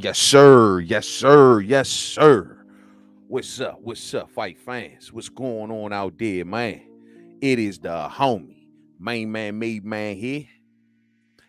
Yes, sir. Yes, sir. Yes, sir. What's up? What's up, fight fans? What's going on out there, man? It is the homie, Mainman Mademan here.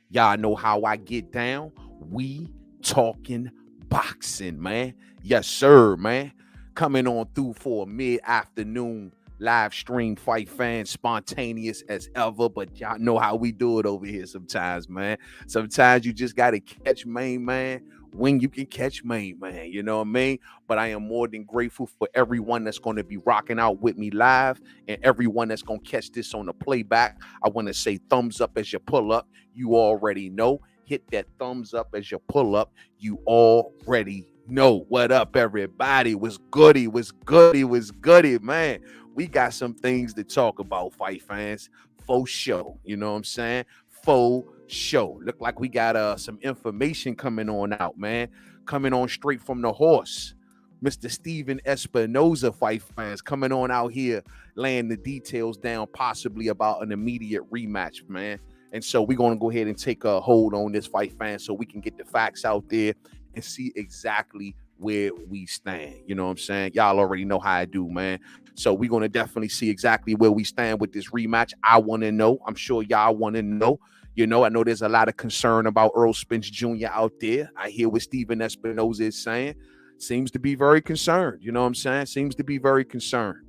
Y'all know how I get down. We talking boxing, man. Yes, sir, man. Coming on through for a mid-afternoon live stream, fight fans, spontaneous as ever. But y'all know how we do it over here sometimes, man. Sometimes you just gotta catch main man when you can catch main man. You know what I mean? But I am more than grateful for everyone that's going to be rocking out with me live and everyone that's going to catch this on the playback. I want to say thumbs up as you pull up. You already know. Hit that thumbs up as you pull up. You already know. What up, everybody? What's goody? What's goody? What's goody, man? We got some things to talk about, fight fans. Faux show. You know what I'm saying? Faux show. Look like we got some information coming on out, man. Coming on straight from the horse. Mr. Stephen Espinoza, fight fans, coming on out here, laying the details down, possibly about an immediate rematch, man. And so we're going to go ahead and take a hold on this, fight fans, so we can get the facts out there and see exactly where we stand. You know what I'm saying? Y'all already know how I do, man. So we're going to definitely see exactly where we stand with this rematch. I want to know. I'm sure y'all want to know. You know, I know there's a lot of concern about Errol Spence Jr. out there. I hear what Stephen Espinoza is saying. Seems to be very concerned. You know what I'm saying? Seems to be very concerned.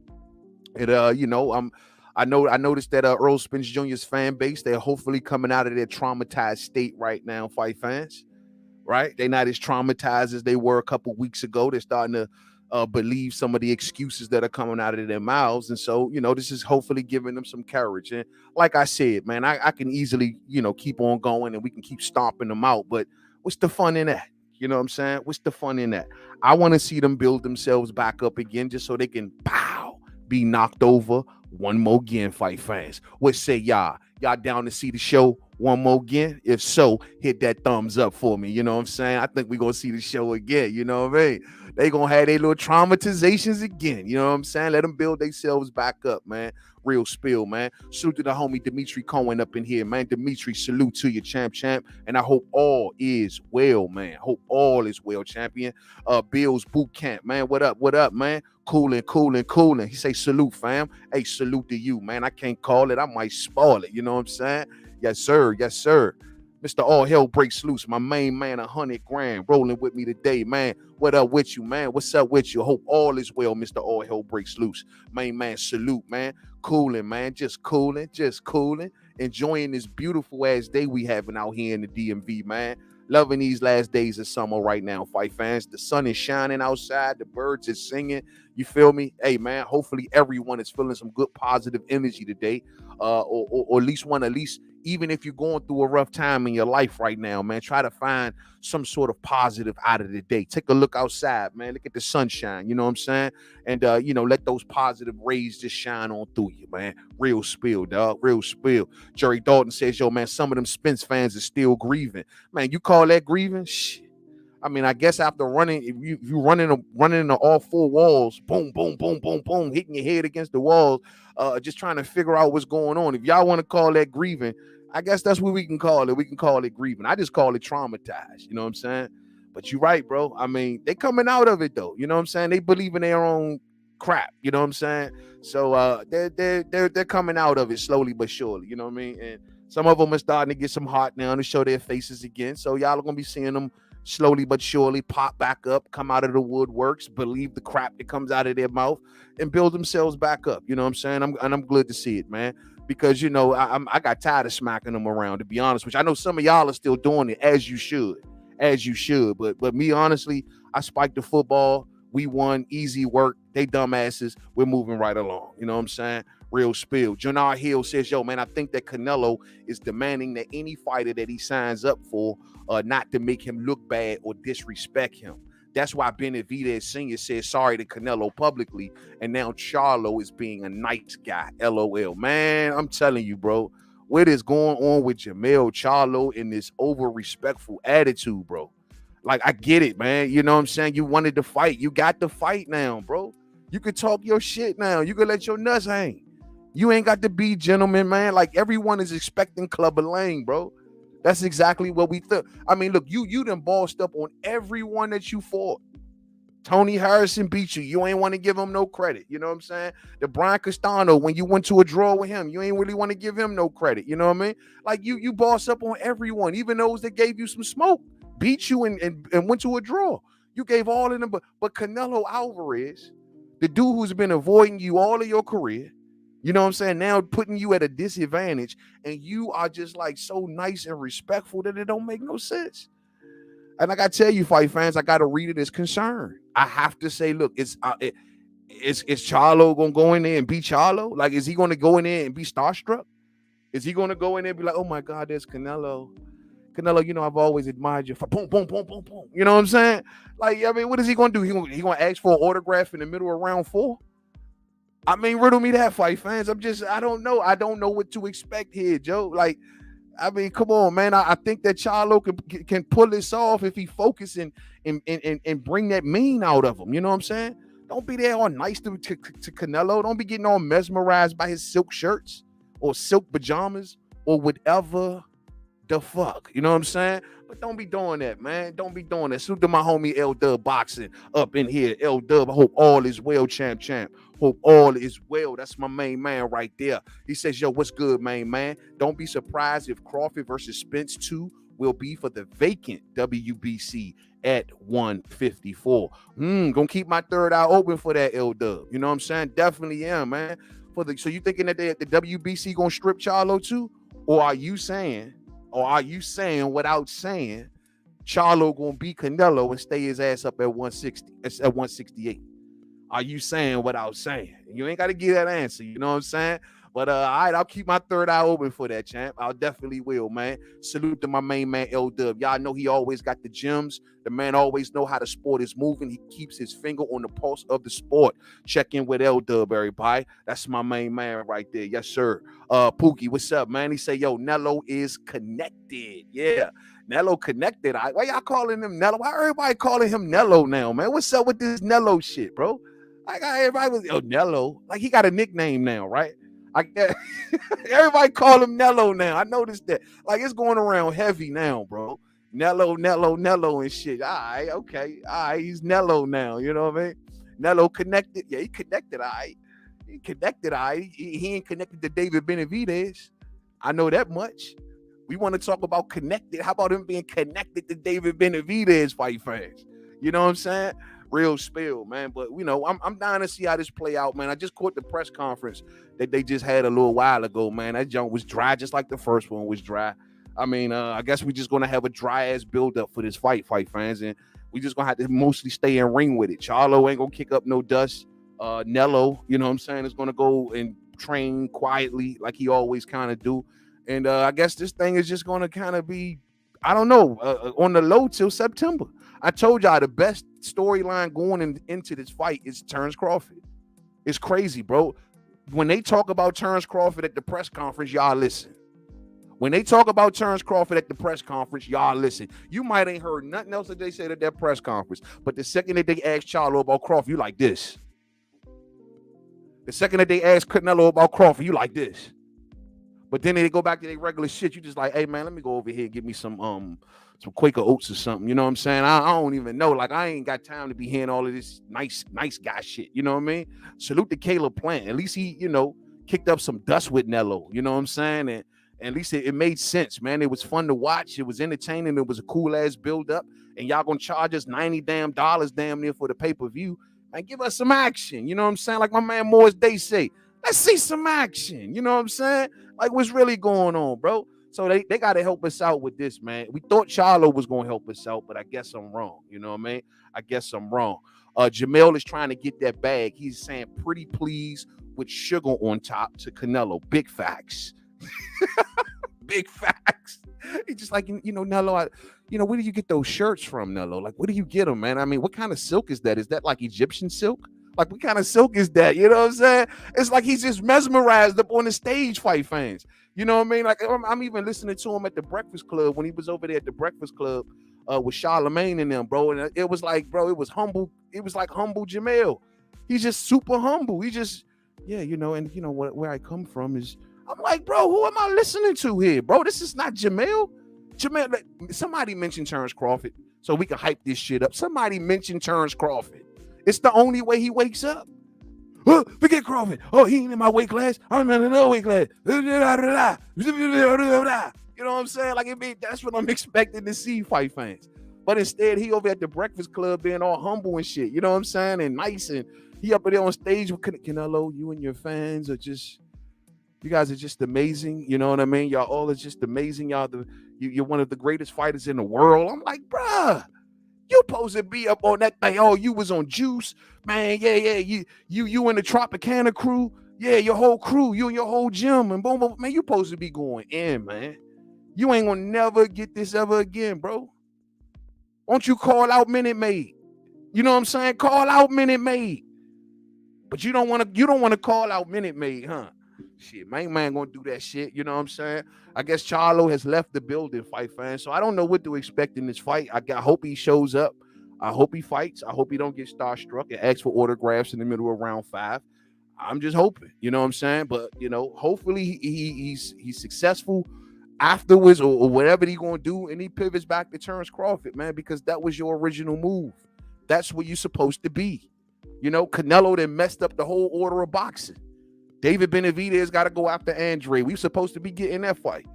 And I noticed that Errol Spence Jr.'s fan base, they're hopefully coming out of their traumatized state right now, fight fans. Right? They're not as traumatized as they were a couple weeks ago. They're starting to believe some of the excuses that are coming out of their mouths. And so, you know, this is hopefully giving them some courage. And like I said, man, I can easily, keep on going and we can keep stomping them out. But what's the fun in that? You know what I'm saying? What's the fun in that? I want to see them build themselves back up again just so they can, be knocked over one more again, fight fans. What say y'all? Y'all down to see the show one more again? If so, hit that thumbs up for me. You know what I'm saying? I think we're going to see the show again. You know what I mean? They going to have their little traumatizations again. You know what I'm saying? Let them build themselves back up, man. Real spill, man. Salute to the homie Dimitri Cohen up in here, man. Dimitri, salute to you, champ. And I hope all is well, man. Hope all is well, champion. Bill's boot camp, man. What up, man? Cooling. He say salute, fam. Hey, salute to you, man. I can't call it. I might spoil it. You know what I'm saying? Yes, sir. Mr. All Hell Breaks Loose, my main man, 100 grand, rolling with me today, man. What up with you, man? What's up with you? Hope all is well, Mr. All Hell Breaks Loose. Main man, salute, man. Cooling, man. Just cooling. Enjoying this beautiful ass day we having out here in the DMV, man. Loving these last days of summer right now, fight fans. The sun is shining outside. The birds are singing. You feel me? Hey, man, hopefully everyone is feeling some good positive energy today. Or at least even if you're going through a rough time in your life right now, man, try to find some sort of positive out of the day. Take a look outside, man. Look at the sunshine, you know what I'm saying? And, let those positive rays just shine on through you, man. Real spill, dog. Real spill. Jerry Dalton says, yo, man, some of them Spence fans are still grieving. Man, you call that grieving? Shit. I mean, I guess after running, if you running into all four walls, boom, boom, boom, boom, boom, hitting your head against the walls, just trying to figure out what's going on. If y'all want to call that grieving, I guess that's what we can call it. We can call it grieving. I just call it traumatized. You know what I'm saying? But you're right, bro. I mean, they coming out of it though. You know what I'm saying? They believe in their own crap. You know what I'm saying? So they're coming out of it slowly but surely. You know what I mean? And some of them are starting to get some heart now to show their faces again. So y'all are gonna be seeing them slowly but surely pop back up, come out of the woodworks, believe the crap that comes out of their mouth, and build themselves back up. You know what I'm saying? I'm glad to see it, man. Because I got tired of smacking them around. To be honest, which I know some of y'all are still doing it as you should. But me honestly, I spiked the football. We won, easy work. They dumbasses. We're moving right along. You know what I'm saying? Real spill. Jannar Hill says, yo, man, I think that Canelo is demanding that any fighter that he signs up for not to make him look bad or disrespect him. That's why Benavidez Sr. said sorry to Canelo publicly, and now Charlo is being a nice guy. LOL. Man, I'm telling you, bro, what is going on with Jamel Charlo in this over-respectful attitude, bro? Like, I get it, man. You know what I'm saying? You wanted to fight. You got to fight now, bro. You can talk your shit now. You can let your nuts hang. You ain't got to be gentleman, man. Like, everyone is expecting Clubber Lang, bro. That's exactly what we thought. I mean, look, you done bossed up on everyone that you fought. Tony Harrison beat you. You ain't want to give him no credit. You know what I'm saying? The Brian Castano, when you went to a draw with him, you ain't really want to give him no credit. You know what I mean? Like you boss up on everyone, even those that gave you some smoke, beat you and went to a draw. You gave all of them, but Canelo Alvarez, the dude who's been avoiding you all of your career, you know what I'm saying? Now putting you at a disadvantage, and you are just like so nice and respectful that it don't make no sense. And like I tell you, fight fans, I gotta read it as concern. I have to say, look, is Charlo gonna go in there and beat Charlo? Like, is he gonna go in there and be starstruck? Is he gonna go in there and be like, oh my God, there's Canelo? Canelo, you know, I've always admired you. Boom, boom, boom, boom, boom. You know what I'm saying? Like, I mean, what is he gonna do? He gonna ask for an autograph in the middle of round 4? I mean, riddle me that, fight fans. I don't know. I don't know what to expect here, Joe. Like, I mean, come on, man. I think that Charlo can pull this off if he focus and bring that mean out of him. You know what I'm saying? Don't be there all nice to Canelo. Don't be getting all mesmerized by his silk shirts or silk pajamas or whatever the fuck. You know what I'm saying? But don't be doing that, man. Don't be doing that. Salute to my homie L Dub Boxing up in here. L Dub, I hope all is well, champ. Hope all is well. That's my main man right there. He says, yo, what's good, main man? Don't be surprised if Crawford versus Spence 2 will be for the vacant WBC at 154. Gonna keep my third eye open for that, L Dub. You know what I'm saying? Definitely am, man. So you thinking that the WBC gonna strip Charlo too? Or are you saying without saying Charlo gonna beat Canelo and stay his ass up at 160, at 168? Are you saying without saying? You ain't got to give that answer. You know what I'm saying? But all right, I'll keep my third eye open for that, champ. I'll definitely will, man. Salute to my main man, L Dub. Y'all know he always got the gems. The man always know how the sport is moving. He keeps his finger on the pulse of the sport. Check in with L Dub, everybody. That's my main man right there. Yes, sir. Pookie, what's up, man? He say, yo, Nello is connected. Yeah. Nello connected. Why y'all calling him Nello? Why everybody calling him Nello now, man? What's up with this Nello shit, bro? I got everybody was Nello. Like, he got a nickname now, right? I get everybody call him Nello now. I noticed that. Like, it's going around heavy now, bro. Nello and shit. All right, okay. All right, he's Nello now. You know what I mean? Nello connected. Yeah, he connected. All right. He connected. All right. He ain't connected to David Benavidez. I know that much. We want to talk about connected. How about him being connected to David Benavidez, fight fans? You know what I'm saying? Real spill, man. But, you know, I'm dying to see how this play out, man. I just caught the press conference that they just had a little while ago, man. That junk was dry, just like the first one was dry. I mean, I guess we're just going to have a dry-ass build-up for this fight fans, and we just going to have to mostly stay in ring with it. Charlo ain't going to kick up no dust. Nello, you know what I'm saying, is going to go and train quietly like he always kind of do. And I guess this thing is just going to kind of be, I don't know, on the low till September. I told y'all the best storyline going into this fight is Terence Crawford. It's crazy, bro. When they talk about Terence Crawford at the press conference, y'all listen. When they talk about Terence Crawford at the press conference, y'all listen. You might ain't heard nothing else that they said at that press conference, but the second that they asked Charlo about Crawford, you like this. The second that they asked Canelo about Crawford, you like this. But then they go back to their regular shit. You just like, hey, man, let me go over here and give me some Quaker Oats or something. You know what I'm saying? I don't even know. Like, I ain't got time to be hearing all of this nice guy shit. You know what I mean? Salute to Caleb Plant. At least he, you know, kicked up some dust with Nello. You know what I'm saying? And at least it made sense, man. It was fun to watch. It was entertaining. It was a cool-ass build-up. And y'all gonna charge us $90 damn near for the pay-per-view. And give us some action. You know what I'm saying? Like my man Morris Day say, let's see some action. You know what I'm saying? Like, what's really going on, bro? So they got to help us out with this, man. We thought Charlo was going to help us out, but I guess I'm wrong. You know what I mean? I guess I'm wrong. Jamel is trying to get that bag. He's saying pretty please with sugar on top to Canelo. Big facts. Big facts. He's just like, you know, Nello, where do you get those shirts from, Nello? Like, where do you get them, man? I mean, what kind of silk is that? Is that like Egyptian silk? Like, what kind of silk is that? You know what I'm saying? It's like he's just mesmerized up on the stage, fight fans. You know what I mean? Like, I'm even listening to him at the Breakfast Club when he was over there at the Breakfast Club with Charlemagne and them, bro. And it was like, bro, it was humble. It was like humble Jamel. He's just super humble. He just, yeah, you know, and you know where I come from is, I'm like, bro, who am I listening to here, bro? This is not Jamel. Jamel, somebody mentioned Terence Crawford so we can hype this shit up. Somebody mentioned Terence Crawford. It's the only way he wakes up. Forget Crawford. Oh, he ain't in my weight class. I'm in another weight class. You know what I'm saying? Like, that's what I'm expecting to see, fight fans. But instead, he over at the Breakfast Club being all humble and shit. You know what I'm saying? And nice. And he up there on stage with Canelo. You and your fans are just, you guys are just amazing. You know what I mean? Y'all all are just amazing. You're one of the greatest fighters in the world. I'm like, bruh, you supposed to be up on that thing. Oh, you was on Juice, man. Yeah. You and the Tropicana crew. Yeah, your whole crew, you and your whole gym, and boom, boom. Man, you supposed to be going in, man. You ain't gonna never get this ever again, bro. Won't you call out Minute Maid? You know what I'm saying? Call out Minute Maid. But you don't want to call out Minute Maid, huh? Shit, man gonna do that shit. You know what I'm saying? I guess Charlo has left the building, fight fans. So I don't know what to expect in this fight. I hope he shows up. I hope he fights. I hope he don't get starstruck and ask for autographs in the middle of round 5. I'm just hoping. You know what I'm saying? But hopefully he's successful afterwards or whatever he's gonna do, and he pivots back to Terence Crawford, man, because that was your original move. That's where you're supposed to be. Canelo then messed up the whole order of boxing. David Benavidez got to go after Andre. We were supposed to be getting that fight.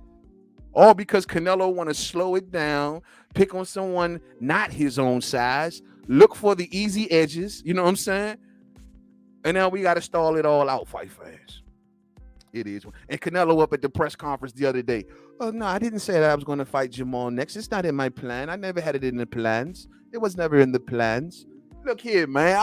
All because Canelo want to slow it down, pick on someone not his own size, look for the easy edges, you know what I'm saying? And now we got to stall it all out, fight fans. It is. And Canelo up at the press conference the other day. Oh, no, I didn't say that I was going to fight Jamal next. It's not in my plan. I never had it in the plans. It was never in the plans. Look here, man.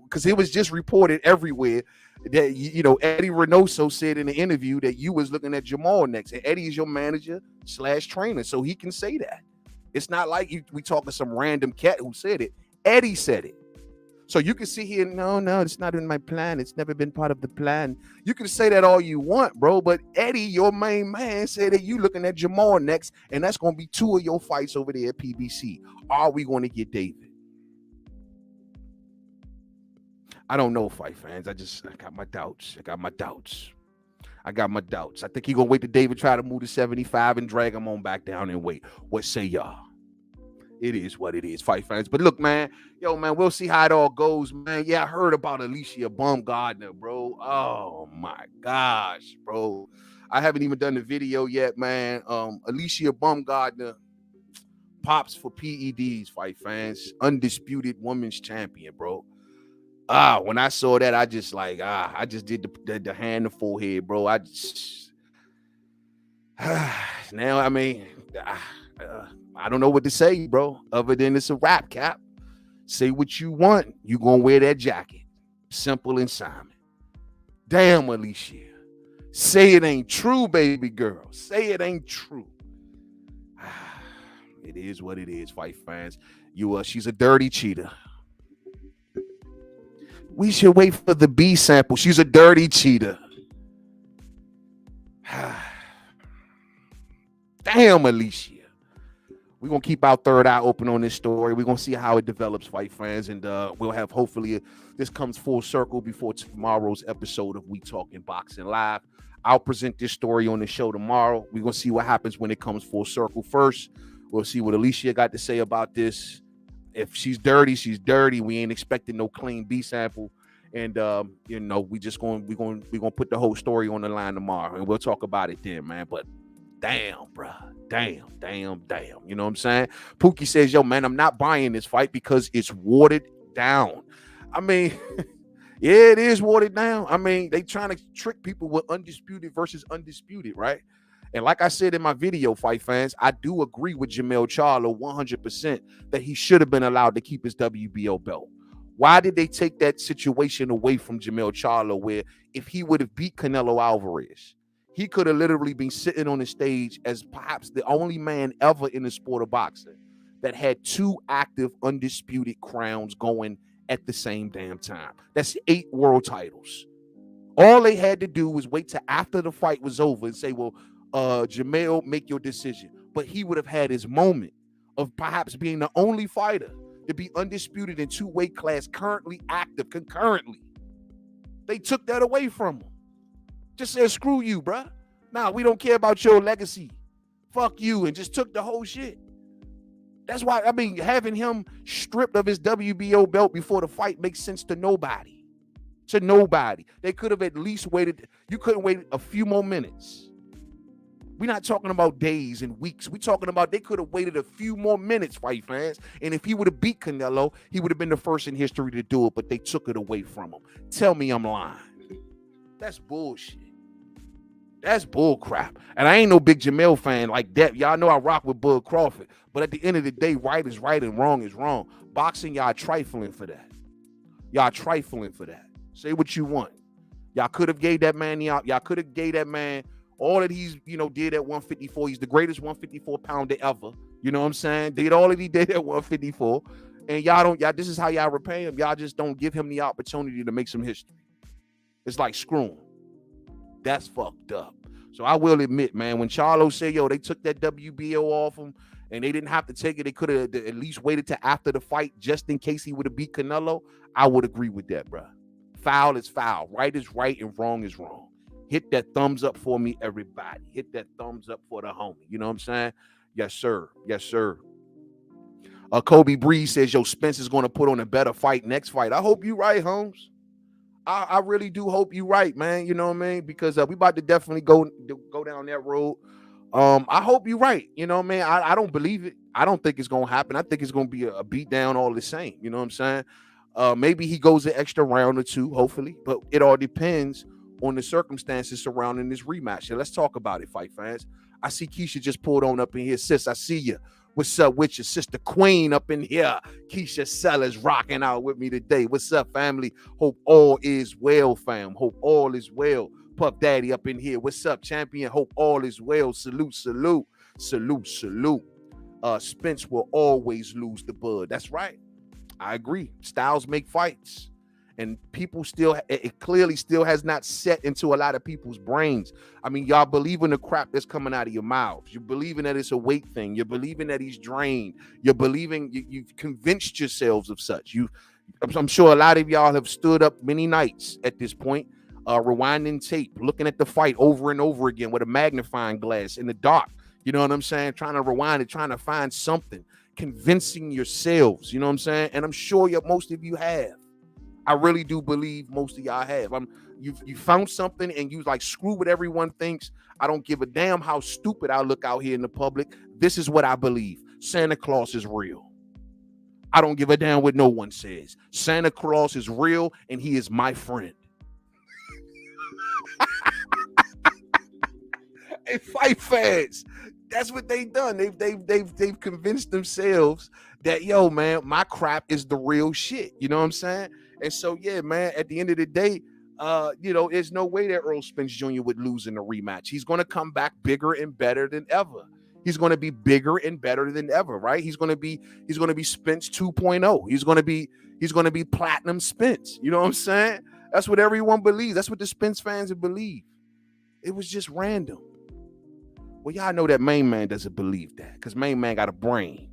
Because it was just reported everywhere that, Eddie Reynoso said in the interview that you was looking at Jamal next. And Eddie is your manager / trainer, so he can say that. It's not like we talking some random cat who said it. Eddie said it. So you can see here, no, it's not in my plan. It's never been part of the plan. You can say that all you want, bro. But Eddie, your main man, said that you looking at Jamal next, and that's going to be 2 of your fights over there at PBC. Are we going to get David? I don't know, fight fans. I got my doubts. I think he going to wait till David try to move to 75 and drag him on back down and wait. What say y'all? It is what it is, fight fans. But look, man, we'll see how it all goes, man. Yeah, I heard about Alicia Baumgardner, bro. Oh, my gosh, bro. I haven't even done the video yet, man. Alicia Baumgardner pops for PEDs, fight fans. Undisputed women's champion, bro. When I saw that, I just did the hand and forehead, bro. Now, I don't know what to say, bro, other than it's a rap, Cap. Say what you want. You gonna wear that jacket. Simple and Simon. Damn, Alicia. Say it ain't true, baby girl. Say it ain't true. It is what it is, fight fans. She's a dirty cheater. We should wait for the B sample. She's a dirty cheater. Damn, Alicia. We're going to keep our third eye open on this story. We're going to see how it develops, fight fans. And we'll have, hopefully, this comes full circle before tomorrow's episode of We Talking Boxing Live. I'll present this story on the show tomorrow. We're going to see what happens when it comes full circle first. We'll see what Alicia got to say about this. If she's dirty, she's dirty. We ain't expecting no clean B sample. And, we're gonna put the whole story on the line tomorrow. And we'll talk about it then, man. But damn, bro. Damn. You know what I'm saying? Pookie says, yo, man, I'm not buying this fight because it's watered down. Yeah, it is watered down. They trying to trick people with undisputed versus undisputed, right? And like I said in my video, fight fans, I do agree with Jermell Charlo 100% that he should have been allowed to keep his WBO belt. Why did they take that situation away from Jermell Charlo, where if he would have beat Canelo Alvarez, he could have literally been sitting on the stage as perhaps the only man ever in the sport of boxing that had 2 active undisputed crowns going at the same damn time. That's 8 world titles. All they had to do was wait till after the fight was over and say, well, Jermell, make your decision. But he would have had his moment of perhaps being the only fighter to be undisputed in 2 weight class currently active concurrently. They took that away from him. Just said, screw you, bruh. Nah, we don't care about your legacy. fuck you, and just took the whole shit. That's why, I mean, having him stripped of his WBO belt before the fight makes sense to nobody. To nobody. They could have at least waited. You couldn't wait a few more minutes. We're not talking about days and weeks. We're talking about they could have waited a few more minutes, fight fans. And if he would have beat Canelo, he would have been the first in history to do it, but they took it away from him. Tell me I'm lying. That's bullshit. That's bull crap. And I ain't no big Jamel fan like that. Y'all know I rock with Bud Crawford. But at the end of the day, right is right and wrong is wrong. Boxing, y'all trifling for that. Y'all trifling for that. Say what you want. Y'all could have gave that man y'all could have gave that man all that he's, did at 154. He's the greatest 154 pounder ever. You know what I'm saying? Did all that he did at 154. And y'all this is how y'all repay him. Y'all just don't give him the opportunity to make some history. It's like screw him. That's fucked up. So I will admit, man, when Charlo said, they took that WBO off him and they didn't have to take it, they could have at least waited till after the fight just in case he would have beat Canelo, I would agree with that, bro. Foul is foul. Right is right and wrong is wrong. Hit that thumbs up for me, everybody. Hit that thumbs up for the homie. You know what I'm saying? Yes, sir. Yes, sir. Kobe Breeze says, Spence is going to put on a better fight next fight. I hope you right, Holmes. I really do hope you right, man. You know what I mean? Because we about to definitely go down that road. I hope you right. You know what I mean? I don't believe it. I don't think it's going to happen. I think it's going to be a beat down all the same. You know what I'm saying? Maybe he goes an extra round or two, hopefully. But it all depends on the circumstances surrounding this rematch. So let's talk about it, fight fans. I see Keisha just pulled on up in here. Sis, I see you. What's up with your sister Queen up in here? Keisha Sellers rocking out with me today. What's up, family? Hope all is well, fam. Hope all is well. Puff Daddy up in here. What's up, champion? Hope all is well. Salute, salute, salute, salute. Spence will always lose the bud. That's right. I agree. Styles make fights. And people it clearly still has not set into a lot of people's brains. I mean, y'all believe in the crap that's coming out of your mouths. You're believing that it's a weight thing. You're believing that he's drained. You're believing you've convinced yourselves of such. I'm sure a lot of y'all have stood up many nights at this point, rewinding tape, looking at the fight over and over again with a magnifying glass in the dark. You know what I'm saying? Trying to rewind it, trying to find something, convincing yourselves. You know what I'm saying? And I'm sure most of you have. I really do believe most of y'all have. You found something and you like, screw what everyone thinks. I don't give a damn how stupid I look out here in the public. This is what I believe. Santa Claus is real. I don't give a damn what no one says. Santa Claus is real and he is my friend. Hey, fight fans. That's what they've done. They've convinced themselves that, man, my crap is the real shit. You know what I'm saying? And so, yeah, man, at the end of the day, there's no way that Errol Spence Jr. would lose in a rematch. He's going to come back bigger and better than ever. He's going to be bigger and better than ever, right? He's going to be Spence 2.0. He's going to be platinum Spence. You know what I'm saying? That's what everyone believes. That's what the Spence fans believe. It was just random. Well, y'all know that Mainman doesn't believe that because Mainman got a brain.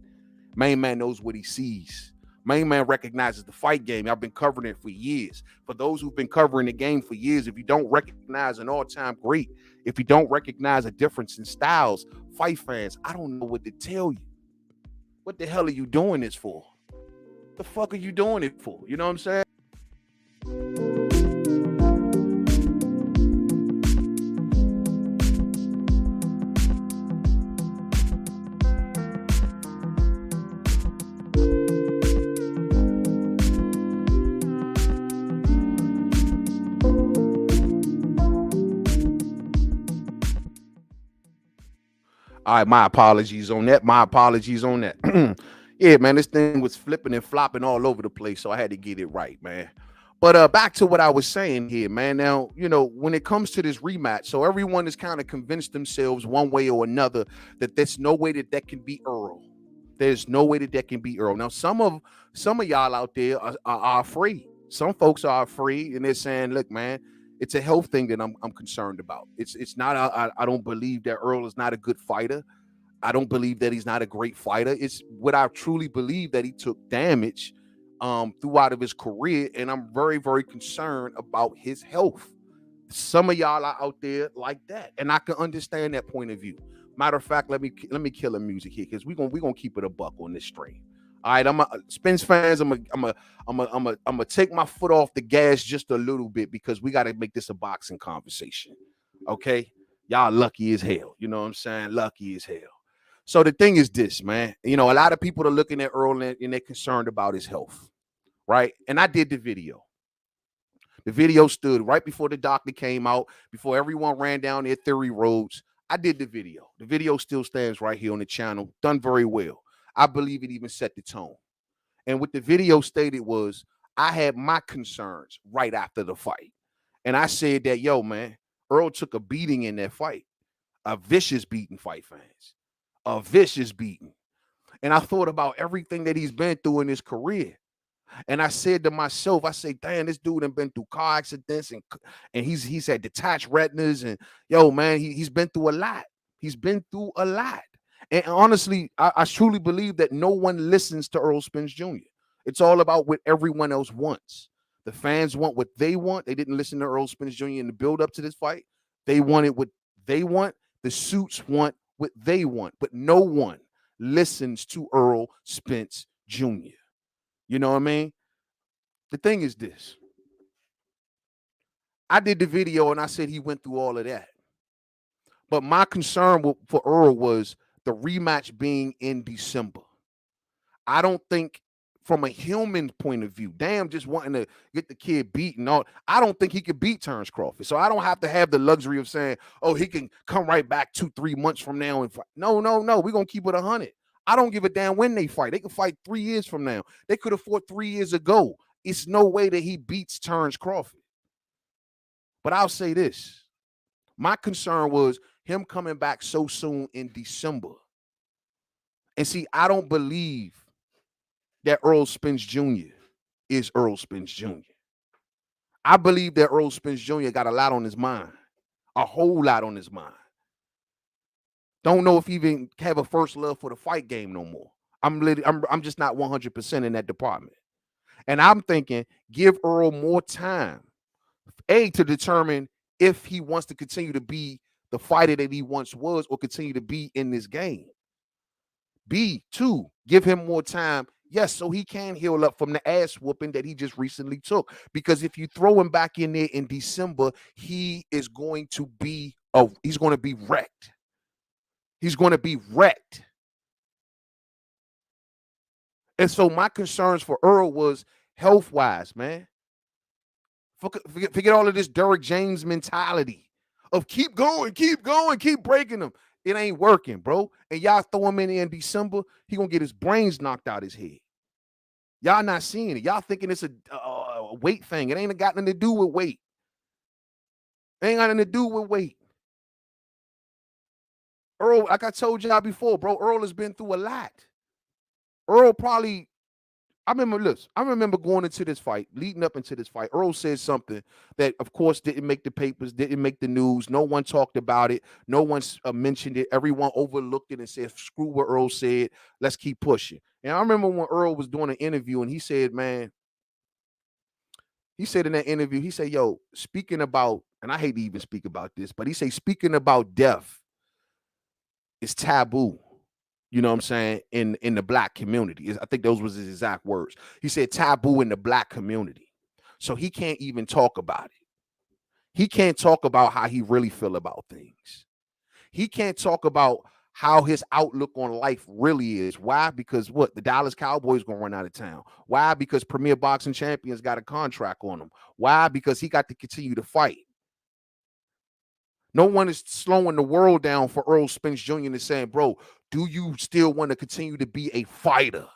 Mainman knows what he sees. Mainman recognizes the fight game. I've been covering it for years. For those who've been covering the game for years, if you don't recognize an all-time great, if you don't recognize a difference in styles, fight fans, I don't know what to tell you. What the hell are you doing this for? The fuck are you doing it for? You know what I'm saying? All right, my apologies on that. Yeah, man, this thing was flipping and flopping all over the place, so I had to get it right, man. But back to what I was saying here, man. Now, when it comes to this rematch, so everyone is kind of convinced themselves one way or another that there's no way that can be Errol. There's no way that can be Errol. Now, some of y'all out there are afraid. Some folks are afraid, and they're saying, "Look, man, it's a health thing that I'm concerned about. It's not. I don't believe that Errol is not a good fighter. I don't believe that he's not a great fighter. It's what I truly believe that he took damage throughout of his career, and I'm very, very concerned about his health. Some of y'all are out there like that, and I can understand that point of view. Matter of fact, let me kill the music here because we gonna keep it a buck on this stream. All right, Spence fans. I'm gonna take my foot off the gas just a little bit because we got to make this a boxing conversation. Okay, y'all lucky as hell. You know what I'm saying? Lucky as hell. So the thing is this, man. You know, a lot of people are looking at Earl and they're concerned about his health, right? And I did the video. The video stood right before the doctor came out, before everyone ran down their theory roads. I did the video. The video still stands right here on the channel. Done very well. I believe it even set the tone. And what the video stated was, I had my concerns right after the fight. And I said that, yo, man, Earl took a beating in that fight. A vicious beating, fight fans. A vicious beating. And I thought about everything that he's been through in his career. And I said to myself, I say, damn, this dude has been through car accidents and he's had detached retinas. And yo, man, he's been through a lot. He's been through a lot. And honestly, I truly believe that no one listens to Errol Spence Jr. It's all about what everyone else wants. The fans want what they want. They didn't listen to Errol Spence Jr. in the build up to this fight. They wanted what they want. The suits want what they want. But no one listens to Errol Spence Jr. You know what I mean? The thing is this. I did the video and I said he went through all of that. But my concern for Earl was the rematch being in December. I don't think from a human point of view, just wanting to get the kid beaten, I don't think he could beat Terence Crawford. So I don't have to have the luxury of saying, oh, he can come right back 2-3 months from now and fight. No. We're going to keep it 100. I don't give a damn when they fight. They can fight 3 years from now. They could have fought 3 years ago. It's no way that he beats Terence Crawford. But I'll say this. My concern was him coming back so soon in December. And see, I don't believe that Errol Spence Jr. is Errol Spence Jr. I believe that Errol Spence Jr. got a lot on his mind. A whole lot on his mind. Don't know if he even have a first love for the fight game no more. I'm just not 100% in that department. And I'm thinking, give Earl more time, A, to determine if he wants to continue to be the fighter that he once was or continue to be in this game. B, 2, give him more time, yes, so he can heal up from the ass whooping that he just recently took. Because if you throw him back in there in December, he is going to be wrecked. He's going to be wrecked. And so my concerns for Earl was health-wise, man. Forget all of this Derrick James mentality of keep going, keep breaking them. It ain't working, bro. And y'all throw him in there in December, he gonna get his brains knocked out his head. Y'all not seeing it. Y'all thinking it's a weight thing. It ain't got nothing to do with weight. It ain't got nothing to do with weight. Earl, like I told y'all before, bro, Earl has been through a lot. Earl probably, I remember going into this fight, leading up into this fight. Earl said something that, of course, didn't make the papers, didn't make the news. No one talked about it. No one mentioned it. Everyone overlooked it and said, screw what Earl said. Let's keep pushing. And I remember when Earl was doing an interview and he said, man, he said in that interview, he said, yo, speaking about, and I hate to even speak about this, but he said, speaking about death is taboo. You know what I'm saying? In the black community. I think those was his exact words. He said taboo in the black community. So he can't even talk about it. He can't talk about how he really feel about things. He can't talk about how his outlook on life really is. Why? Because what? The Dallas Cowboys gonna run out of town. Why? Because Premier Boxing Champions got a contract on him. Why? Because he got to continue to fight. No one is slowing the world down for Errol Spence Jr. and saying, bro, do you still want to continue to be a fighter?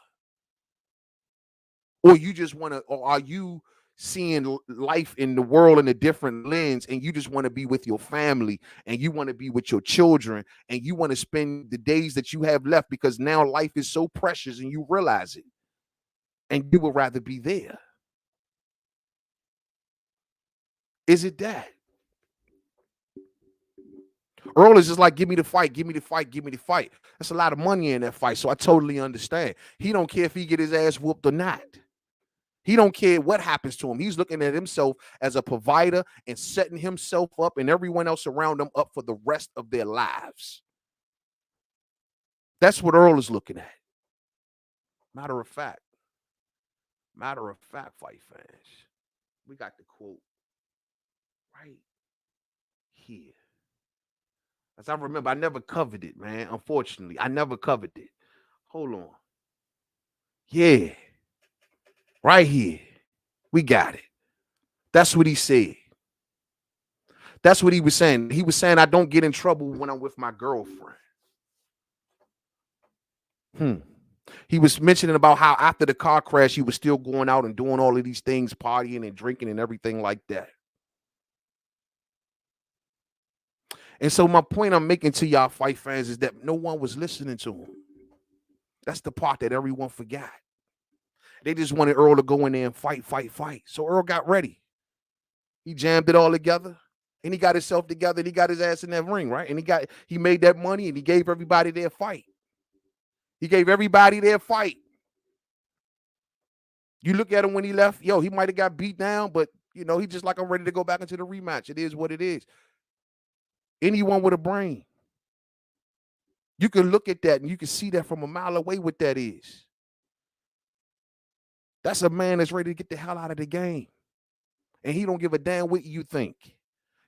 Or you just want to, or are you seeing life in the world in a different lens and you just want to be with your family and you want to be with your children and you want to spend the days that you have left because now life is so precious and you realize it and you would rather be there? Is it that? Earl is just like, give me the fight, give me the fight, give me the fight. That's a lot of money in that fight, so I totally understand. He don't care if he get his ass whooped or not. He don't care what happens to him. He's looking at himself as a provider and setting himself up and everyone else around him up for the rest of their lives. That's what Earl is looking at. Matter of fact, fight fans, we got the quote right here. As I remember, I never covered it, man. Unfortunately, I never covered it. Hold on. Yeah, right here. We got it. That's what he said. That's what he was saying. He was saying, I don't get in trouble when I'm with my girlfriend. He was mentioning about how after the car crash, he was still going out and doing all of these things, partying and drinking and everything like that. And so my point I'm making to y'all fight fans is that no one was listening to him. That's the part that everyone forgot. They just wanted Earl to go in there and fight. So Earl got ready. He jammed it all together. And he got himself together and he got his ass in that ring, right? And he made that money and he gave everybody their fight. You look at him when he left, he might have got beat down, but he just like, I'm ready to go back into the rematch. It is what it is. Anyone with a brain, you can look at that and you can see that from a mile away what that is. That's a man that's ready to get the hell out of the game. And he don't give a damn what you think.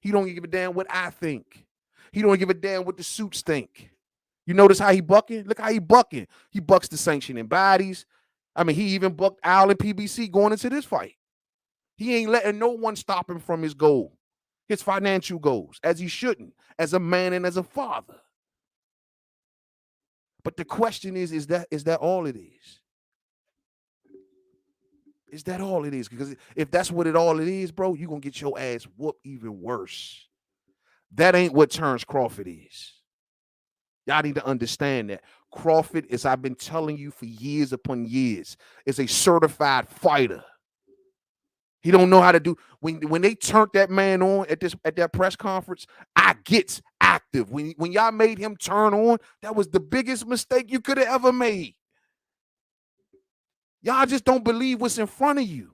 He don't give a damn what I think. He don't give a damn what the suits think. You notice how he bucking? Look how he bucking. He bucks the sanctioning bodies. I mean, he even bucked Al and PBC going into this fight. He ain't letting no one stop him from his goal, his financial goals, as he shouldn't, as a man and as a father. But the question is that all it is? Is that all it is? Because if that's what all it is, bro, you're going to get your ass whooped even worse. That ain't what Terence Crawford is. Y'all need to understand that. Crawford, as I've been telling you for years upon years, is a certified fighter. He don't know how to do. When they turned that man on at that press conference, I gets active. When y'all made him turn on, that was the biggest mistake you could have ever made. Y'all just don't believe what's in front of you.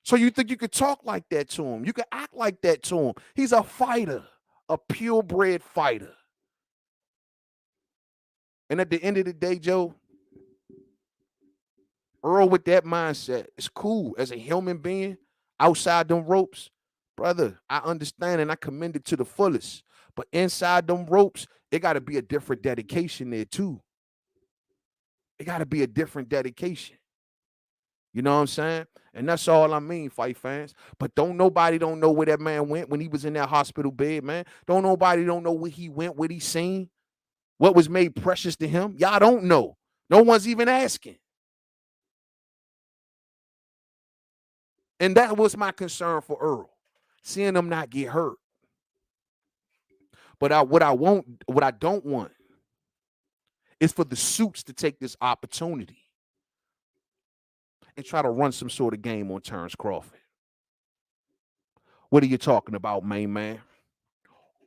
So you think you could talk like that to him. You could act like that to him. He's a fighter, a purebred fighter. And at the end of the day, Joe, Earl with that mindset, it's cool as a human being outside them ropes. Brother, I understand and I commend it to the fullest. But inside them ropes, it got to be a different dedication there too. It got to be a different dedication. You know what I'm saying? And that's all I mean, fight fans. But nobody don't know where that man went when he was in that hospital bed, man. Nobody don't know where he went, what he seen, what was made precious to him. Y'all don't know. No one's even asking. And that was my concern for Earl, seeing him not get hurt. But what I don't want is for the suits to take this opportunity and try to run some sort of game on Terence Crawford. What are you talking about, main man?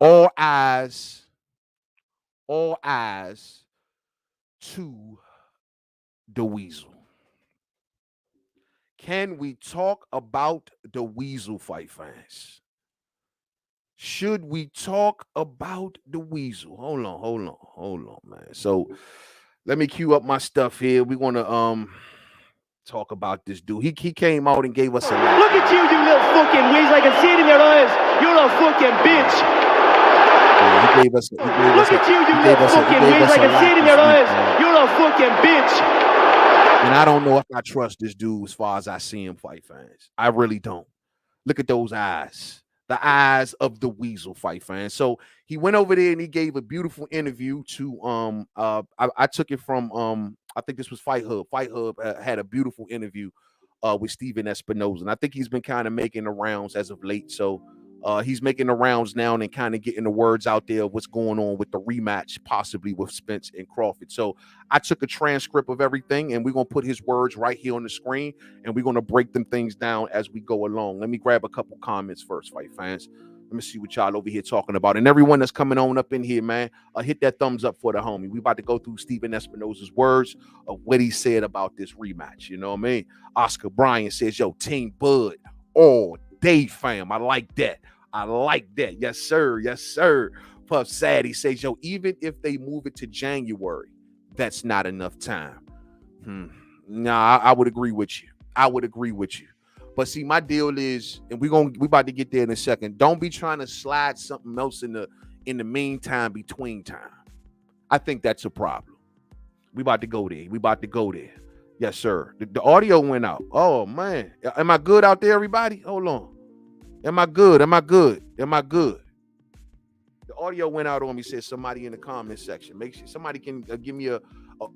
All eyes to the Weasel. Can we talk about the Weasel, fight fans? Should we talk about the Weasel? Hold on, man. So let me cue up my stuff here. We want to talk about this dude. He came out and gave us a lot. Look at you little fucking weasel. I can see it in your eyes. You're a fucking bitch. Yeah, he gave us. Look at you little fucking weasel. I can see it in your eyes. You're a fucking bitch. And I don't know if I trust this dude as far as I see him, fight fans. I really don't. Look at those eyes. The eyes of the Weasel, fight fans. So he went over there and he gave a beautiful interview to I took it from I think this was Fight Hub. Fight Hub had a beautiful interview with Stephen Espinoza. And I think he's been kind of making the rounds as of late. So he's making the rounds now and kind of getting the words out there of what's going on with the rematch, possibly with Spence and Crawford. So I took a transcript of everything and we're going to put his words right here on the screen and we're going to break them things down as we go along. Let me grab a couple comments first, fight fans. Let me see what y'all over here talking about. And everyone that's coming on up in here, man, hit that thumbs up for the homie. We about to go through Stephen Espinoza's words of what he said about this rematch. You know what I mean? Oscar Bryan says, yo, Team Bud all day, fam. I like that. Yes, sir. Puff sad. He says, yo, even if they move it to January, that's not enough time. Nah, I would agree with you. I would agree with you. But see, my deal is, and we about to get there in a second. Don't be trying to slide something else in the meantime, between time. I think that's a problem. We about to go there. Yes, sir. The audio went out. Oh man. Am I good out there, everybody? Hold on. Am I good? The audio went out on me, said somebody in the comment section. Make sure somebody can give me a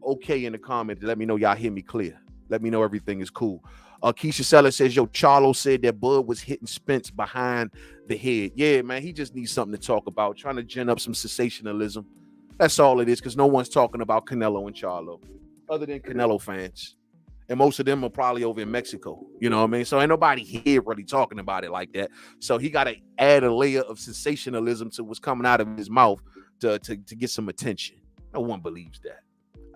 okay in the comment to let me know y'all hear me clear. Let me know everything is cool. Keisha Seller says, yo, Charlo said that Bud was hitting Spence behind the head. Yeah, man, he just needs something to talk about, trying to gin up some sensationalism. That's all it is, because no one's talking about Canelo and Charlo other than Canelo fans. And most of them are probably over in Mexico. You know what I mean? So ain't nobody here really talking about it like that. So he got to add a layer of sensationalism to what's coming out of his mouth to get some attention. No one believes that.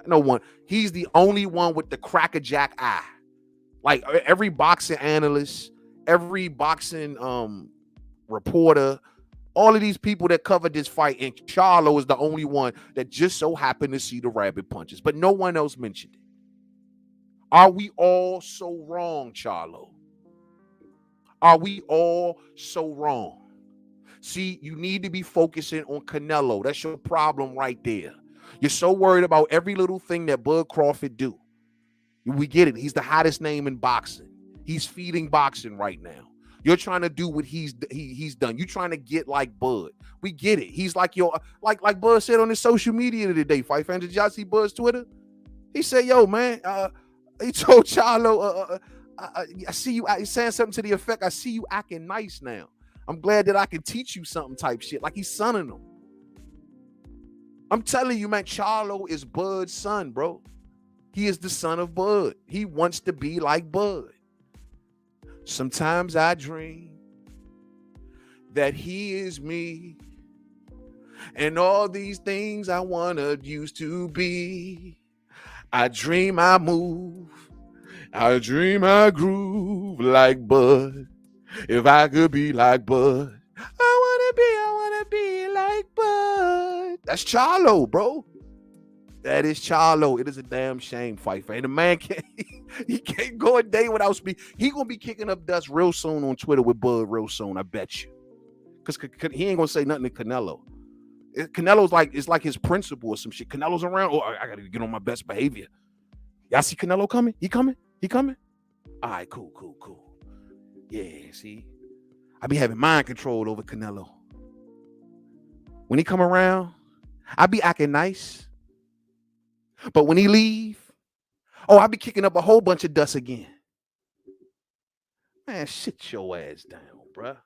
No one. He's the only one with the crackerjack eye. Like every boxing analyst, every boxing reporter, all of these people that covered this fight, and Charlo is the only one that just so happened to see the rabbit punches, but no one else mentioned it. Are we all so wrong, Charlo? Are we all so wrong? See, you need to be focusing on Canelo. That's your problem right there. You're so worried about every little thing that Bud Crawford do. We get it. He's the hottest name in boxing. He's feeding boxing right now. You're trying to do what he's done. You're trying to get like Bud. We get it. He's like like Bud said on his social media today. Fight fans, did y'all see Bud's Twitter? He said, "Yo, man." He told Charlo, "I see you." He's saying something to the effect, "I see you acting nice now. I'm glad that I can teach you something." Type shit. Like he's sonning him. I'm telling you, man. Charlo is Bud's son, bro. He is the son of Bud. He wants to be like Bud. Sometimes I dream that he is me, and all these things I wanna used to be. I dream I move, I dream I groove like Bud. If I could be like Bud, I wanna be like Bud. That's Charlo, bro. That is Charlo. It is a damn shame, fight fan. The man can't he can't go a day without speaking. He gonna be kicking up dust real soon on Twitter with Bud real soon, I bet you. Because he ain't gonna say nothing to Canelo. Canelo's like, it's like his principal or some shit. Canelo's around. Oh, I gotta get on my best behavior. Y'all see Canelo coming? He coming? All right, cool. Yeah, see, I be having mind control over Canelo. When he come around, I be acting nice. But when he leave, I be kicking up a whole bunch of dust again. Man, sit your ass down, bruh.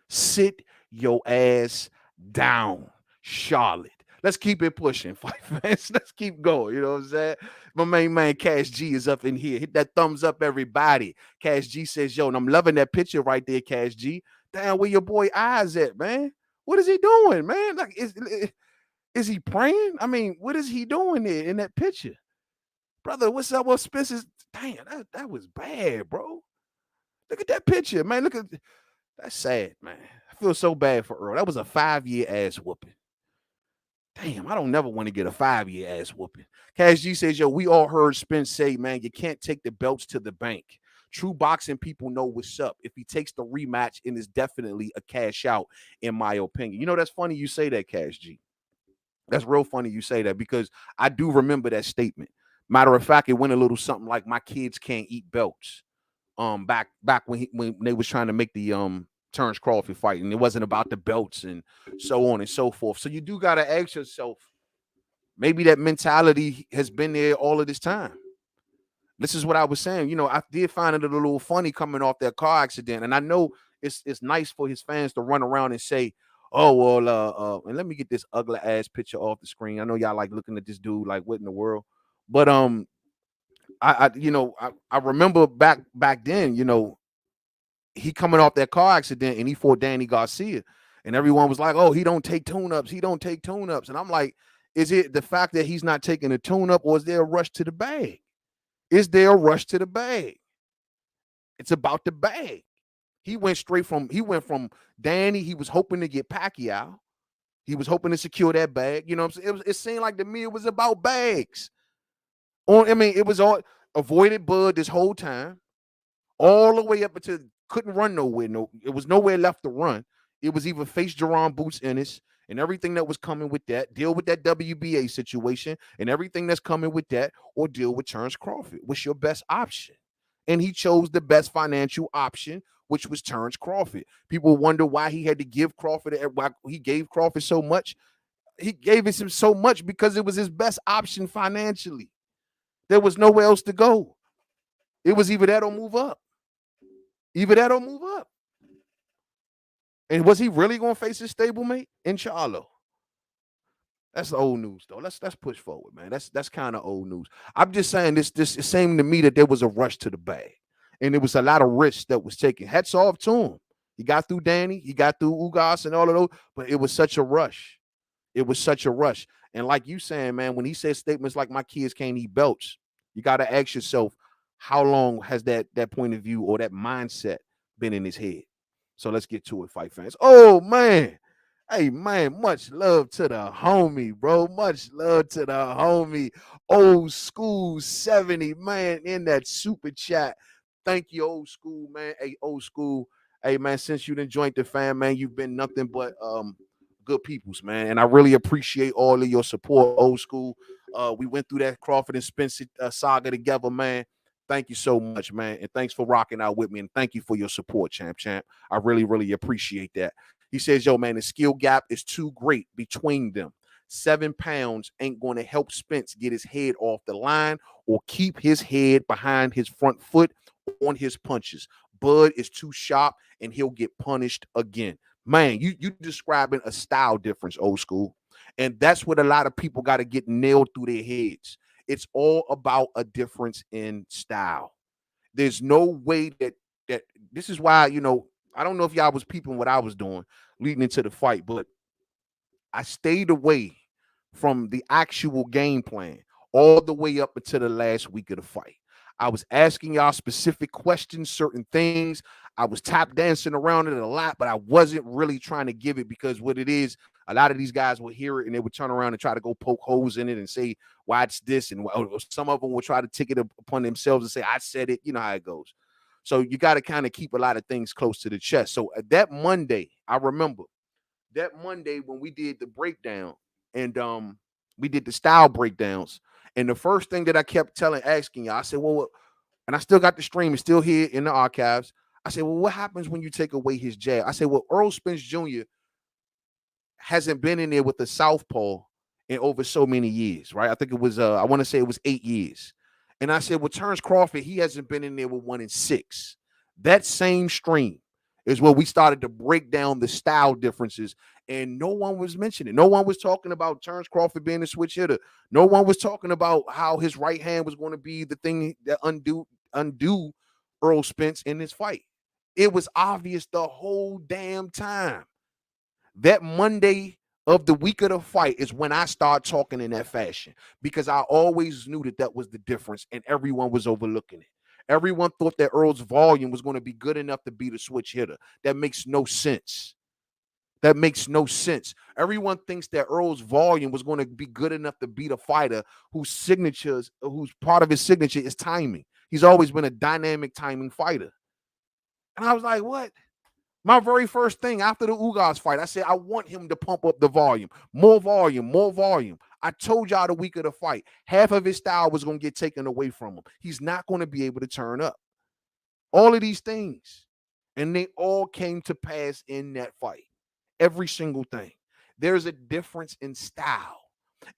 Sit your ass down, Charlotte. Let's keep it pushing, fight fans. Let's keep going. You know what I'm saying? My main man Cash G is up in here. Hit that thumbs up, everybody. Cash G says, yo, and I'm loving that picture right there, Cash G. Damn, where your boy eyes at, man? What is he doing, man? Like, is he praying? I mean, what is he doing there in that picture? Brother, what's up with Spencer's? Damn, that was bad, bro. Look at that picture, man. Look at that's sad, man. I feel so bad for Earl. That was a 5-year ass whooping. Damn, I don't never want to get a 5-year ass whooping. Cash G says, yo, we all heard Spence say, man, you can't take the belts to the bank. True boxing people know what's up. If he takes the rematch, it is definitely a cash out, in my opinion. You know, that's funny you say that, Cash G. That's real funny you say that, because I do remember that statement. Matter of fact, it went a little something like, my kids can't eat belts. Back when they was trying to make the Terence Crawford fight, and it wasn't about the belts and so on and so forth. So you do gotta ask yourself, maybe that mentality has been there all of this time. This is what I was saying. You know, I did find it a little funny coming off that car accident, and I know it's nice for his fans to run around and say, "Oh well," and let me get this ugly ass picture off the screen. I know y'all like looking at this dude like, what in the world? But I remember back then, you know, he coming off that car accident and he fought Danny Garcia, and everyone was like, "Oh, he don't take tune-ups. He don't take tune-ups." And I'm like, is it the fact that he's not taking a tune-up, or is there a rush to the bag? Is there a rush to the bag? It's about the bag. He went from Danny. He was hoping to get Pacquiao. He was hoping to secure that bag. You know what I'm saying? It seemed like to me it was about bags. It was all avoided Bud this whole time, all the way up until couldn't run nowhere. It was nowhere left to run. It was either face Jerron Boots Ennis and everything that was coming with that, deal with that WBA situation and everything that's coming with that, or deal with Terence Crawford. What's your best option? And he chose the best financial option, which was Terence Crawford. People wonder why he had to give Crawford, why he gave Crawford so much. He gave him so much because it was his best option financially. There was nowhere else to go. It was either that or move up. Either that or move up. And was he really going to face his stablemate in Charlo? That's the old news, though. Let's push forward, man. That's kind of old news. I'm just saying this it seemed to me that there was a rush to the bag. And there was a lot of risks that was taken. Hats off to him. He got through Danny. He got through Ugas and all of those. But it was such a rush. It was such a rush. And like you saying, man, when he says statements like my kids can't eat belts, you got to ask yourself, how long has that point of view or that mindset been in his head? So let's get to it, fight fans. Oh, man. Hey, man, much love to the homie, bro. Much love to the homie. Old School 70, man, in that super chat. Thank you, Old School, man. Hey, Old School. Hey, man, since you done joined the fam, man, you've been nothing but good peoples, man. And I really appreciate all of your support, Old School. We went through that Crawford and Spence saga together, man. Thank you so much, man. And thanks for rocking out with me. And thank you for your support, champ. I really, really appreciate that. He says, yo, man, the skill gap is too great between them. 7 pounds ain't going to help Spence get his head off the line or keep his head behind his front foot on his punches. Bud is too sharp and he'll get punished again. Man, you describing a style difference, Old School. And that's what a lot of people got to get nailed through their heads. It's all about a difference in style. There's no way that this is why, I don't know if y'all was peeping what I was doing leading into the fight, but I stayed away from the actual game plan all the way up until the last week of the fight. I was asking y'all specific questions, certain things. I was tap dancing around it a lot, but I wasn't really trying to give it because what it is, a lot of these guys would hear it and they would turn around and try to go poke holes in it and say, why it's this? And some of them will try to take it upon themselves and say, I said it. You know how it goes. So you got to kind of keep a lot of things close to the chest. So that Monday, I remember that Monday when we did the breakdown and we did the style breakdowns. And the first thing that I kept asking y'all, I said, well, and I still got the stream, it's still here in the archives. I said, well, what happens when you take away his jab? I said, well, Errol Spence Jr. hasn't been in there with the southpaw in over so many years, right? I think it was, I want to say it was 8 years. And I said, well, Terence Crawford, he hasn't been in there with 1 in 6. That same stream is where we started to break down the style differences, and no one was mentioning. No one was talking about Terence Crawford being a switch hitter. No one was talking about how his right hand was going to be the thing that undo Errol Spence in this fight. It was obvious the whole damn time. That Monday of the week of the fight is when I start talking in that fashion because I always knew that was the difference and everyone was overlooking it. Everyone thought that Earl's volume was going to be good enough to beat a switch hitter. That makes no sense. That makes no sense. Everyone thinks that Earl's volume was going to be good enough to beat a fighter whose part of his signature is timing. He's always been a dynamic timing fighter. And I was like, what? My very first thing after the Ugas fight, I said, I want him to pump up the volume. More volume, more volume. I told y'all the week of the fight, half of his style was going to get taken away from him. He's not going to be able to turn up. All of these things. And they all came to pass in that fight. Every single thing. There's a difference in style.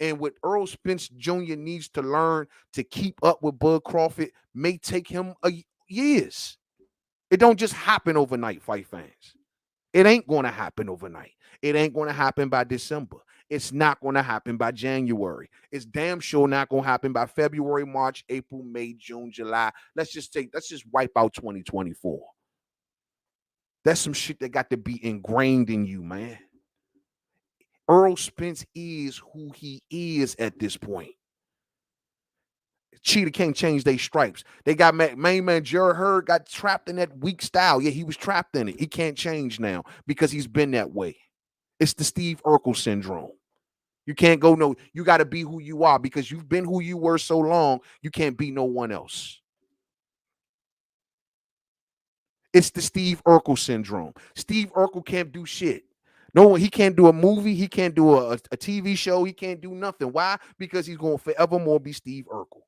And what Errol Spence Jr. needs to learn to keep up with Bud Crawford may take him years. It don't just happen overnight, fight fans. It ain't going to happen overnight. It ain't going to happen by December. It's not going to happen by January. It's damn sure not going to happen by February, March, April, May, June, July. Let's just wipe out 2024. That's some shit that got to be ingrained in you, man. Errol Spence is who he is at this point. Cheetah can't change their stripes. They got Mainman Jared Hurd got trapped in that weak style. Yeah, he was trapped in it. He can't change now because he's been that way. It's the Steve Urkel syndrome. You can't go no, you got to be who you are because you've been who you were so long, you can't be no one else. It's the Steve Urkel syndrome. Steve Urkel can't do shit. No, he can't do a movie. He can't do a TV show. He can't do nothing. Why? Because he's going to forevermore be Steve Urkel.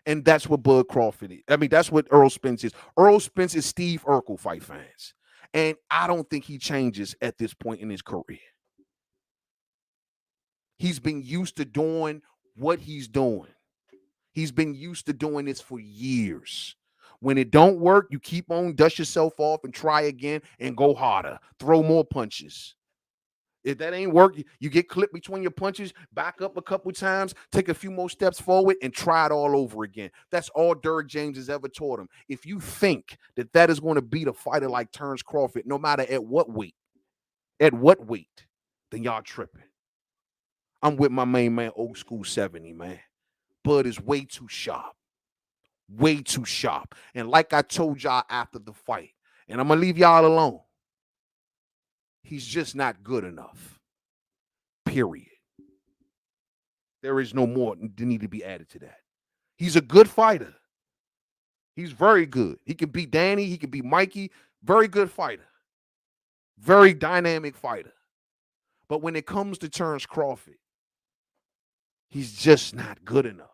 And that's what Bud Crawford is. I mean, that's what Errol Spence is. Errol Spence is Steve Urkel, fight fans. And I don't think he changes at this point in his career. He's been used to doing what he's doing. He's been used to doing this for years. When it don't work, you keep on, dust yourself off and try again and go harder. Throw more punches. If that ain't work, you get clipped between your punches, back up a couple times, take a few more steps forward, and try it all over again. That's all Derrick James has ever taught him. If you think that that is going to beat a fighter like Terence Crawford, no matter at what weight, then y'all tripping. I'm with my main man, old school 70, man. Bud is way too sharp. Way too sharp. And like I told y'all after the fight, and I'm going to leave y'all alone, he's just not good enough. Period. There is no more that need to be added to that. He's a good fighter. He's very good. He can beat Danny. He can beat Mikey. Very good fighter. Very dynamic fighter. But when it comes to Terence Crawford, he's just not good enough.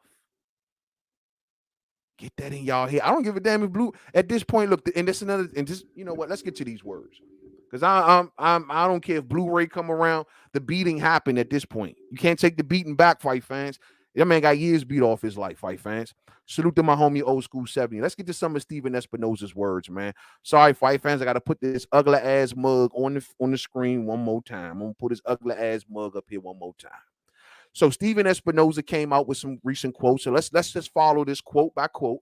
Get that in y'all head. I don't give a damn if Blue at this point. Look, and this another, and just you know what? Let's get to these words because I don't care if Blu-ray come around. The beating happened at this point. You can't take the beating back, fight fans. That man got years beat off his life, fight fans. Salute to my homie, old school 70. Let's get to some of Stephen Espinoza's words, man. Sorry, fight fans. I got to put this ugly ass mug on the screen one more time. I'm gonna put his ugly ass mug up here one more time. So Stephen Espinoza came out with some recent quotes. So let's just follow this quote by quote,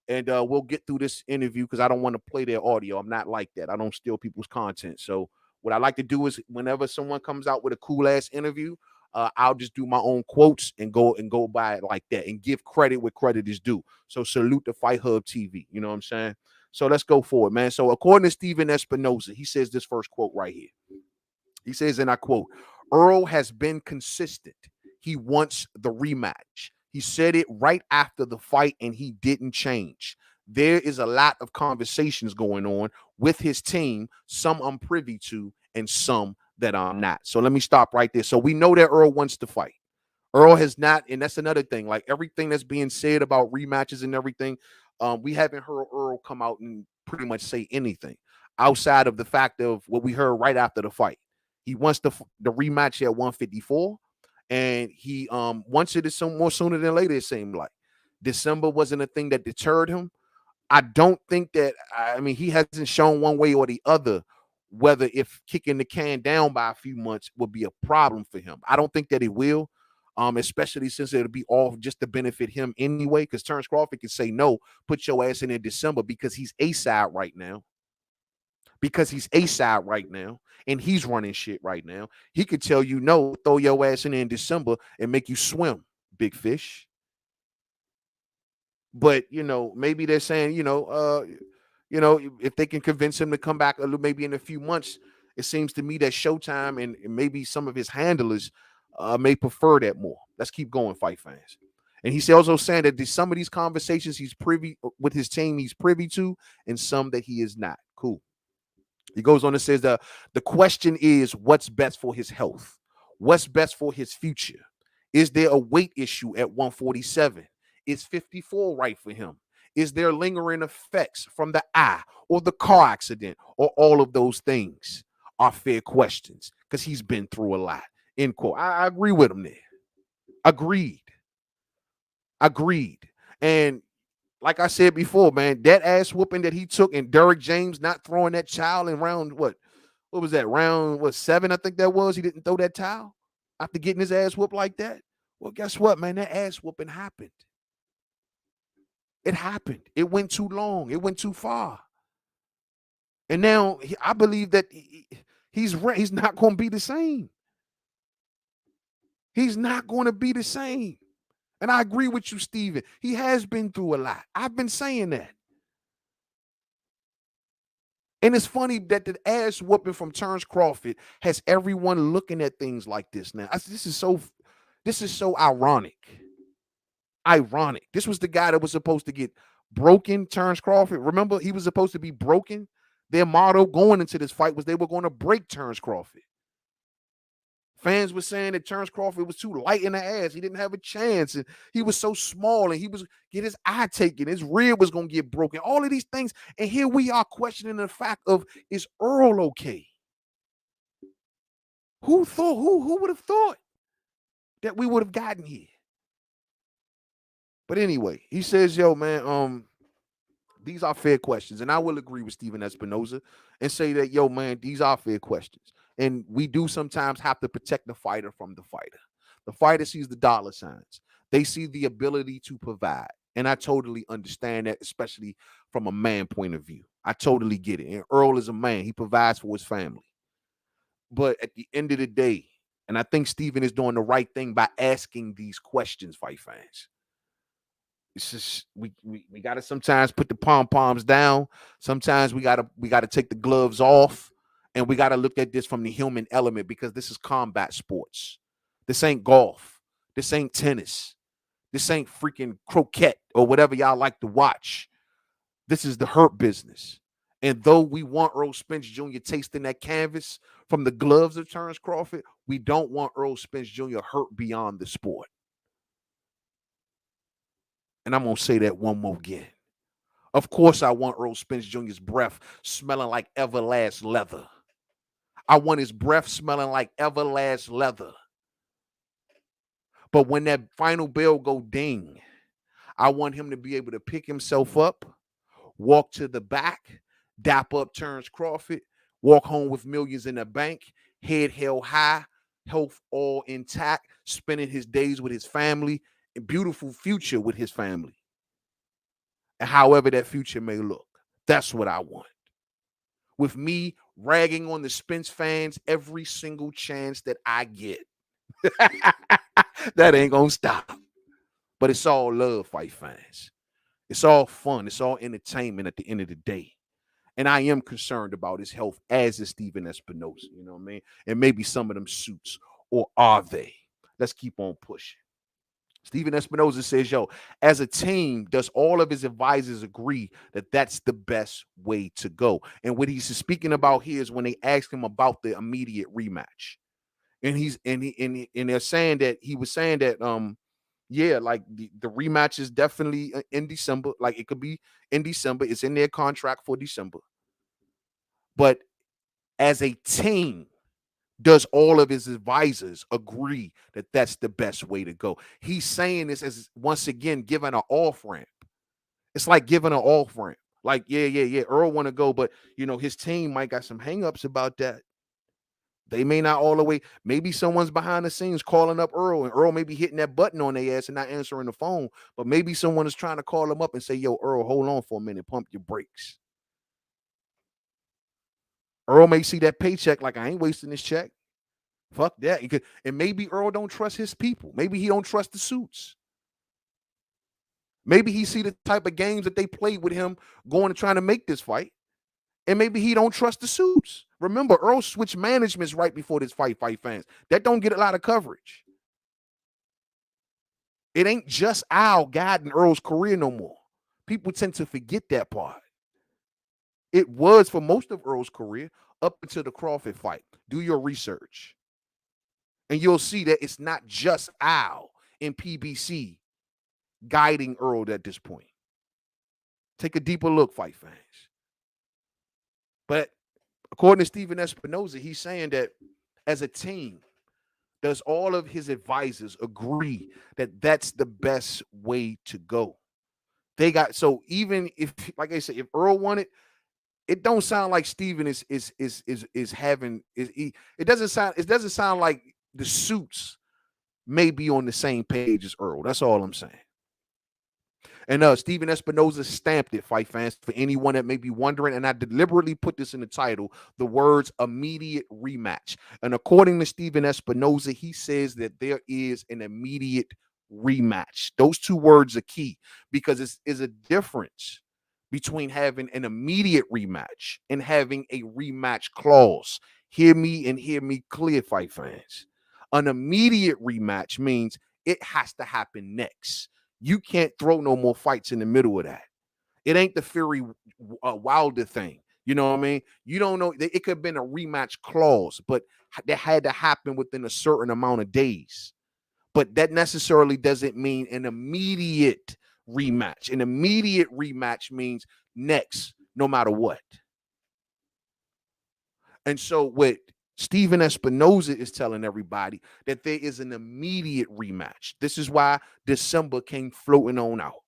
and we'll get through this interview because I don't want to play their audio. I'm not like that. I don't steal people's content. So what I like to do is whenever someone comes out with a cool ass interview, I'll just do my own quotes and go by it like that and give credit where credit is due. So salute the Fight Hub TV. You know what I'm saying? So let's go forward, man. So according to Stephen Espinoza, he says this first quote right here. He says, and I quote, Earl has been consistent. He wants the rematch. He said it right after the fight, and he didn't change. There is a lot of conversations going on with his team, some I'm privy to, and some that I'm not. So let me stop right there. So we know that Earl wants to fight. Earl has not, and that's another thing. Like everything that's being said about rematches and everything, we haven't heard Earl come out and pretty much say anything outside of the fact of what we heard right after the fight. He wants the rematch at 154. And he wants it some more sooner than later, it seemed like. December wasn't a thing that deterred him. I don't think that, I mean, he hasn't shown one way or the other whether if kicking the can down by a few months would be a problem for him. I don't think that it will, especially since it'll be all just to benefit him anyway, because Terence Crawford can say, no, put your ass in December because he's A-side right now. And he's running shit right now. He could tell you, no, throw your ass in December and make you swim, big fish. But, you know, maybe they're saying, if they can convince him to come back maybe in a few months, it seems to me that Showtime and maybe some of his handlers may prefer that more. Let's keep going, fight fans. And he's also saying that some of these conversations he's privy with his team, he's privy to, and some that he is not. Cool. He goes on and says the question is what's best for his health? What's best for his future? Is there a weight issue at 147? Is 54 right for him? Is there lingering effects from the eye or the car accident or all of those things are fair questions because he's been through a lot. End quote. I agree with him there. Agreed. And like I said before, man, that ass whooping that he took and Derrick James not throwing that towel in round what was that, round 7, I think that was. He didn't throw that towel after getting his ass whooped like that. Well, guess what, man? That ass whooping happened. It happened. It went too long. It went too far. And now I believe that he's not going to be the same. He's not going to be the same. And I agree with you, Steven. He has been through a lot. I've been saying that. And it's funny that the ass whooping from Terence Crawford has everyone looking at things like this now. This is so ironic. Ironic. This was the guy that was supposed to get broken, Terence Crawford. Remember, he was supposed to be broken. Their motto going into this fight was they were going to break Terence Crawford. Fans were saying that Terence Crawford was too light in the ass. He didn't have a chance. And he was so small and he was get his eye taken. His rib was going to get broken. All of these things. And here we are questioning the fact of, is Errol okay? Who would have thought that we would have gotten here? But anyway, he says, yo, man, these are fair questions. And I will agree with Stephen Espinoza and say that, yo, man, these are fair questions. And we do sometimes have to protect the fighter from the fighter. The fighter sees the dollar signs. They see the ability to provide. And I totally understand that, especially from a man point of view. I totally get it. And Errol is a man. He provides for his family. But at the end of the day, and I think Stephen is doing the right thing by asking these questions, fight fans. It's just we got to sometimes put the pom-poms down. Sometimes we got to take the gloves off. And we got to look at this from the human element because this is combat sports. This ain't golf. This ain't tennis. This ain't freaking croquet or whatever y'all like to watch. This is the hurt business. And though we want Errol Spence Jr. tasting that canvas from the gloves of Terence Crawford, we don't want Errol Spence Jr. hurt beyond the sport. And I'm going to say that one more again. Of course, I want Errol Spence Jr.'s breath smelling like Everlast leather. I want his breath smelling like Everlast leather. But when that final bell go ding, I want him to be able to pick himself up, walk to the back, dap up Terence Crawford, walk home with millions in the bank, head held high, health all intact, spending his days with his family, a beautiful future with his family. And however that future may look, that's what I want. With me ragging on the Spence fans every single chance that I get. That ain't gonna stop. But it's all love, fight fans. It's all fun. It's all entertainment at the end of the day. And I am concerned about his health, as is Stephen Espinoza. You know what I mean? And maybe some of them suits. Or are they? Let's keep on pushing. Stephen Espinoza says, yo, as a team, does all of his advisors agree that that's the best way to go? And what he's speaking about here is when they asked him about the immediate rematch. And they're saying that he was saying that yeah, like the rematch is definitely in December. Like it could be in December. It's in their contract for December. But as a team, does all of his advisors agree that that's the best way to go? He's saying this as, once again, giving an off-ramp. It's like giving an off-ramp. Like, yeah, Earl want to go, but, his team might got some hang-ups about that. They may not all the way. Maybe someone's behind the scenes calling up Earl, and Earl may be hitting that button on their ass and not answering the phone. But maybe someone is trying to call him up and say, yo, Earl, hold on for a minute. Pump your brakes. Earl may see that paycheck like, I ain't wasting this check. Fuck that. And maybe Earl don't trust his people. Maybe he don't trust the suits. Maybe he see the type of games that they played with him going and trying to make this fight. And maybe he don't trust the suits. Remember, Earl switched managements right before this fight fans. That don't get a lot of coverage. It ain't just Al guiding Earl's career no more. People tend to forget that part. It was for most of Earl's career up until the Crawford fight. Do your research. And you'll see that it's not just Al in PBC guiding Earl at this point. Take a deeper look, fight fans. But according to Stephen Espinoza, he's saying that as a team, does all of his advisors agree that that's the best way to go? So even if, like I said, if Earl won it, it don't sound like Stephen is having it doesn't sound like the suits may be on the same page as Earl. That's all I'm saying. And Stephen Espinoza stamped it, fight fans, for anyone that may be wondering. And I deliberately put this in the title, the words immediate rematch. And according to Stephen Espinoza, he says that there is an immediate rematch. Those two words are key because it's a difference between having an immediate rematch and having a rematch clause. Hear me and hear me clear, fight fans. An immediate rematch means it has to happen next. You can't throw no more fights in the middle of that. It ain't the Fury Wilder thing. You know what I mean? You don't know. It could have been a rematch clause, but that had to happen within a certain amount of days. But that necessarily doesn't mean an immediate rematch. An immediate rematch means next, no matter what. And so what Stephen Espinoza is telling everybody that there is an immediate rematch. This is why December came floating on out,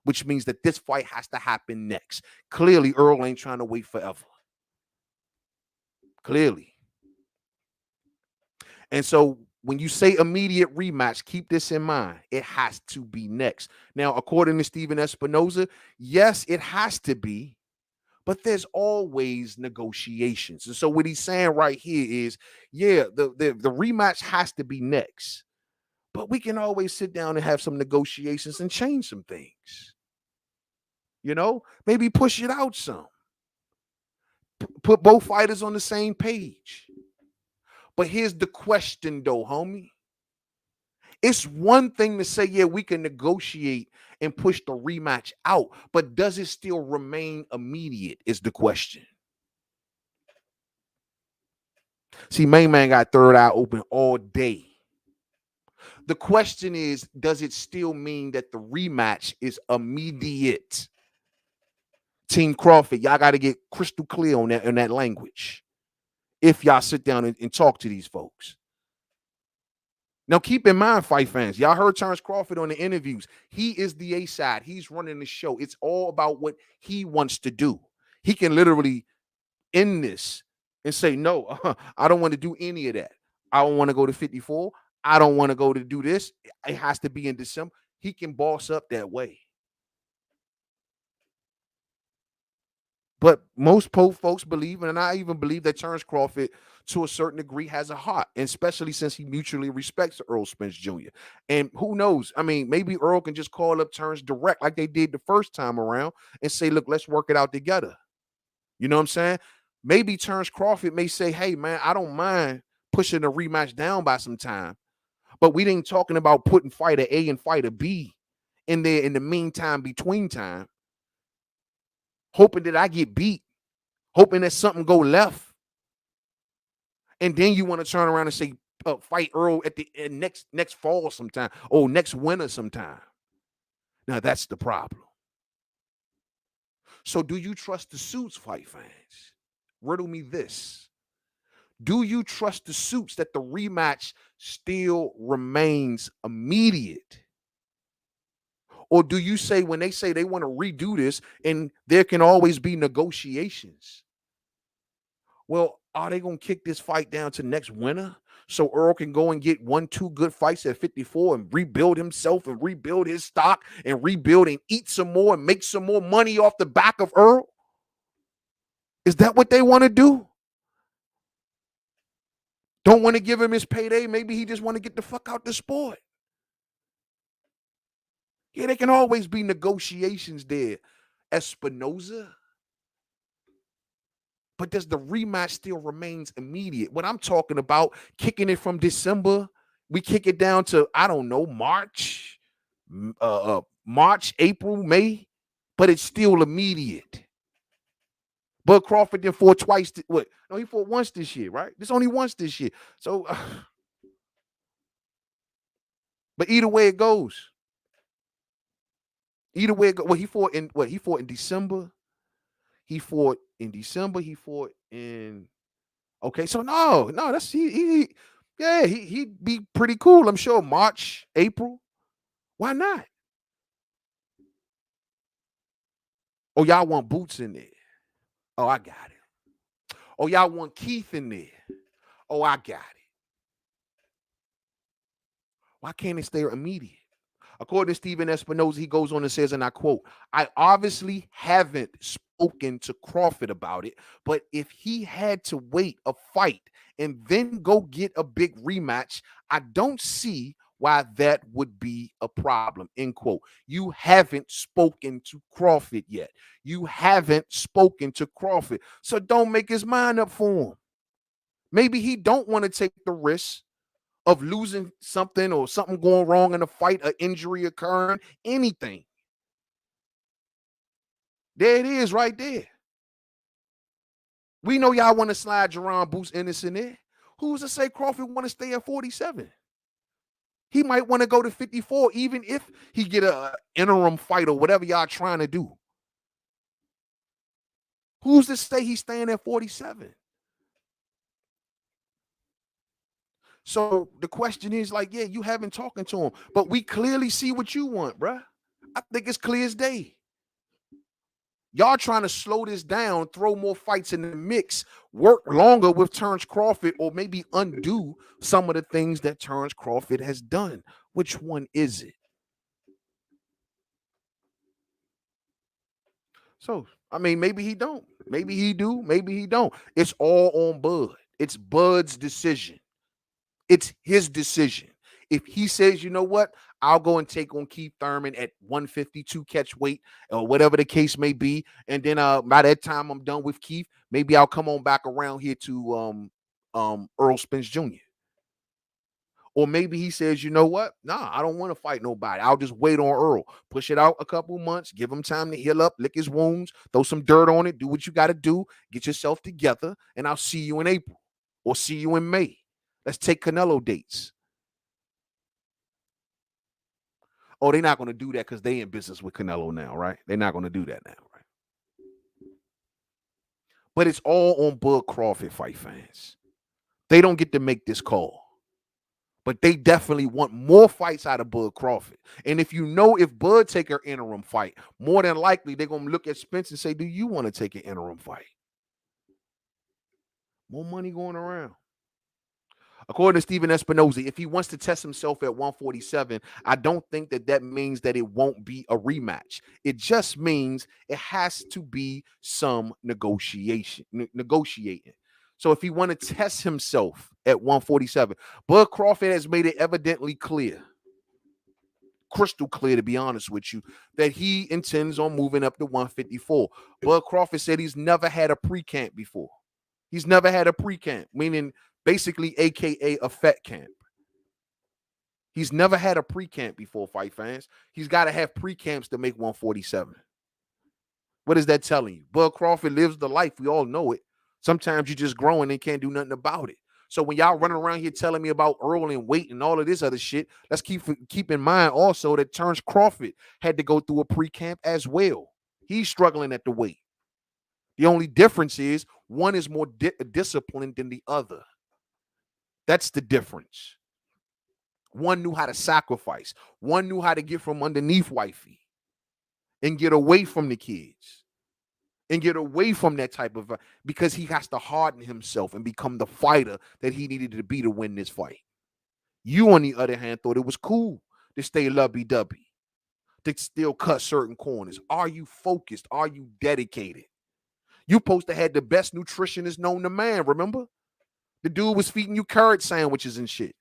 which means that this fight has to happen next. Clearly, Errol ain't trying to wait forever. Clearly. And so when you say immediate rematch, keep this in mind. It has to be next. Now, according to Stephen Espinoza, yes, it has to be, but there's always negotiations. And so what he's saying right here is, yeah, the rematch has to be next, but we can always sit down and have some negotiations and change some things. You know, maybe push it out some. Put both fighters on the same page. But here's the question, though, homie. It's one thing to say, yeah, we can negotiate and push the rematch out, but does it still remain immediate is the question. See, Mainman got third eye open all day. The question is, does it still mean that the rematch is immediate? Team Crawford, y'all got to get crystal clear on that language if y'all sit down and talk to these folks. Now, keep in mind, fight fans, y'all heard Terence Crawford on the interviews. He is the A side. He's running the show. It's all about what he wants to do. He can literally end this and say, no, I don't want to do any of that. I don't want to go to 54. I don't want to go to do this. It has to be in December. He can boss up that way. But most folks believe, and I even believe that Terence Crawford, to a certain degree, has a heart, and especially since he mutually respects Errol Spence Jr. And who knows? I mean, maybe Errol can just call up Terence direct like they did the first time around and say, look, let's work it out together. You know what I'm saying? Maybe Terence Crawford may say, hey, man, I don't mind pushing the rematch down by some time, but we ain't talking about putting fighter A and fighter B in there in the meantime, between time, hoping that I get beat, hoping that something go left. And then you want to turn around and say, fight Errol at the next fall sometime, or next winter sometime. Now, that's the problem. So do you trust the suits, fight fans? Riddle me this. Do you trust the suits that the rematch still remains immediate? Or do you say when they say they want to redo this and there can always be negotiations? Well, are they going to kick this fight down to next winter so Errol can go and get 1-2 good fights at 54 and rebuild himself and rebuild his stock and rebuild and eat some more and make some more money off the back of Errol? Is that what they want to do? Don't want to give him his payday? Maybe he just want to get the fuck out the sport. Yeah, there can always be negotiations there, Espinoza. But does the rematch still remains immediate? What I'm talking about, kicking it from December, we kick it down to, I don't know, March, April, May, but it's still immediate. Bud Crawford then fought twice. No, he fought once this year, right? There's only once this year. So, but either way it goes. Either way it goes. Well, he fought in December. He fought in December. He fought in. Okay, so no, that's he'd be pretty cool. I'm sure March, April. Why not? Oh, y'all want Boots in there? Oh, I got it. Oh, y'all want Keith in there? Oh, I got it. Why can't it stay immediate? According to Stephen Espinoza, he goes on and says, and I quote, I obviously haven't spoken to Crawford about it, but if he had to wait a fight and then go get a big rematch, I don't see why that would be a problem, end quote. You haven't spoken to Crawford yet. You haven't spoken to Crawford. So don't make his mind up for him. Maybe he don't want to take the risk of losing something or something going wrong in a fight, an injury occurring, anything. There it is right there. We know y'all want to slide Jerron Boots Ennis in there. Who's to say Crawford want to stay at 47? He might want to go to 54, even if he get a interim fight or whatever y'all trying to do. Who's to say he's staying at 47? So the question is like, yeah, you haven't talking to him, but we clearly see what you want, bruh. I think it's clear as day. Y'all trying to slow this down, throw more fights in the mix, work longer with Terence Crawford, or maybe undo some of the things that Terence Crawford has done. Which one is it? So, I mean, maybe he don't. Maybe he do. Maybe he don't. It's all on Bud. It's Bud's decision. It's his decision. If he says, you know what, I'll go and take on Keith Thurman at 152 catch weight or whatever the case may be, and then by that time I'm done with Keith, maybe I'll come on back around here to Errol Spence Jr. Or maybe he says, you know what, nah, I don't want to fight nobody. I'll just wait on Earl, push it out a couple months, give him time to heal up, lick his wounds, throw some dirt on it, do what you got to do, get yourself together, and I'll see you in April or see you in May. Let's take Canelo dates. Oh, they're not going to do that because they in business with Canelo now, right? They're not going to do that now, right? But it's all on Bud Crawford, fight fans. They don't get to make this call. But they definitely want more fights out of Bud Crawford. And if you know if Bud take an interim fight, more than likely they're going to look at Spence and say, do you want to take an interim fight? More money going around. According to Stephen Espinoza, if he wants to test himself at 147, I don't think that means that it won't be a rematch. It just means it has to be some negotiating. So if he want to test himself at 147, Bud Crawford has made it evidently clear, crystal clear, to be honest with you, that he intends on moving up to 154. Bud Crawford said he's never had a pre-camp before. He's never had a pre-camp, meaning basically AKA a fat camp. He's never had a pre-camp before, fight fans. He's got to have pre-camps to make 147. What is that telling you? Bud Crawford lives the life. We all know it. Sometimes you're just growing and can't do nothing about it. So when y'all running around here telling me about Earl and weight and all of this other shit, let's keep in mind also that Terence Crawford had to go through a pre-camp as well. He's struggling at the weight. The only difference is one is more disciplined than the other. That's the difference. One knew how to sacrifice. One knew how to get from underneath wifey and get away from the kids and get away from that type of, because he has to harden himself and become the fighter that he needed to be to win this fight. You, on the other hand, thought it was cool to stay lovey-dovey, to still cut certain corners. Are you focused? Are you dedicated? You supposed to have the best nutritionist known to man, remember? The dude was feeding you carrot sandwiches and shit.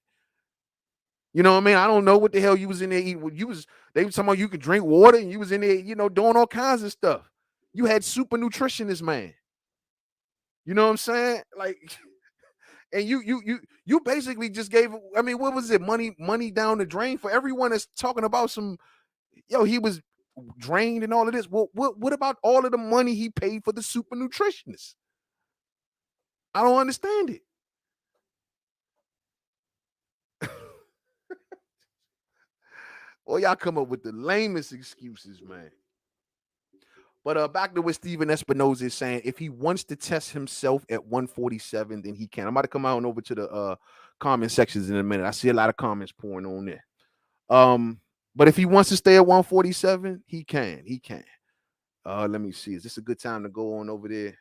You know what I mean? I don't know what the hell you was in there eating. They were talking about you could drink water and you was in there, doing all kinds of stuff. You had super nutritionist, man. You know what I'm saying? Like, and you basically just gave, I mean, what was it? Money down the drain for everyone that's talking about some, he was drained and all of this. Well, what about all of the money he paid for the super nutritionist? I don't understand it. Well, y'all come up with the lamest excuses, man. But back to what Stephen Espinoza is saying, if he wants to test himself at 147, then he can. I'm about to come out and over to the comment sections in a minute. I see a lot of comments pouring on there. But if he wants to stay at 147, he can. He can. Let me see. Is this a good time to go on over there?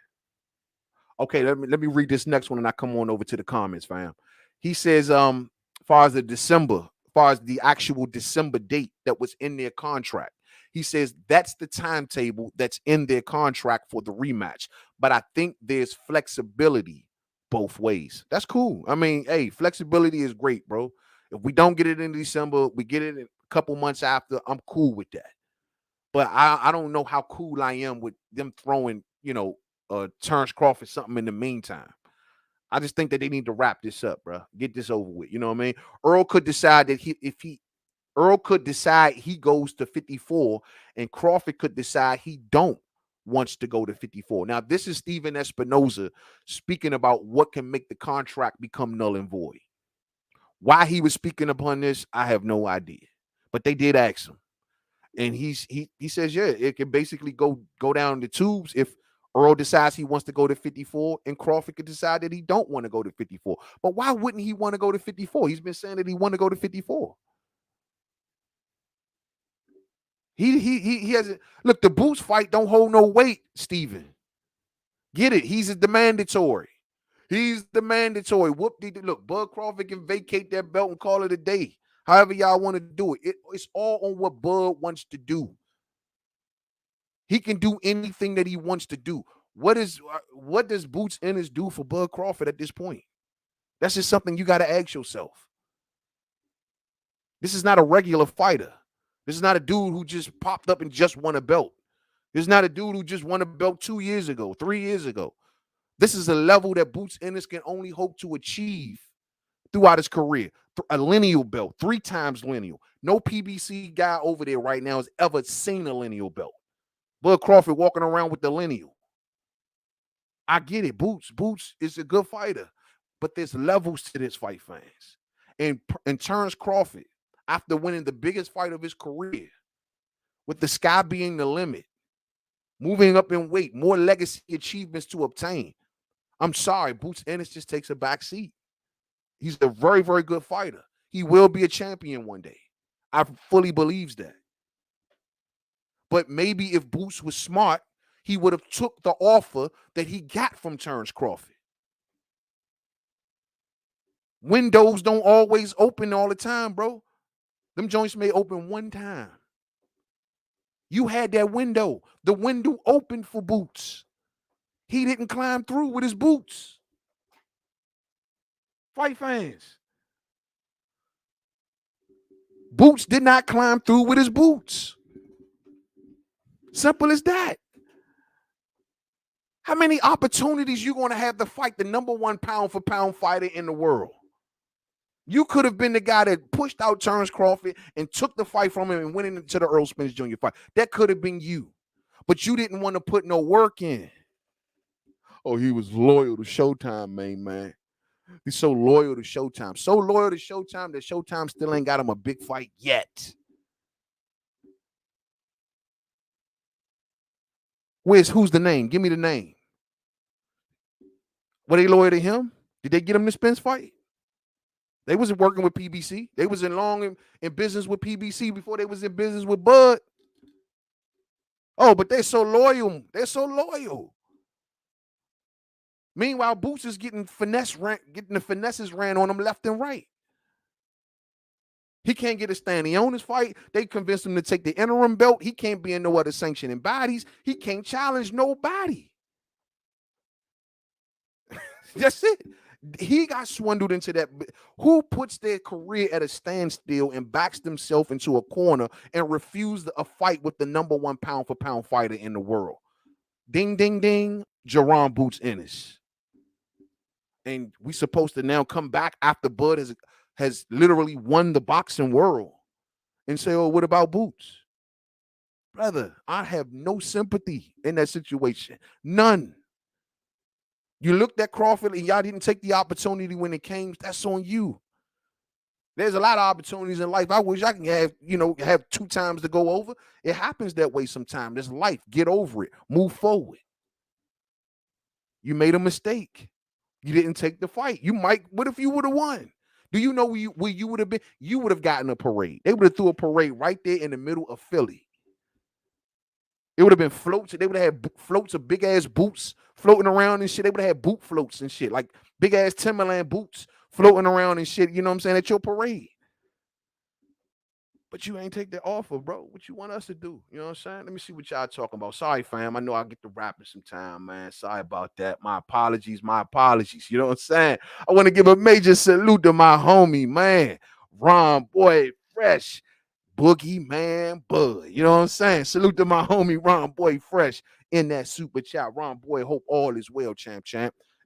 Okay, let me read this next one and I come on over to the comments, fam. He says, far as the actual December date that was in their contract, he says that's the timetable that's in their contract for the rematch. But I think there's flexibility both ways. That's cool. I mean, hey, flexibility is great, bro. If we don't get it in December, we get it a couple months after, I'm cool with that. But I don't know how cool I am with them throwing, Terence Crawford something in the meantime. I just think that they need to wrap this up, bro. Get this over with. You know what I mean? Earl could decide that Earl could decide he goes to 54, and Crawford could decide he don't wants to go to 54. Now, this is Stephen Espinoza speaking about what can make the contract become null and void. Why he was speaking upon this, I have no idea. But they did ask him. And he says, yeah, it can basically go down the tubes if Earl decides he wants to go to 54, and Crawford could decide that he don't want to go to 54. But why wouldn't he want to go to 54? He's been saying that he want to go to 54. He hasn't. Look, the Boots fight don't hold no weight, Steven. Get it? He's the mandatory. He's the mandatory. Look, Bud Crawford can vacate that belt and call it a day. However y'all want to do it. It's all on what Bud wants to do. He can do anything that he wants to do. What does Boots Ennis do for Bud Crawford at this point? That's just something you got to ask yourself. This is not a regular fighter. This is not a dude who just popped up and just won a belt. This is not a dude who just won a belt 2 years ago, 3 years ago. This is a level that Boots Ennis can only hope to achieve throughout his career. A lineal belt, 3 times lineal. No PBC guy over there right now has ever seen a lineal belt. Bud Crawford walking around with the lineal. I get it. Boots is a good fighter, but there's levels to this fight, fans. And Terence Crawford, after winning the biggest fight of his career, with the sky being the limit, moving up in weight, more legacy achievements to obtain, I'm sorry, Boots Ennis just takes a back seat. He's a very, very good fighter. He will be a champion one day. I fully believes that. But maybe if Boots was smart, he would have took the offer that he got from Terence Crawford. Windows don't always open all the time, bro. Them joints may open one time. You had that window. The window opened for Boots. He didn't climb through with his boots. Fight fans. Boots did not climb through with his boots. Simple as that. How many opportunities you going to have to fight the number 1 pound-for-pound fighter in the world? You could have been the guy that pushed out Terence Crawford and took the fight from him and went into the Errol Spence Jr. fight. That could have been you. But you didn't want to put no work in. Oh, he was loyal to Showtime, man. He's so loyal to Showtime. So loyal to Showtime that Showtime still ain't got him a big fight yet. Who's the name? Give me the name. Were they loyal to him? Did they get him the Spence fight? They wasn't working with PBC. They was in business with PBC before they was in business with Bud. Oh, but they're so loyal. They're so loyal. Meanwhile, Boots is getting the finesses ran on him left and right. He can't get a standing on his fight. They convinced him to take the interim belt. He can't be in no other sanctioning bodies. He can't challenge nobody. That's it. He got swindled into that. Who puts their career at a standstill and backs themselves into a corner and refused a fight with the number 1 pound-for-pound fighter in the world? Ding, ding, ding. Jerron Boots Ennis. And we supposed to now come back after Bud has literally won the boxing world and say, oh, what about Boots? Brother, I have no sympathy in that situation. None. You looked at Crawford and y'all didn't take the opportunity when it came. That's on you. There's a lot of opportunities in life. I wish I can have 2 times to go over. It happens that way sometimes. It's life. Get over it. Move forward. You made a mistake. You didn't take the fight. What if you would have won? Do you know where you would have been? You would have gotten a parade. They would have threw a parade right there in the middle of Philly. It would have been floats. They would have had floats of big ass boots floating around and shit. They would have had boot floats and shit, like big ass Timberland boots floating around and shit. You know what I'm saying? At your parade. But you ain't take the offer, bro. What you want us to do? You know what I'm saying? Let me see what y'all talking about. Sorry, fam. I know I get to rapping sometime, man. Sorry about that. My apologies. You know what I'm saying? I want to give a major salute to my homie, man. Ron Boy Fresh, Boogie Man Bud. You know what I'm saying? Salute to my homie Ron Boy Fresh in that super chat. Ron Boy, hope all is well, champ.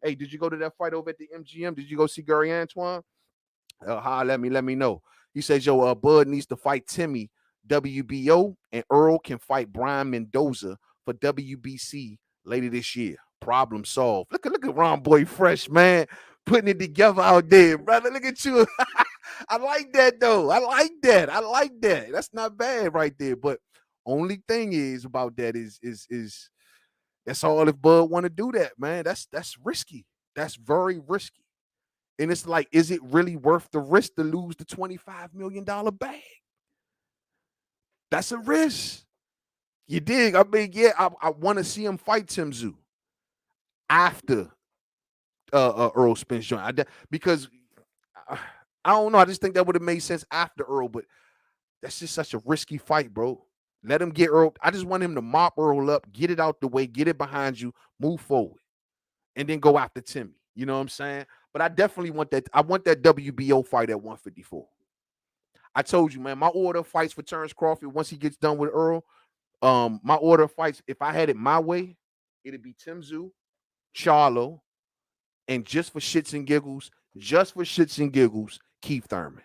Hey, did you go to that fight over at the MGM? Did you go see Gary Antoine? Let me know. He says, yo, Bud needs to fight Timmy WBO, and Earl can fight Brian Mendoza for WBC later this year. Problem solved. Look at Ron Boy Fresh, man, putting it together out there, brother. Look at you. I like that though. I like that. That's not bad right there. But only thing is about that is that's all if Bud want to do that, man. That's risky. That's very risky. And it's like, is it really worth the risk to lose the $25 million bag? That's a risk. You dig? I mean, yeah, I want to see him fight Tim Tszyu after Errol Spence Jr. Because I don't know. I just think that would have made sense after Earl, but that's just such a risky fight, bro. Let him get Earl. I just want him to mop Earl up, get it out the way, get it behind you, move forward, and then go after Timmy. You know what I'm saying? But I definitely want that. I want that WBO fight at 154. I told you, man, my order fights for Terence Crawford once he gets done with Earl. My order fights, if I had it my way, it'd be Tim Tszyu, Charlo, and just for shits and giggles, Keith Thurman.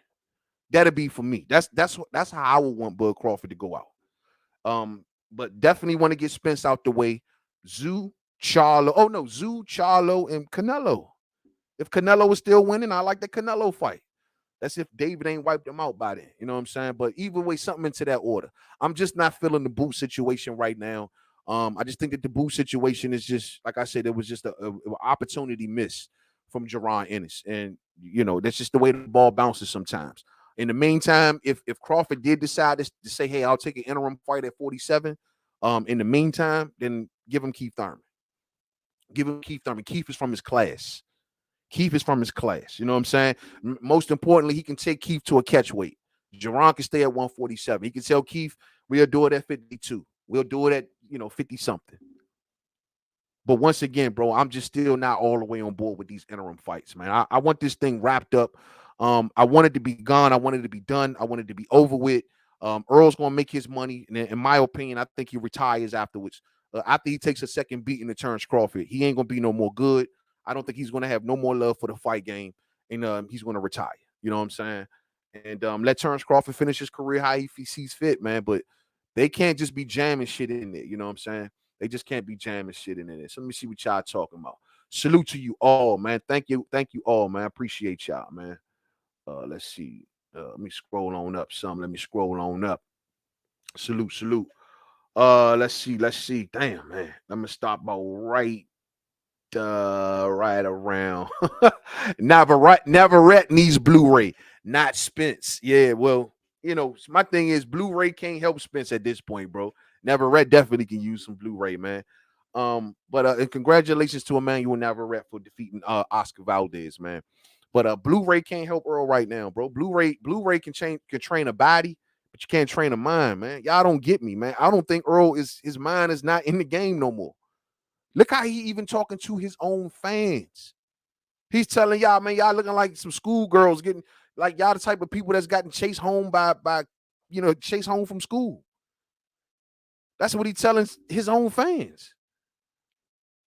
That'd be for me. That's how I would want Bud Crawford to go out. But definitely want to get Spence out the way. Tszyu, Charlo. Oh no, Tszyu, Charlo, and Canelo. If Canelo was still winning, I like the Canelo fight. That's if David ain't wiped him out by then. You know what I'm saying? But either way, something into that order. I'm just not feeling the boot situation right now. I just think that the boot situation is just, like I said, it was just an opportunity miss from Jaron Ennis. And, you know, that's just the way the ball bounces sometimes. In the meantime, if Crawford did decide to say, hey, I'll take an interim fight at 47, in the meantime, then give him Keith Thurman. Give him Keith Thurman. Keith is from his class. You know what I'm saying? Most importantly, he can take Keith to a catch weight. Jaron can stay at 147. He can tell Keith, we'll do it at 52. We'll do it at, 50 something. But once again, bro, I'm just still not all the way on board with these interim fights, man. I want this thing wrapped up. I want it to be gone. I want it to be done. I want it to be over with. Earl's going to make his money. And in my opinion, I think he retires afterwards. After he takes a second beat in the Terence Crawford, he ain't going to be no more good. I don't think he's going to have no more love for the fight game, and he's going to retire. You know what I'm saying? And let Terence Crawford finish his career how he sees fit, man. But they can't just be jamming shit in there. You know what I'm saying? They just can't be jamming shit in there. So let me see what y'all talking about. Salute to you all, man. Thank you all, man. I appreciate y'all, man. Let's see. Let me scroll on up some. Let me scroll on up. Salute. Let's see. Damn, man. I'm gonna stop about right around Navarrete needs Blu-ray, not Spence. Yeah, well, my thing is Blu-ray can't help Spence at this point, bro. Navarrete definitely can use some Blu-ray, man. But and congratulations to Emmanuel Navarrete for defeating Oscar Valdez, man. But Blu-ray can't help Earl right now, bro. Blu-ray can train a body, but you can't train a mind, man. Y'all don't get me, man. I don't think Earl his mind is not in the game no more. Look how he even talking to his own fans. He's telling y'all, man, y'all looking like some schoolgirls getting like y'all the type of people that's gotten chased home by chased home from school. That's what he's telling his own fans.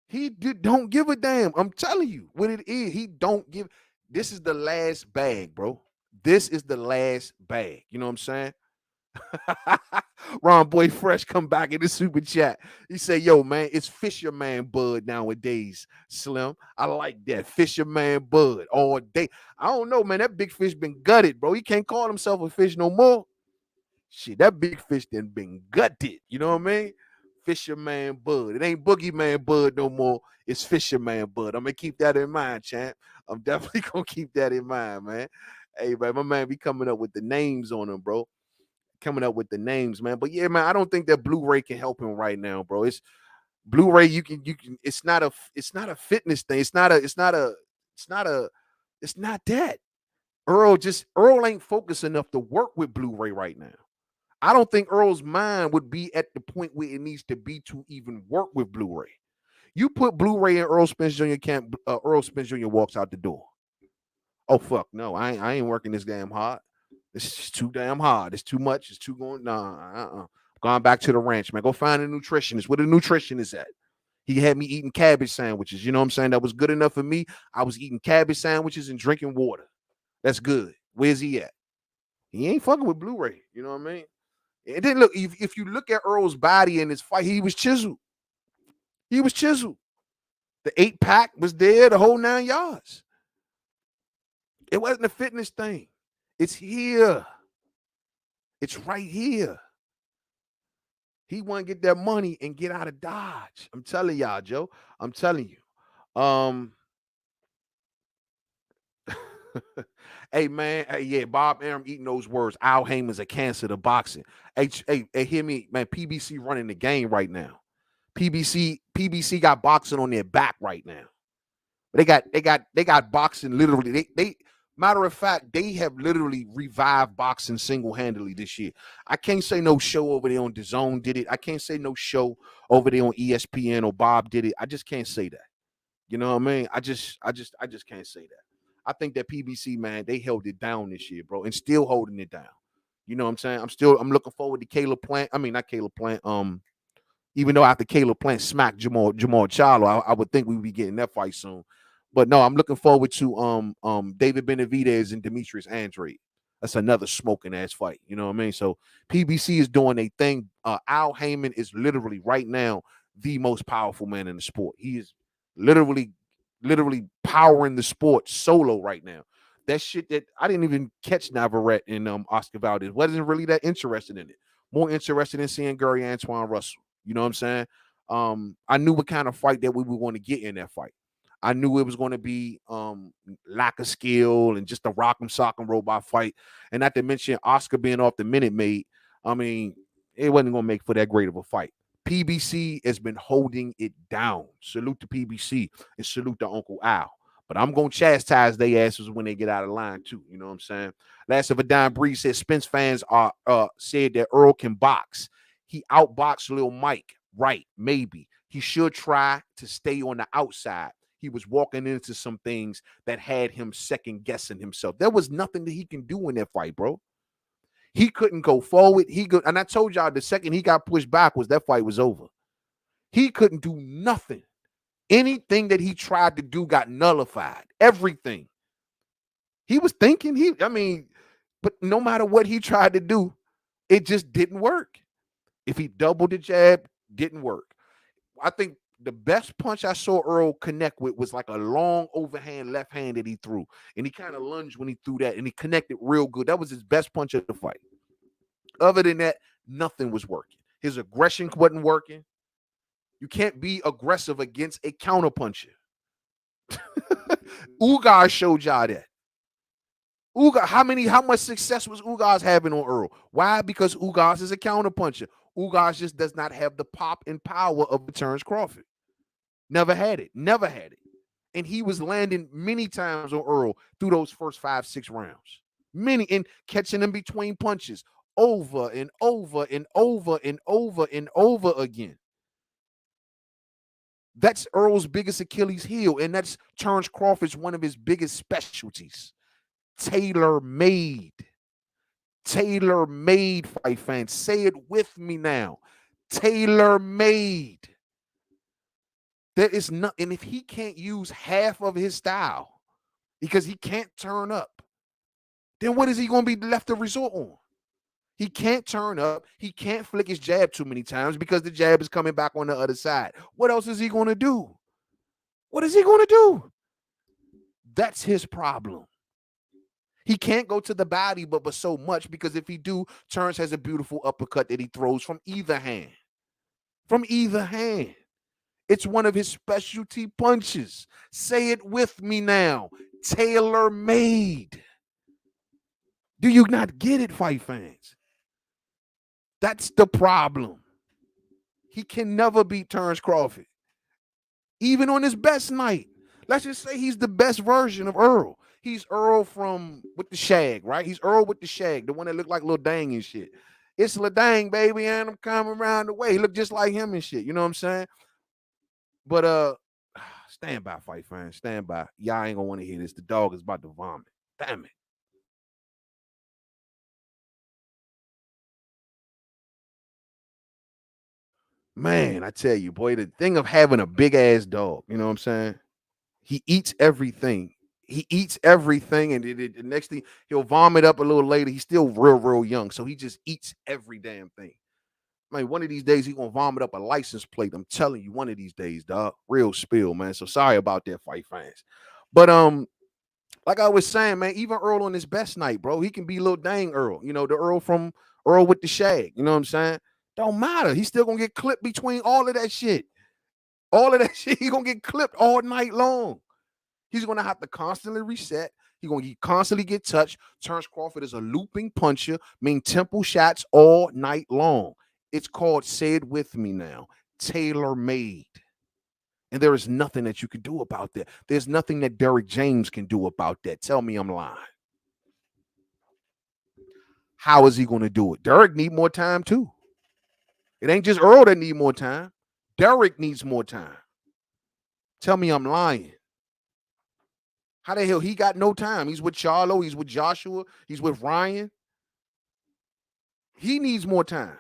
He don't give a damn. I'm telling you what it is. He don't give. This is the last bag, bro. This is the last bag. You know what I'm saying? Ron Boy Fresh come back in the super chat. He say, yo, man, it's Fisherman Bud nowadays, Slim. I like that. Fisherman Bud all day. I don't know, man. That big fish been gutted, bro. He can't call himself a fish no more. Shit, that big fish done been gutted. You know what I mean? Fisherman Bud. It ain't Boogeyman Bud no more. It's Fisherman Bud. I'm going to keep that in mind, champ. I'm definitely going to keep that in mind, man. Hey, man, my man be coming up with the names on him, bro. Coming up with the names, man. But yeah, man, I don't think that Blu-ray can help him right now, bro. It's Blu-ray. You can. It's not a fitness thing. It's not that. Earl ain't focused enough to work with Blu-ray right now. I don't think Earl's mind would be at the point where it needs to be to even work with Blu-ray. You put Blu-ray in Errol Spence Jr. Errol Spence Jr. walks out the door. Oh fuck no, I ain't working this damn hard. This is too damn hard. It's too much. It's too going. Nah, Going back to the ranch, man. Go find a nutritionist. Where the nutritionist at? He had me eating cabbage sandwiches. You know what I'm saying? That was good enough for me. I was eating cabbage sandwiches and drinking water. That's good. Where's he at? He ain't fucking with Blu-ray. You know what I mean? It didn't look. If you look at Earl's body in his fight, he was chiseled. He was chiseled. The 8-pack was there, the whole 9 yards. It wasn't a fitness thing. It's here. It's right here. He want to get that money and get out of Dodge. I'm telling y'all, Joe. I'm telling you. Hey man, hey, yeah, Bob Arum eating those words. Al Heyman's a cancer to boxing. Hey, hear me, man. PBC running the game right now. PBC got boxing on their back right now. They got boxing literally. They matter of fact, they have literally revived boxing single-handedly this year. I can't say no show over there on DAZN did it. I can't say no show over there on ESPN or Bob did it. I just can't say that. You know what I mean? I just can't say that. I think that PBC, man, they held it down this year, bro, and still holding it down. You know what I'm saying? I'm looking forward to Caleb Plant. I mean, not Caleb Plant. Even though after Caleb Plant smacked Jamal Charlo, I would think we would be getting that fight soon. But no, I'm looking forward to David Benavidez and Demetrius Andrade. That's another smoking ass fight. You know what I mean? So PBC is doing a thing. Al Heyman is literally right now the most powerful man in the sport. He is literally powering the sport solo right now. That shit that I didn't even catch Navarrete and Oscar Valdez. Wasn't really that interested in it. More interested in seeing Gary Antoine Russell. You know what I'm saying? I knew what kind of fight that we were going to get in that fight. I knew it was going to be lack of skill and just a rock'em sock'em robot fight. And not to mention Oscar being off the Minute Maid. I mean, it wasn't going to make for that great of a fight. PBC has been holding it down. Salute to PBC and salute to Uncle Al. But I'm going to chastise their asses when they get out of line, too. You know what I'm saying? Last of a Dime Breeze said Spence fans are said that Earl can box. He outboxed Lil Mike. Right, maybe. He should try to stay on the outside. He was walking into some things that had him second guessing himself. There was nothing that he can do in that fight, bro. He couldn't go forward. And I told y'all the second he got pushed backwards, that fight was over. He couldn't do nothing. Anything that he tried to do got nullified. Everything. He was thinking, but no matter what he tried to do, it just didn't work. If he doubled the jab, didn't work. I think the best punch I saw Earl connect with was like a long overhand left hand that he threw. And he kind of lunged when he threw that, and he connected real good. That was his best punch of the fight. Other than that, nothing was working. His aggression wasn't working. You can't be aggressive against a counterpuncher. Ugas showed y'all that. How much success was Ugas having on Earl? Why? Because Ugas is a counterpuncher. Ugas just does not have the pop and power of Terence Crawford. Never had it. And he was landing many times on Earl through those first 5-6 rounds. Many, and catching him between punches over and over and over and over and over again. That's Earl's biggest Achilles heel, and that's Terence Crawford's one of his biggest specialties. Tailor-made fight fans. Say it with me now. Tailor-made. There is not, and if he can't use half of his style because he can't turn up, then what is he going to be left to resort on? He can't turn up. He can't flick his jab too many times because the jab is coming back on the other side. What else is he going to do? What is he going to do? That's his problem. He can't go to the body, but so much, because if he do, Terence has a beautiful uppercut that he throws from either hand. From either hand. It's one of his specialty punches. Say it with me now. Tailor-made. Do you not get it, fight fans? That's the problem. He can never beat Terence Crawford. Even on his best night. Let's just say he's the best version of Earl. He's Earl with the shag, right? He's Earl with the shag, the one that looked like Lil Dang and shit. It's Lil Dang, baby, and I'm coming around the way. He looked just like him and shit. You know what I'm saying? But stand by, fight fans. Stand by. Y'all ain't gonna want to hear this. The dog is about to vomit. Damn it. Man, I tell you, boy, the thing of having a big ass dog, you know what I'm saying? He eats everything. He eats everything, and the next thing he'll vomit up a little later. He's still real young, so he just eats every damn thing. Man, one of these days he gonna vomit up a license plate. I'm telling you, one of these days, dog. Real spill, man. So sorry about that, fight fans. But like I was saying, man, even Earl on his best night, bro, he can be little dang Earl. You know, the Earl from Earl with the shag. You know what I'm saying? Don't matter. He's still gonna get clipped between all of that shit. All of that shit, he gonna get clipped all night long. He's gonna have to constantly reset. He's gonna constantly get touched. Terence Crawford is a looping puncher, mean temple shots all night long. It's called, say it with me now, tailor-made. And there is nothing that you can do about that. There's nothing that Derrick James can do about that. Tell me I'm lying. How is he going to do it? Derrick need more time too. It ain't just Earl that need more time. Derrick needs more time. Tell me I'm lying. How the hell he got no time? He's with Charlo. He's with Joshua. He's with Ryan. He needs more time.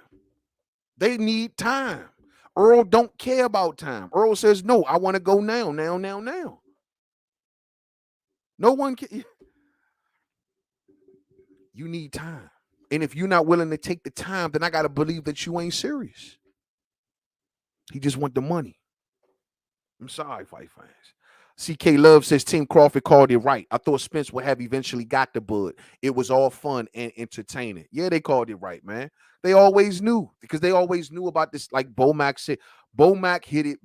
They need time. Earl don't care about time. Earl says, no, I want to go now. No one can. You need time. And if you're not willing to take the time, then I got to believe that you ain't serious. He just want the money. I'm sorry, fight fans. CK Love says Team Crawford called it right. I thought Spence would have eventually got the bud. It was all fun and entertaining. Yeah, they called it right, man. They always knew because they always knew about this. Like Bomac said, Bomac hit it.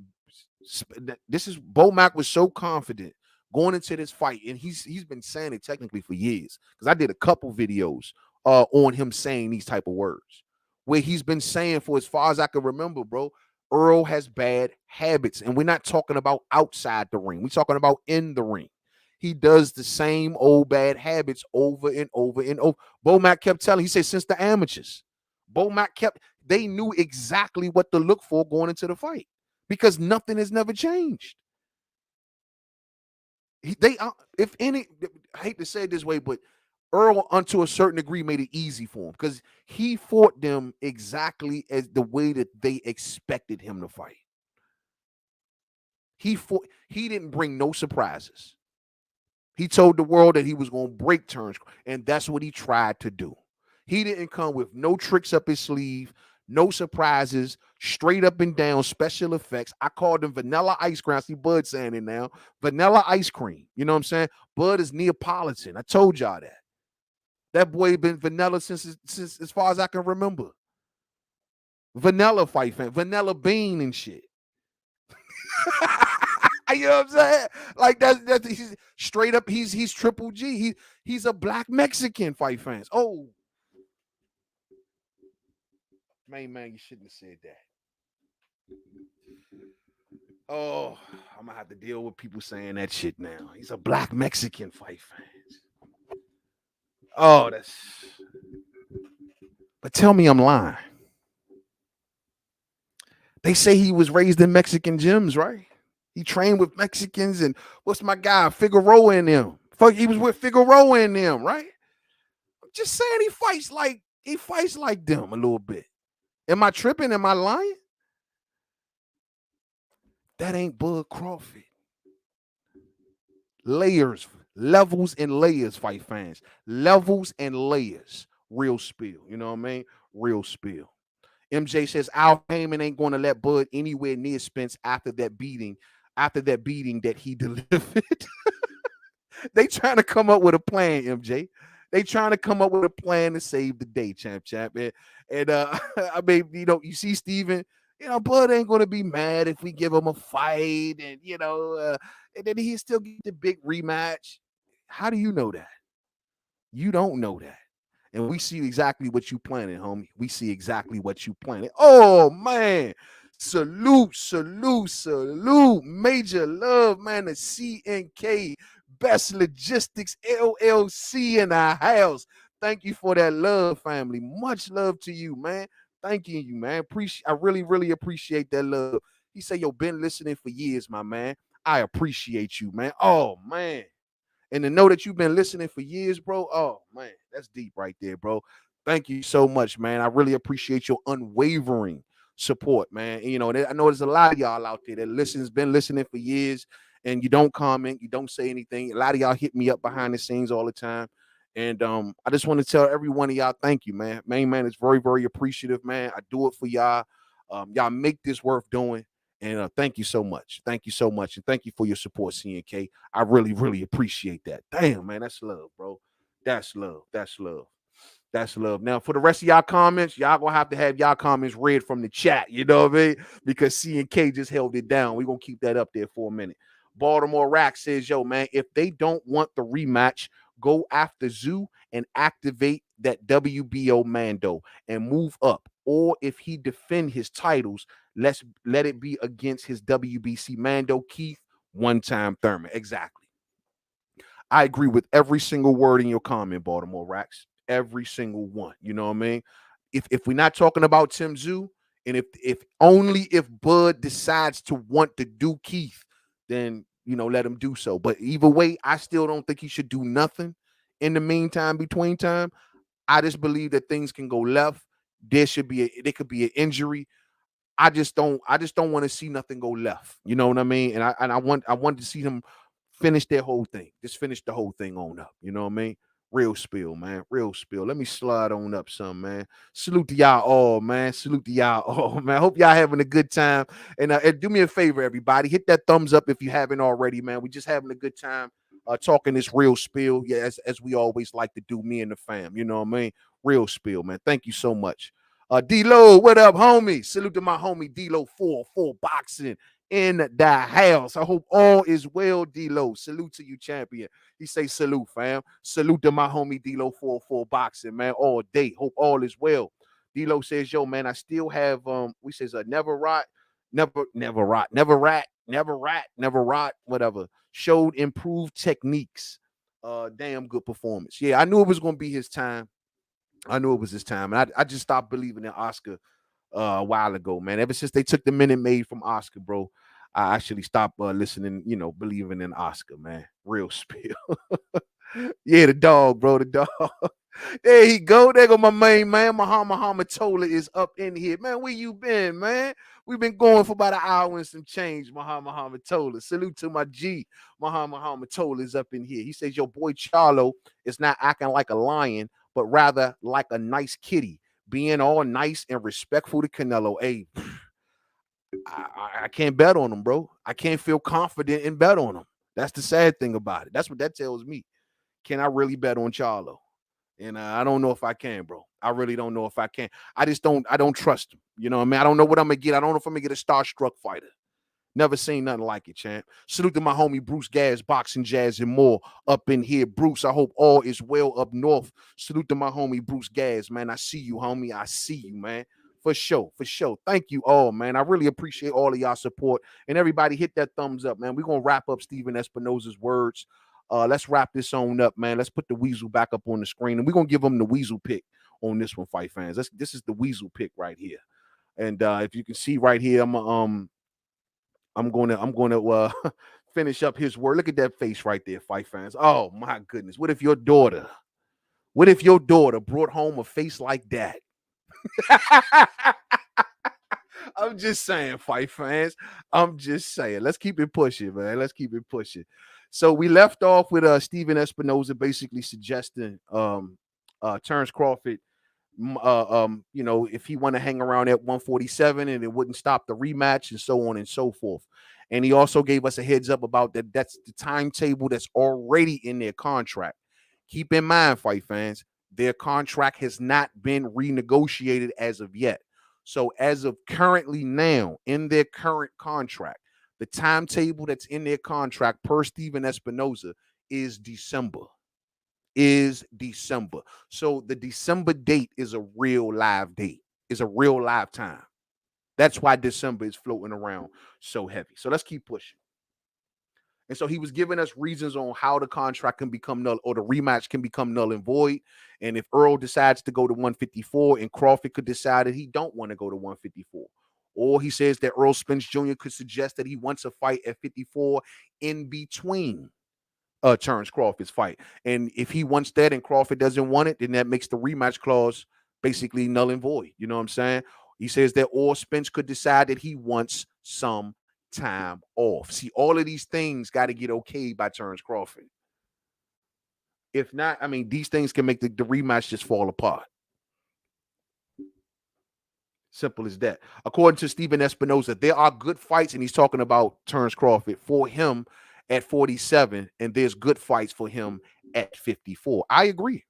Bomac was so confident going into this fight, and he's been saying it technically for years. Because I did a couple videos on him saying these type of words, where he's been saying for as far as I can remember, bro. Earl has bad habits, and we're not talking about outside the ring. We're talking about in the ring. He does the same old bad habits over and over and over. Bomac kept telling, he said, since the amateurs. They knew exactly what to look for going into the fight because nothing has never changed. If any, I hate to say it this way, but Earl, unto a certain degree, made it easy for him because he fought them exactly as the way that they expected him to fight. He didn't bring no surprises. He told the world that he was going to break Terence, and that's what he tried to do. He didn't come with no tricks up his sleeve, no surprises, straight up and down special effects. I called him vanilla ice cream. I see Bud saying it now. Vanilla ice cream. You know what I'm saying? Bud is Neapolitan. I told y'all that. That boy been vanilla since as far as I can remember. Vanilla fight fan, vanilla bean and shit. You know what I'm saying? Like that's he's straight up. He's Triple G. He's a black Mexican fight fans. Oh, man, you shouldn't have said that. Oh, I'm gonna have to deal with people saying that shit now. He's a black Mexican fight fans. Oh, that's. But tell me I'm lying. They say he was raised in Mexican gyms, right? He trained with Mexicans and what's my guy, Figueroa and them. Fuck, he was with Figueroa and them, right? I'm just saying he fights like them a little bit. Am I tripping? Am I lying? That ain't Bud Crawford. Layers, levels and layers, fight fans. Levels and layers. Real spill. You know what I mean? Real spill. MJ says Al Heyman ain't going to let Bud anywhere near Spence after that beating that he delivered. They trying to come up with a plan, MJ. They trying to come up with a plan to save the day, champ. And I mean, you see Stephen, Bud ain't going to be mad if we give him a fight, and and then he still get the big rematch. How do you know that? You don't know that. And we see exactly what you planning, homie. We see exactly what you planning. Oh, man. Salute. Major love, man. The CNK Best Logistics LLC in our house. Thank you for that love, family. Much love to you, man. Thank you, man. I really appreciate that love. He said, yo, been listening for years, my man. I appreciate you, man. Oh, man. And to know that you've been listening for years, bro, oh, man, that's deep right there, bro. Thank you so much, man. I really appreciate your unwavering support, man. And, I know there's a lot of y'all out there that been listening for years, and you don't comment, you don't say anything. A lot of y'all hit me up behind the scenes all the time. And I just want to tell every one of y'all, thank you, man. Man is very, very appreciative, man. I do it for y'all. Y'all make this worth doing. And thank you so much. Thank you so much. And thank you for your support, CNK. I really, really appreciate that. Damn, man, that's love, bro. That's love. That's love. That's love. Now, for the rest of y'all comments, y'all gonna have y'all comments read from the chat. You know what I mean? Because CNK just held it down. We're gonna keep that up there for a minute. Baltimore Rack says, yo, man, if they don't want the rematch, go after Zoo and activate that WBO Mando and move up. Or if he defend his titles, let it be against his WBC Mando Keith, one-time Thurman. Exactly. I agree with every single word in your comment, Baltimore Racks. Every single one. You know what I mean? If we're not talking about Tim Zoo, and if only if Bud decides to want to do Keith, then let him do so. But either way, I still don't think he should do nothing in the meantime, between time. I just believe that things can go left. There could be an injury. I just don't want to see nothing go left. You know what I mean? And I want to see him finish their whole thing. Just finish the whole thing on up. You know what I mean? Real spill, man. Real spill. Let me slide on up some, man. Salute to y'all all, man. Salute to y'all all, man. Hope y'all having a good time. And do me a favor, everybody. Hit that thumbs up if you haven't already, man. We just having a good time talking this real spill. Yeah, as we always like to do, me and the fam. You know what I mean? Real spill, man. Thank you so much. D-Lo, what up, homie? Salute to my homie D-Lo 4 Boxing in the house. I hope all is well, D-Lo. Salute to you, champion. He say salute, fam. Salute to my homie D-Lo 4 Boxing, man, all day. Hope all is well. D-Lo says, yo, man, I still have, we says, never rot, whatever. Showed improved techniques. Damn good performance. Yeah, I knew it was going to be his time. I knew it was his time. And I just stopped believing in Oscar a while ago, man. Ever since they took the Minute Maid from Oscar, bro, I actually stopped listening, believing in Oscar, man. Real spill. Yeah, the dog, bro, the dog. There he go. There go my main man. Muhammad Tola is up in here. Man, where you been, man? We've been going for about an hour and some change, Muhammad Tola. Salute to my G. Muhammad Tola is up in here. He says, your boy Charlo is not acting like a lion, but rather like a nice kitty, being all nice and respectful to Canelo. Hey, I can't bet on him, bro. I can't feel confident and bet on him. That's the sad thing about it. That's what that tells me. Can I really bet on Charlo? And I don't know if I can, bro. I really don't know if I can. I don't trust him. You know what I mean? I don't know what I'm gonna get. I don't know if I'm gonna get a starstruck fighter. Never seen nothing like it, champ. Salute to my homie Bruce Gas, Boxing Jazz and more up in here. Bruce, I hope all is well up north. Salute to my homie Bruce Gas, man. I see you, homie. I see you, man. For sure, for sure. Thank you all, man. I really appreciate all of y'all support. And everybody hit that thumbs up, man. We're going to wrap up Stephen Espinoza's words. Let's wrap this on up, man. Let's put the Weasel back up on the screen. And we're going to give him the Weasel pick on this one, fight fans. This is the Weasel pick right here. And if you can see right here, I'm going to finish up his word. Look at that face right there, fight fans. Oh my goodness. What if your daughter brought home a face like that? I'm just saying, fight fans. I'm just saying. Let's keep it pushing, man. Let's keep it pushing. So we left off with Stephen Espinoza basically suggesting Terence Crawford, if he want to hang around at 147 and it wouldn't stop the rematch and so on and so forth. And he also gave us a heads up about that. That's the timetable that's already in their contract. Keep in mind, fight fans, their contract has not been renegotiated as of yet. So as of currently now, in their current contract, the timetable that's in their contract per Stephen Espinoza is December. So the December date is a real live date, is a real live time. That's why December is floating around so heavy. So let's keep pushing. And so he was giving us reasons on how the contract can become null, or the rematch can become null and void. And if Errol decides to go to 154 and Crawford could decide that he don't want to go to 154. Or he says that Errol Spence Jr. could suggest that he wants a fight at 54 in between Terence Crawford's fight. And if he wants that and Crawford doesn't want it, then that makes the rematch clause basically null and void. You know what I'm saying? He says that or Spence could decide that he wants some time off. See, all of these things got to get okayed by Terence Crawford. If not, I mean, these things can make the rematch just fall apart. Simple as that. According to Stephen Espinoza, there are good fights, and he's talking about Terence Crawford, for him at 47, and there's good fights for him at 54. I agree.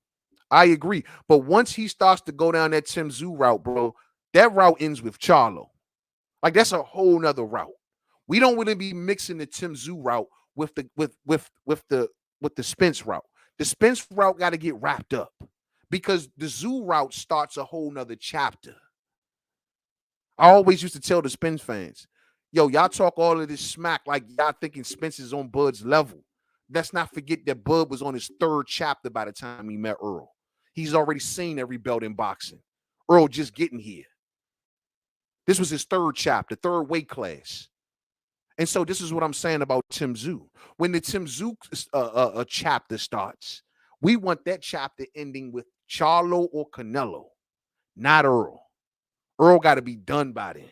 But once he starts to go down that Tim Tszyu route, bro, that route ends with Charlo. Like, that's a whole nother route. We don't really be mixing the Tim Tszyu route with the Spence route. The Spence route got to get wrapped up because the Tszyu route starts a whole nother chapter. I always used to tell the Spence fans, yo, y'all talk all of this smack like y'all thinking Spence is on Bud's level. Let's not forget that Bud was on his third chapter by the time he met Errol. He's already seen every belt in boxing. Errol just getting here. This was his third chapter, third weight class. And so this is what I'm saying about Tim Tszyu. When the Tim Tszyu chapter starts, we want that chapter ending with Charlo or Canelo, not Errol. Errol got to be done by then.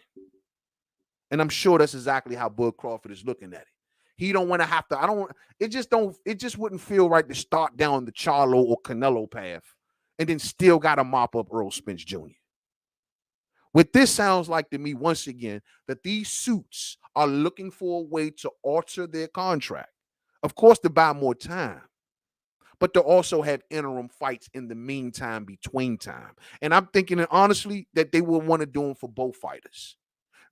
And I'm sure that's exactly how Bud Crawford is looking at it. He don't want to have to, it just wouldn't feel right to start down the Charlo or Canelo path and then still got to mop up Errol Spence Jr. What this sounds like to me, once again, that these suits are looking for a way to alter their contract. Of course, to buy more time, but to also have interim fights in the meantime, between time. And I'm thinking, honestly, that they will want to do them for both fighters.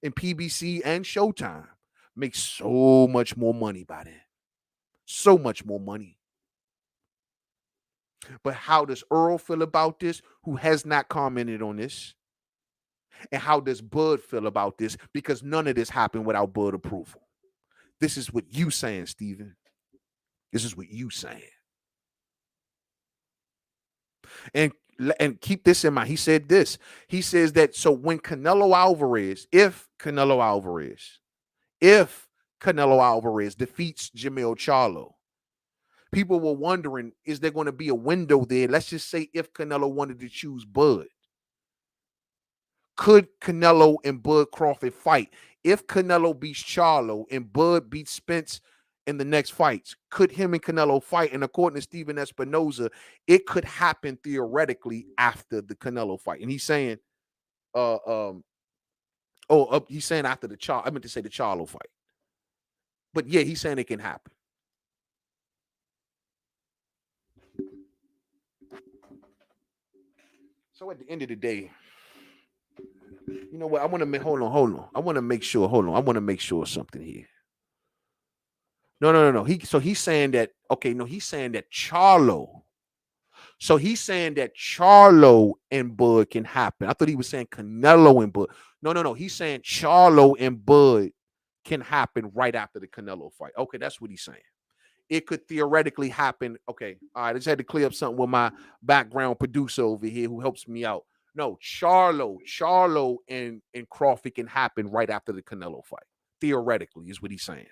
And PBC and Showtime make so much more money by then. So much more money. But how does Errol feel about this, who has not commented on this? And how does Bud feel about this? Because none of this happened without Bud approval. This is what you saying, Stephen. This is what you saying. And keep this in mind. He said this. He says that, so when if Canelo Alvarez defeats Jamil Charlo, people were wondering, is there going to be a window there? Let's just say if Canelo wanted to choose Bud. Could Canelo and Bud Crawford fight? If Canelo beats Charlo and Bud beats Spence in the next fights, could him and Canelo fight? And according to Stephen Espinoza, it could happen theoretically after the Canelo fight. And he's saying, he's saying after the Charlo. I meant to say the Charlo fight. But yeah, he's saying it can happen. So at the end of the day, you know what? I want to make, hold on. I want to make sure something here. No. He's saying that, he's saying that Charlo. So he's saying that Charlo and Bud can happen. I thought he was saying Canelo and Bud. No. He's saying Charlo and Bud can happen right after the Canelo fight. Okay, that's what he's saying. It could theoretically happen. Okay, all right. I just had to clear up something with my background producer over here who helps me out. No, Charlo and Crawford can happen right after the Canelo fight. Theoretically, is what he's saying.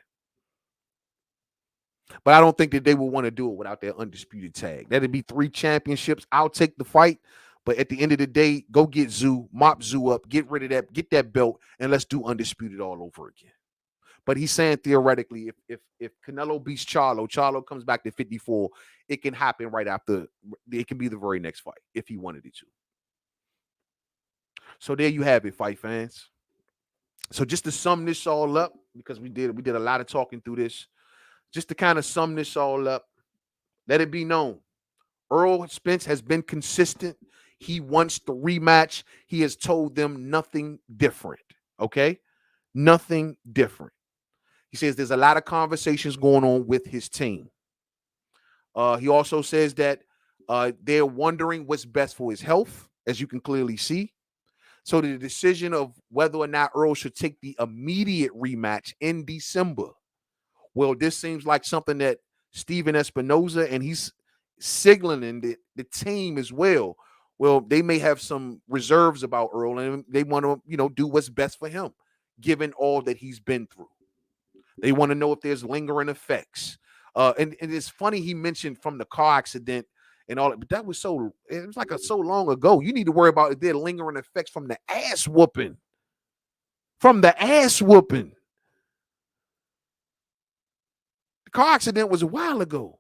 But I don't think that they will want to do it without their undisputed tag. That'd be 3 championships. I'll take the fight. But at the end of the day, go get Tszyu, mop Tszyu up, get rid of that, get that belt, and let's do undisputed all over again. But he's saying theoretically, if Canelo beats Charlo comes back to 54, it can happen right after. It can be the very next fight if he wanted it to. So there you have it, fight fans. So just to sum this all up, because we did a lot of talking through this. Just to kind of sum this all up, let it be known, Errol Spence has been consistent. He wants the rematch. He has told them nothing different, okay? Nothing different. He says there's a lot of conversations going on with his team. He also says that they're wondering what's best for his health, as you can clearly see. So the decision of whether or not Errol should take the immediate rematch in December, well, this seems like something that Stephen Espinoza, and he's signaling the team as well. Well, they may have some reserves about Errol, and they want to, do what's best for him, given all that he's been through. They want to know if there's lingering effects. And it's funny he mentioned from the car accident and all. But that was it was like so long ago. You need to worry about their lingering effects from the ass whooping. From the ass whooping. The car accident was a while ago.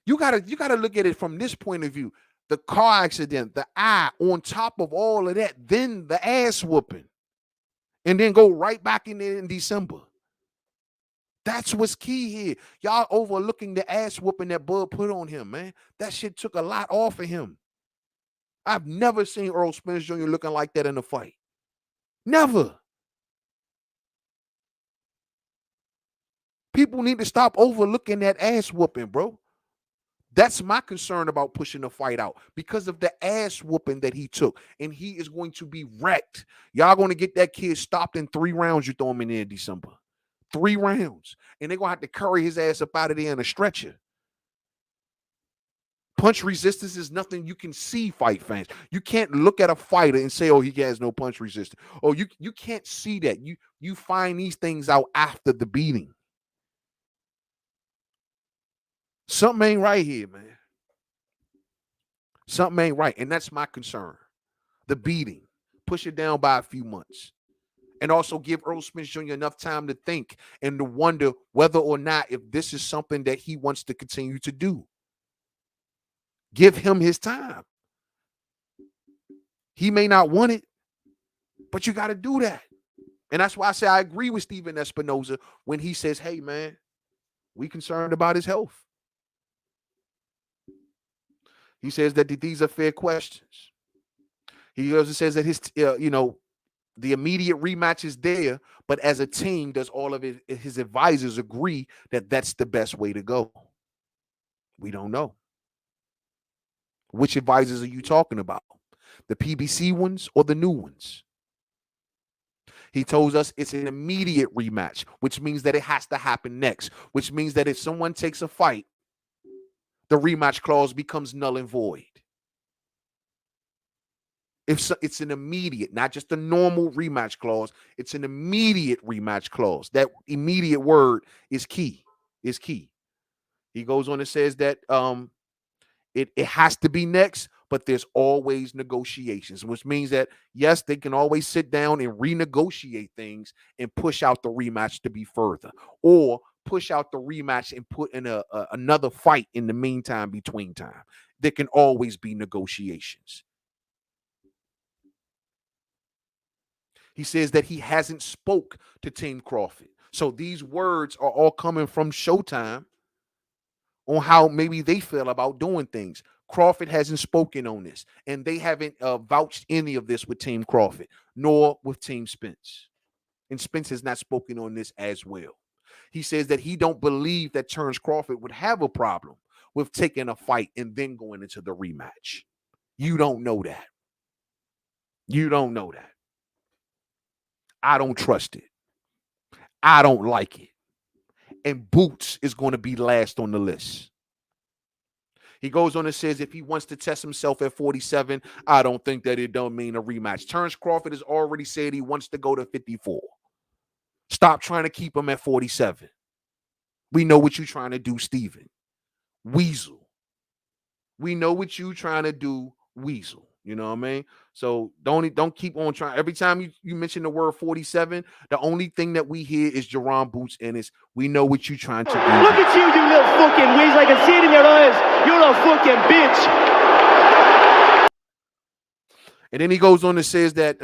You gotta look at it from this point of view. The car accident, the eye, on top of all of that, then the ass whooping, and then go right back in there in December. That's what's key here. Y'all overlooking the ass whooping that Bud put on him, man. That shit took a lot off of him. I've never seen Errol Spence Jr. looking like that in a fight. Never. People need to stop overlooking that ass whooping, bro. That's my concern about pushing the fight out because of the ass whooping that he took. And he is going to be wrecked. Y'all going to get that kid stopped in 3 rounds. You throw him in there in December. 3 rounds. And they're going to have to carry his ass up out of there in a stretcher. Punch resistance is nothing you can see, fight fans. You can't look at a fighter and say, oh, he has no punch resistance. Oh, you can't see that. You find these things out after the beating. Something ain't right here, man. Something ain't right. And that's my concern. The beating. Push it down by a few months. And also give Errol Spence Jr. enough time to think and to wonder whether or not if this is something that he wants to continue to do. Give him his time. He may not want it, but you got to do that. And that's why I say I agree with Stephen Espinoza when he says, hey, man, we concerned about his health. He says that these are fair questions. He also says that his, the immediate rematch is there, but as a team, does all of his advisors agree that that's the best way to go? We don't know. Which advisors are you talking about? The PBC ones or the new ones? He told us it's an immediate rematch, which means that it has to happen next, which means that if someone takes a fight, the rematch clause becomes null and void. If it's an immediate, not just a normal rematch clause, it's an immediate rematch clause. That immediate word is key. Is key. He goes on and says that it has to be next, but there's always negotiations, which means that, yes, they can always sit down and renegotiate things and push out the rematch to be further, or push out the rematch and put in another fight in the meantime, between time. There can always be negotiations. He says that he hasn't spoke to Team Crawford. So these words are all coming from Showtime on how maybe they feel about doing things. Crawford hasn't spoken on this, and they haven't vouched any of this with Team Crawford, nor with Team Spence. And Spence has not spoken on this as well. He says that he don't believe that Terence Crawford would have a problem with taking a fight and then going into the rematch. You don't know that. You don't know that. I don't trust it. I don't like it. And Boots is going to be last on the list. He goes on and says if he wants to test himself at 47, I don't think that it don't mean a rematch. Terence Crawford has already said he wants to go to 54. Stop trying to keep him at 47. We know what you're trying to do, Stephen. Weasel. We know what you're trying to do, Weasel. You know what I mean? So don't keep on trying. Every time you mention the word 47, the only thing that we hear is Jerron Boots, and it's we know what you're trying to do. Look at you little fucking weasel. I can see it in your eyes. You're a fucking bitch. And then he goes on and says that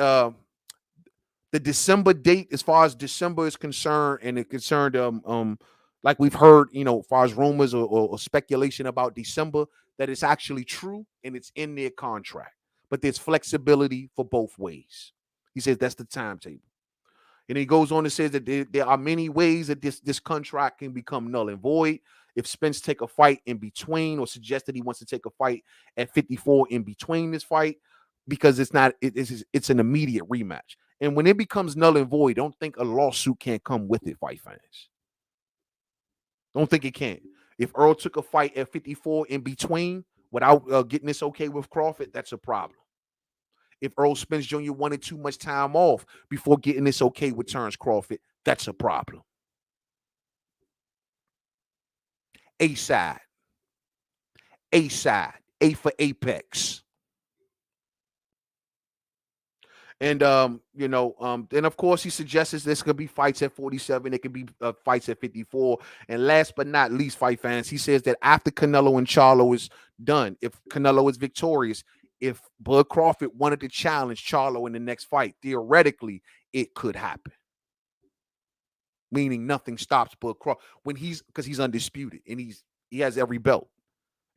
the December date, as far as December is concerned, and it concerned like we've heard, as far as rumors or speculation about December, that it's actually true and it's in their contract. But there's flexibility for both ways. He says that's the timetable. And he goes on and says that there are many ways that this contract can become null and void. If Spence take a fight in between, or suggest that he wants to take a fight at 54 in between this fight, because it's an immediate rematch. And when it becomes null and void, don't think a lawsuit can't come with it, fight fans. Don't think it can. If Errol took a fight at 54 in between without getting this okay with Crawford, that's a problem. If Errol Spence Jr. wanted too much time off before getting this okay with Terence Crawford, that's a problem. A side, A for Apex. And then of course he suggests this could be fights at 47, it could be fights at 54. And last but not least, fight fans, he says that after Canelo and Charlo is done, if Canelo is victorious, if Bud Crawford wanted to challenge Charlo in the next fight, theoretically it could happen. Meaning nothing stops Bud Crawford because he's undisputed and he has every belt,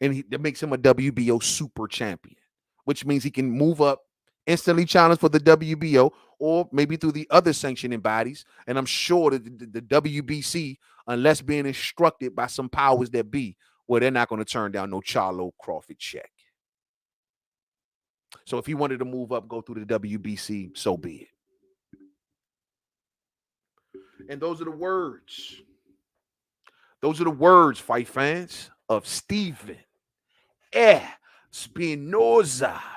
and that makes him a WBO super champion, which means he can move up, instantly challenge for the WBO, or maybe through the other sanctioning bodies. And I'm sure that the WBC, unless being instructed by some powers that be, well, they're not going to turn down no Charlo Crawford check. So if he wanted to move up, go through the WBC, so be it. And those are the words. Those are the words, fight fans, of Stephen Espinoza.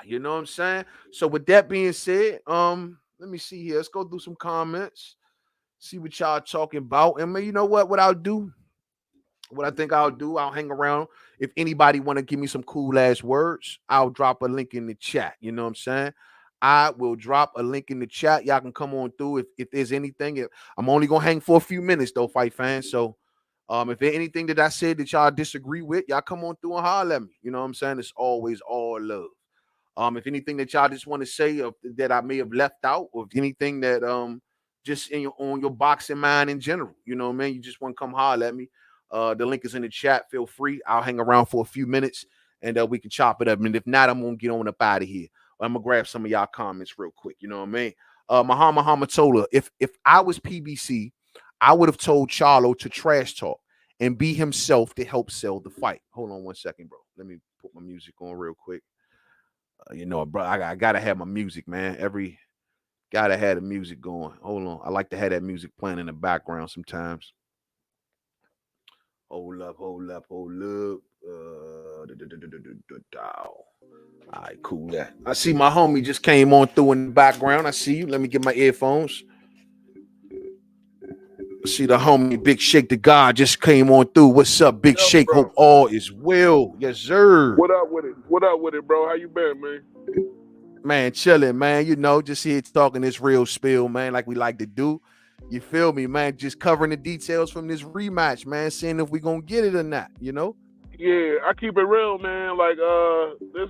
You know what I'm saying? So with that being said, let me see here. Let's go through some comments. See what y'all talking about. And you know what I'll do? What I think I'll do, I'll hang around. If anybody want to give me some cool ass words, I'll drop a link in the chat. You know what I'm saying? I will drop a link in the chat. Y'all can come on through if there's anything. I'm only gonna hang for a few minutes though, fight fans. So if there's anything that I said that y'all disagree with, y'all come on through and holler at me. You know what I'm saying? It's always all love. If anything that y'all just want to say that I may have left out, or if anything that just on your boxing mind in general, you know what I mean? You just want to come holler at me. The link is in the chat. Feel free. I'll hang around for a few minutes and we can chop it up. And if not, I'm gonna get on up out of here. I'm gonna grab some of y'all comments real quick. You know what I mean? Muhammad Hamatola, if I was PBC, I would have told Charlo to trash talk and be himself to help sell the fight. Hold on one second, bro. Let me put my music on real quick. Bro, I gotta have my music, man. Gotta have the music going. Hold on. I like to have that music playing in the background sometimes. Hold up. All right, cool. That I see my homie just came on through in the background. I see you. Let me get my earphones. See the homie Big Shake the God just came on through. What's up, Big Shake? Bro. Hope all is well. Yes, sir. What up with it, bro? How you been, man? Man, chilling, man. Just here talking this real spill, man, like we like to do. You feel me, man? Just covering the details from this rematch, man, seeing if we gonna get it or not, Yeah, I keep it real, man. Like this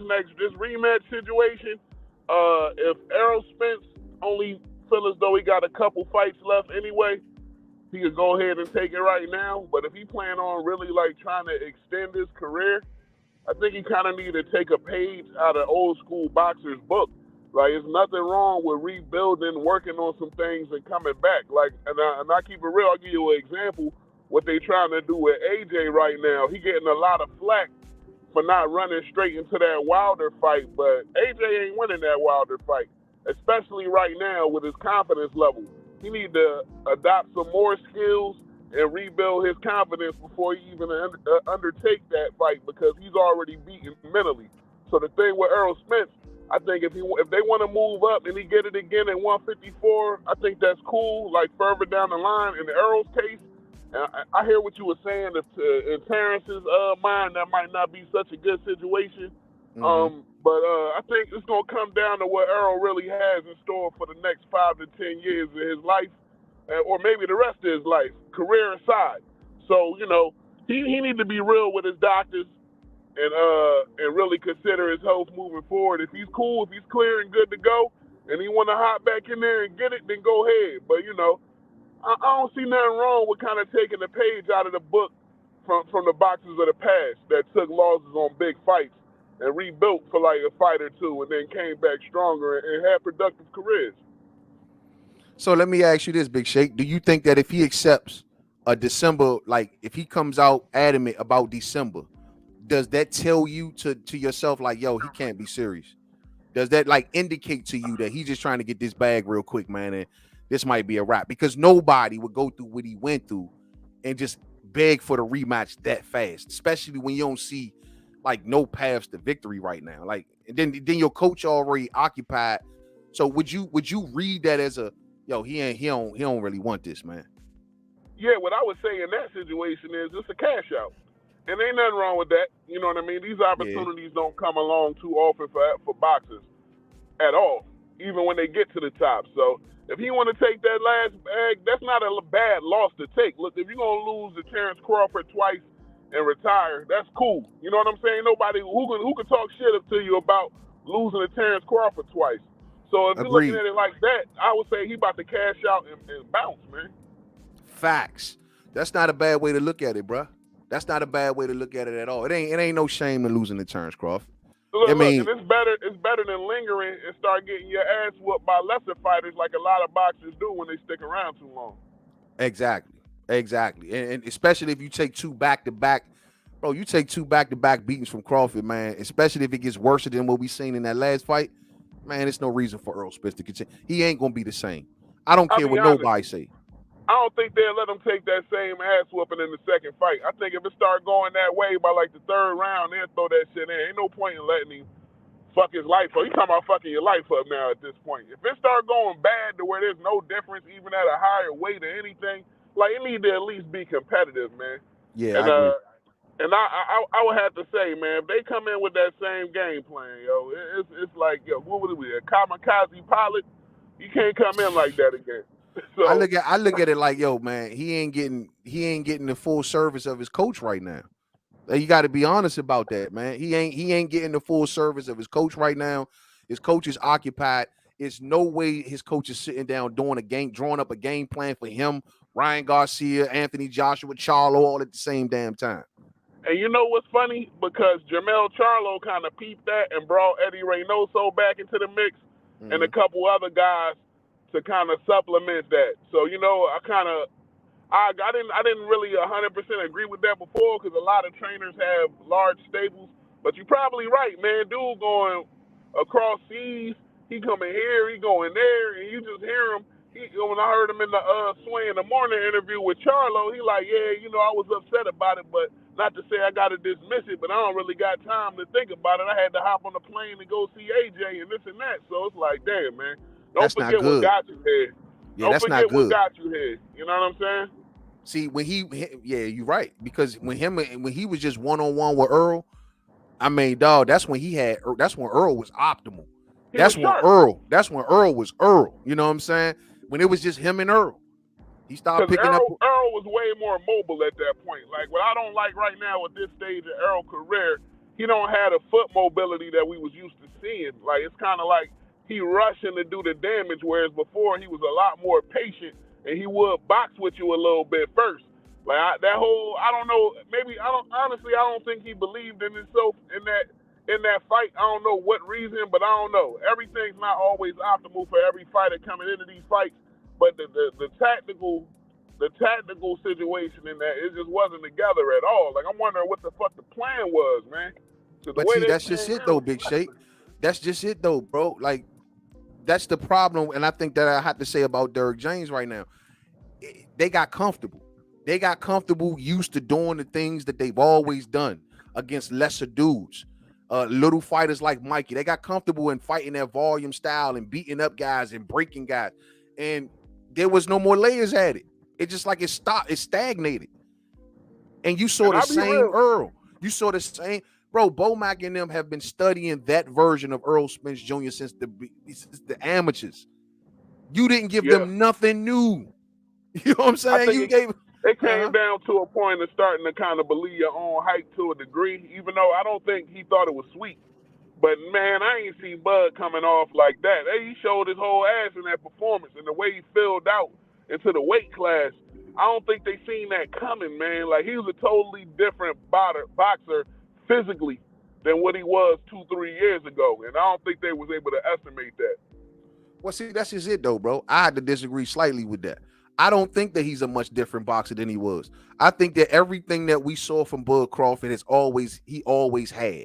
rematch situation, if Errol Spence only feel as though he got a couple fights left anyway, he could go ahead and take it right now. But if he plan on really like trying to extend his career, I think he kind of need to take a page out of old school boxers' book. Like, there's nothing wrong with rebuilding, working on some things, and coming back. Like, and I keep it real. I'll give you an example. What they trying to do with AJ right now, he getting a lot of flack for not running straight into that Wilder fight. But AJ ain't winning that Wilder fight, especially right now with his confidence level. He need to adopt some more skills and rebuild his confidence before he even undertake that fight, because he's already beaten mentally. So the thing with Errol Spence, I think if they want to move up and he get it again at 154, I think that's cool. Like further down the line, in Errol's case, I hear what you were saying. In Terence's mind, that might not be such a good situation. Mm-hmm. But I think it's gonna come down to what Errol really has in store for the next 5 to 10 years of his life, or maybe the rest of his life, career aside. So he need to be real with his doctors and really consider his health moving forward. If he's cool, if he's clear and good to go, and he want to hop back in there and get it, then go ahead. But I don't see nothing wrong with kind of taking the page out of the book from the boxers of the past that took losses on big fights and rebuilt for like a fight or two, and then came back stronger and had productive careers. So let me ask you this, Big Shake. Do you think that if he accepts a December, like if he comes out adamant about December, does that tell you to yourself like, yo, he can't be serious? Does that like indicate to you that he's just trying to get this bag real quick, man, and this might be a wrap? Because nobody would go through what he went through and just beg for the rematch that fast, especially when you don't see like no paths to victory right now. Like, and then your coach already occupied. So would you read that as a, yo, he don't really want this, man? Yeah, what I would say in that situation is it's a cash out. And ain't nothing wrong with that. You know what I mean? These opportunities don't come along too often for boxers at all, even when they get to the top. So if he want to take that last bag, that's not a bad loss to take. Look, if you're going to lose to Terence Crawford twice and retire, that's cool. You know what I'm saying? Nobody who can talk shit to you about losing to Terence Crawford twice. So if you're looking at it like that, I would say he about to cash out and bounce, man. Facts. That's not a bad way to look at it, bro. That's not a bad way to look at it at all. It ain't no shame in losing to Terence Crawford. Look, and it's better than lingering and start getting your ass whooped by lesser fighters like a lot of boxers do when they stick around too long. Exactly. And especially if you take two back-to-back, bro, you take two back-to-back beatings from Crawford, man, especially if it gets worse than what we seen in that last fight, man, there's no reason for Errol Spence to continue. He ain't going to be the same. I don't care what nobody say. I don't think they'll let him take that same ass whooping in the second fight. I think if it start going that way by like the third round, they'll throw that shit in. Ain't no point in letting him fuck his life up. You talking about fucking your life up now at this point. If it start going bad to where there's no difference even at a higher weight or anything, like it need to at least be competitive, man. Yeah, I agree. And I would have to say, man, if they come in with that same game plan, yo, it's like, yo, what would it be, a kamikaze pilot? You can't come in like that again. So, I look at it like, yo, man, he ain't getting the full service of his coach right now. You got to be honest about that, man. He ain't getting the full service of his coach right now. His coach is occupied. It's no way his coach is sitting down drawing up a game plan for him, Ryan Garcia, Anthony Joshua, Charlo, all at the same damn time. And you know what's funny? Because Jermell Charlo kind of peeped that and brought Eddie Reynoso back into the mix and a couple other guys to kind of supplement that. So, you know, I didn't really 100% agree with that before because a lot of trainers have large stables. But you're probably right, man. Dude going across seas, he coming here, he going there, and you just hear him. When I heard him in the Sway in the Morning interview with Charlo, he like, yeah, you know, I was upset about it, but not to say I got to dismiss it, but I don't really got time to think about it. I had to hop on the plane to go see AJ and this and that. So it's like, damn, man. Don't forget what got you here. Yeah, that's not good. What got you here. You know what I'm saying? See, when you're right. Because when he was just one-on-one with Errol, I mean, dog, that's when Errol was optimal. That's when Errol was Errol. You know what I'm saying? When it was just him and Errol. He started picking up. Errol was way more mobile at that point. Like, what I don't like right now at this stage of Errol's career, he don't have the foot mobility that we was used to seeing. Like, it's kind of like he rushing to do the damage, whereas before he was a lot more patient and he would box with you a little bit first. Like I don't know, I don't think he believed in himself in that fight. I don't know what reason, but I don't know. Everything's not always optimal for every fighter coming into these fights, but the tactical situation in that, it just wasn't together at all. Like, I'm wondering what the fuck the plan was, man. But see, that's just it though, Big Shake. That's just it though, bro. Like, that's the problem, and I think that I have to say about Derrick James right now. They got comfortable. They got comfortable, used to doing the things that they've always done against lesser dudes, little fighters like Mikey. They got comfortable in fighting that volume style and beating up guys and breaking guys, and there was no more layers at it. It just like it stopped, it stagnated. And you saw the same Errol. You saw the same. Bro, Bomac and them have been studying that version of Errol Spence Jr. since the amateurs. You didn't give them nothing new. You know what I'm saying? It came down to a point of starting to kind of believe your own hype to a degree, even though I don't think he thought it was sweet. But, man, I ain't seen Bud coming off like that. He showed his whole ass in that performance and the way he filled out into the weight class. I don't think they seen that coming, man. Like, he was a totally different boxer physically than what he was 2-3 years ago. And I don't think they was able to estimate that. Well, see, that's just it, though, bro. I had to disagree slightly with that. I don't think that he's a much different boxer than he was. I think that everything that we saw from Bud Crawford he always had.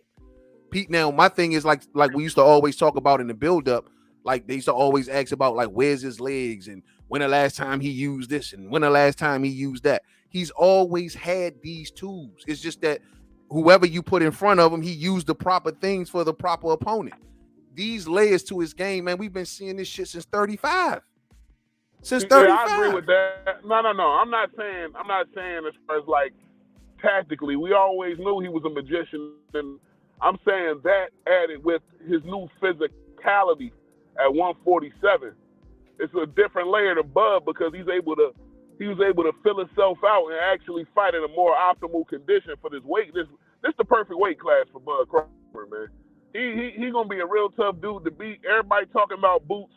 Pete, now my thing is like we used to always talk about in the build-up, like they used to always ask about like where's his legs and when the last time he used this and when the last time he used that. He's always had these tools. It's just that whoever you put in front of him, he used the proper things for the proper opponent. These layers to his game, man, we've been seeing this shit since 35. Since 35. I agree with that. No. I'm not saying as far as like tactically. We always knew he was a magician, and I'm saying that added with his new physicality at 147, it's a different layer to Bud because he was able to fill himself out and actually fight in a more optimal condition for this weight. This the perfect weight class for Bud Crawford, man. He gonna be a real tough dude to beat. Everybody talking about Boots,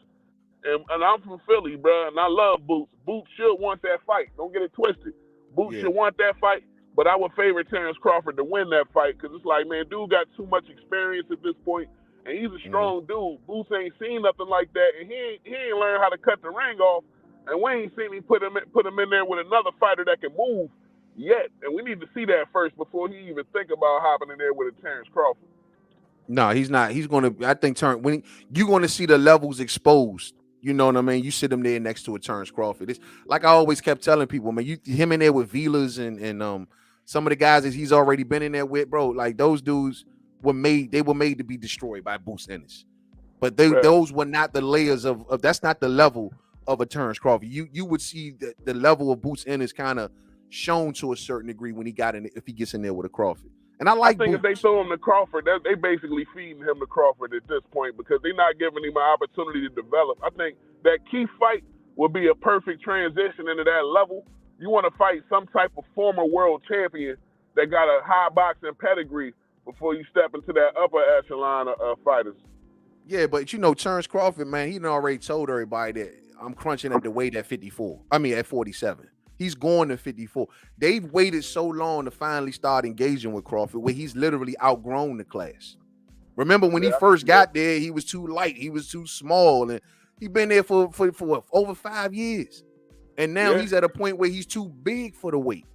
and I'm from Philly, bro, and I love Boots. Boots should want that fight. Don't get it twisted. Boots should want that fight, but I would favor Terence Crawford to win that fight because it's like, man, dude got too much experience at this point, and he's a strong dude. Boots ain't seen nothing like that, and he ain't learned how to cut the ring off, and we ain't seen him put him in there with another fighter that can move yet, and we need to see that first before he even think about hopping in there with a Terence Crawford. No, he's not. He's gonna. I think when you're gonna see the levels exposed. You know what I mean? You sit him there next to a Terence Crawford. It's like I always kept telling people, man. Him in there with Vilas and some of the guys that he's already been in there with, bro. Like those dudes were made. They were made to be destroyed by Boots Ennis. But those were not the layers of. That's not the level of a Terence Crawford. You would see the level of Boots Ennis kind of shown to a certain degree when he got in. If he gets in there with a Crawford. And I think Boots. If they throw him to Crawford, they basically feeding him to Crawford at this point because they're not giving him an opportunity to develop. I think that key fight will be a perfect transition into that level. You want to fight some type of former world champion that got a high boxing pedigree before you step into that upper echelon of fighters. Yeah, but Terence Crawford, man, he already told everybody that I'm crunching at the weight at 54. I mean, at 47. He's going to 54. They've waited so long to finally start engaging with Crawford where he's literally outgrown the class. Remember when he first got there, he was too light. He was too small. And he's been there for over 5 years. And now he's at a point where he's too big for the weight.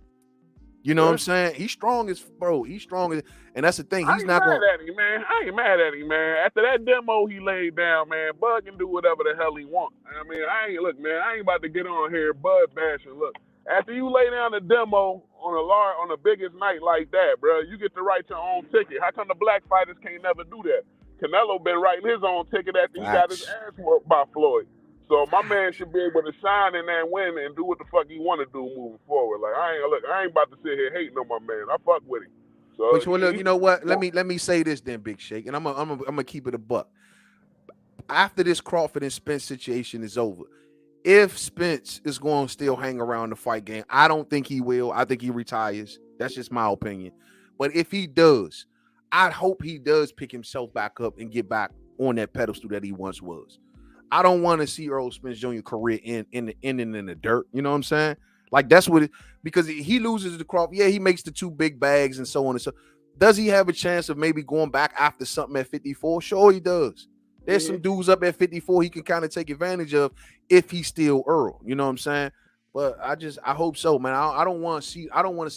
You know what I'm saying? He's strong as, bro. He's strong as, and that's the thing. He's not going. I ain't mad at him, man. After that demo he laid down, man, Bud can do whatever the hell he wants. I mean, I ain't about to get on here Bud bashing. Look. After you lay down the demo on the biggest night like that, bro, you get to write your own ticket. How come the black fighters can't never do that? Canelo been writing his own ticket after he got his ass whooped by Floyd. So my man should be able to shine in that win and do what the fuck he want to do moving forward. Like I ain't about to sit here hating on my man. I fuck with him. So but look, you know what? Let me say this then, Big Shake, and I'm gonna keep it a buck. After this Crawford and Spence situation is over. If Spence is going to still hang around the fight game, I don't think he will. I think he retires. That's just my opinion. But if he does, I hope he does pick himself back up and get back on that pedestal that he once was. I don't want to see Errol Spence Jr. career ending in the dirt. You know what I'm saying? Like that's what because he loses the Crawford. Yeah, he makes the 2 big bags and so on and so. Does he have a chance of maybe going back after something at 54? Sure, he does. There's some dudes up at 54 he can kind of take advantage of if he's still Earl. You know what I'm saying? But I hope so, man. I don't want to see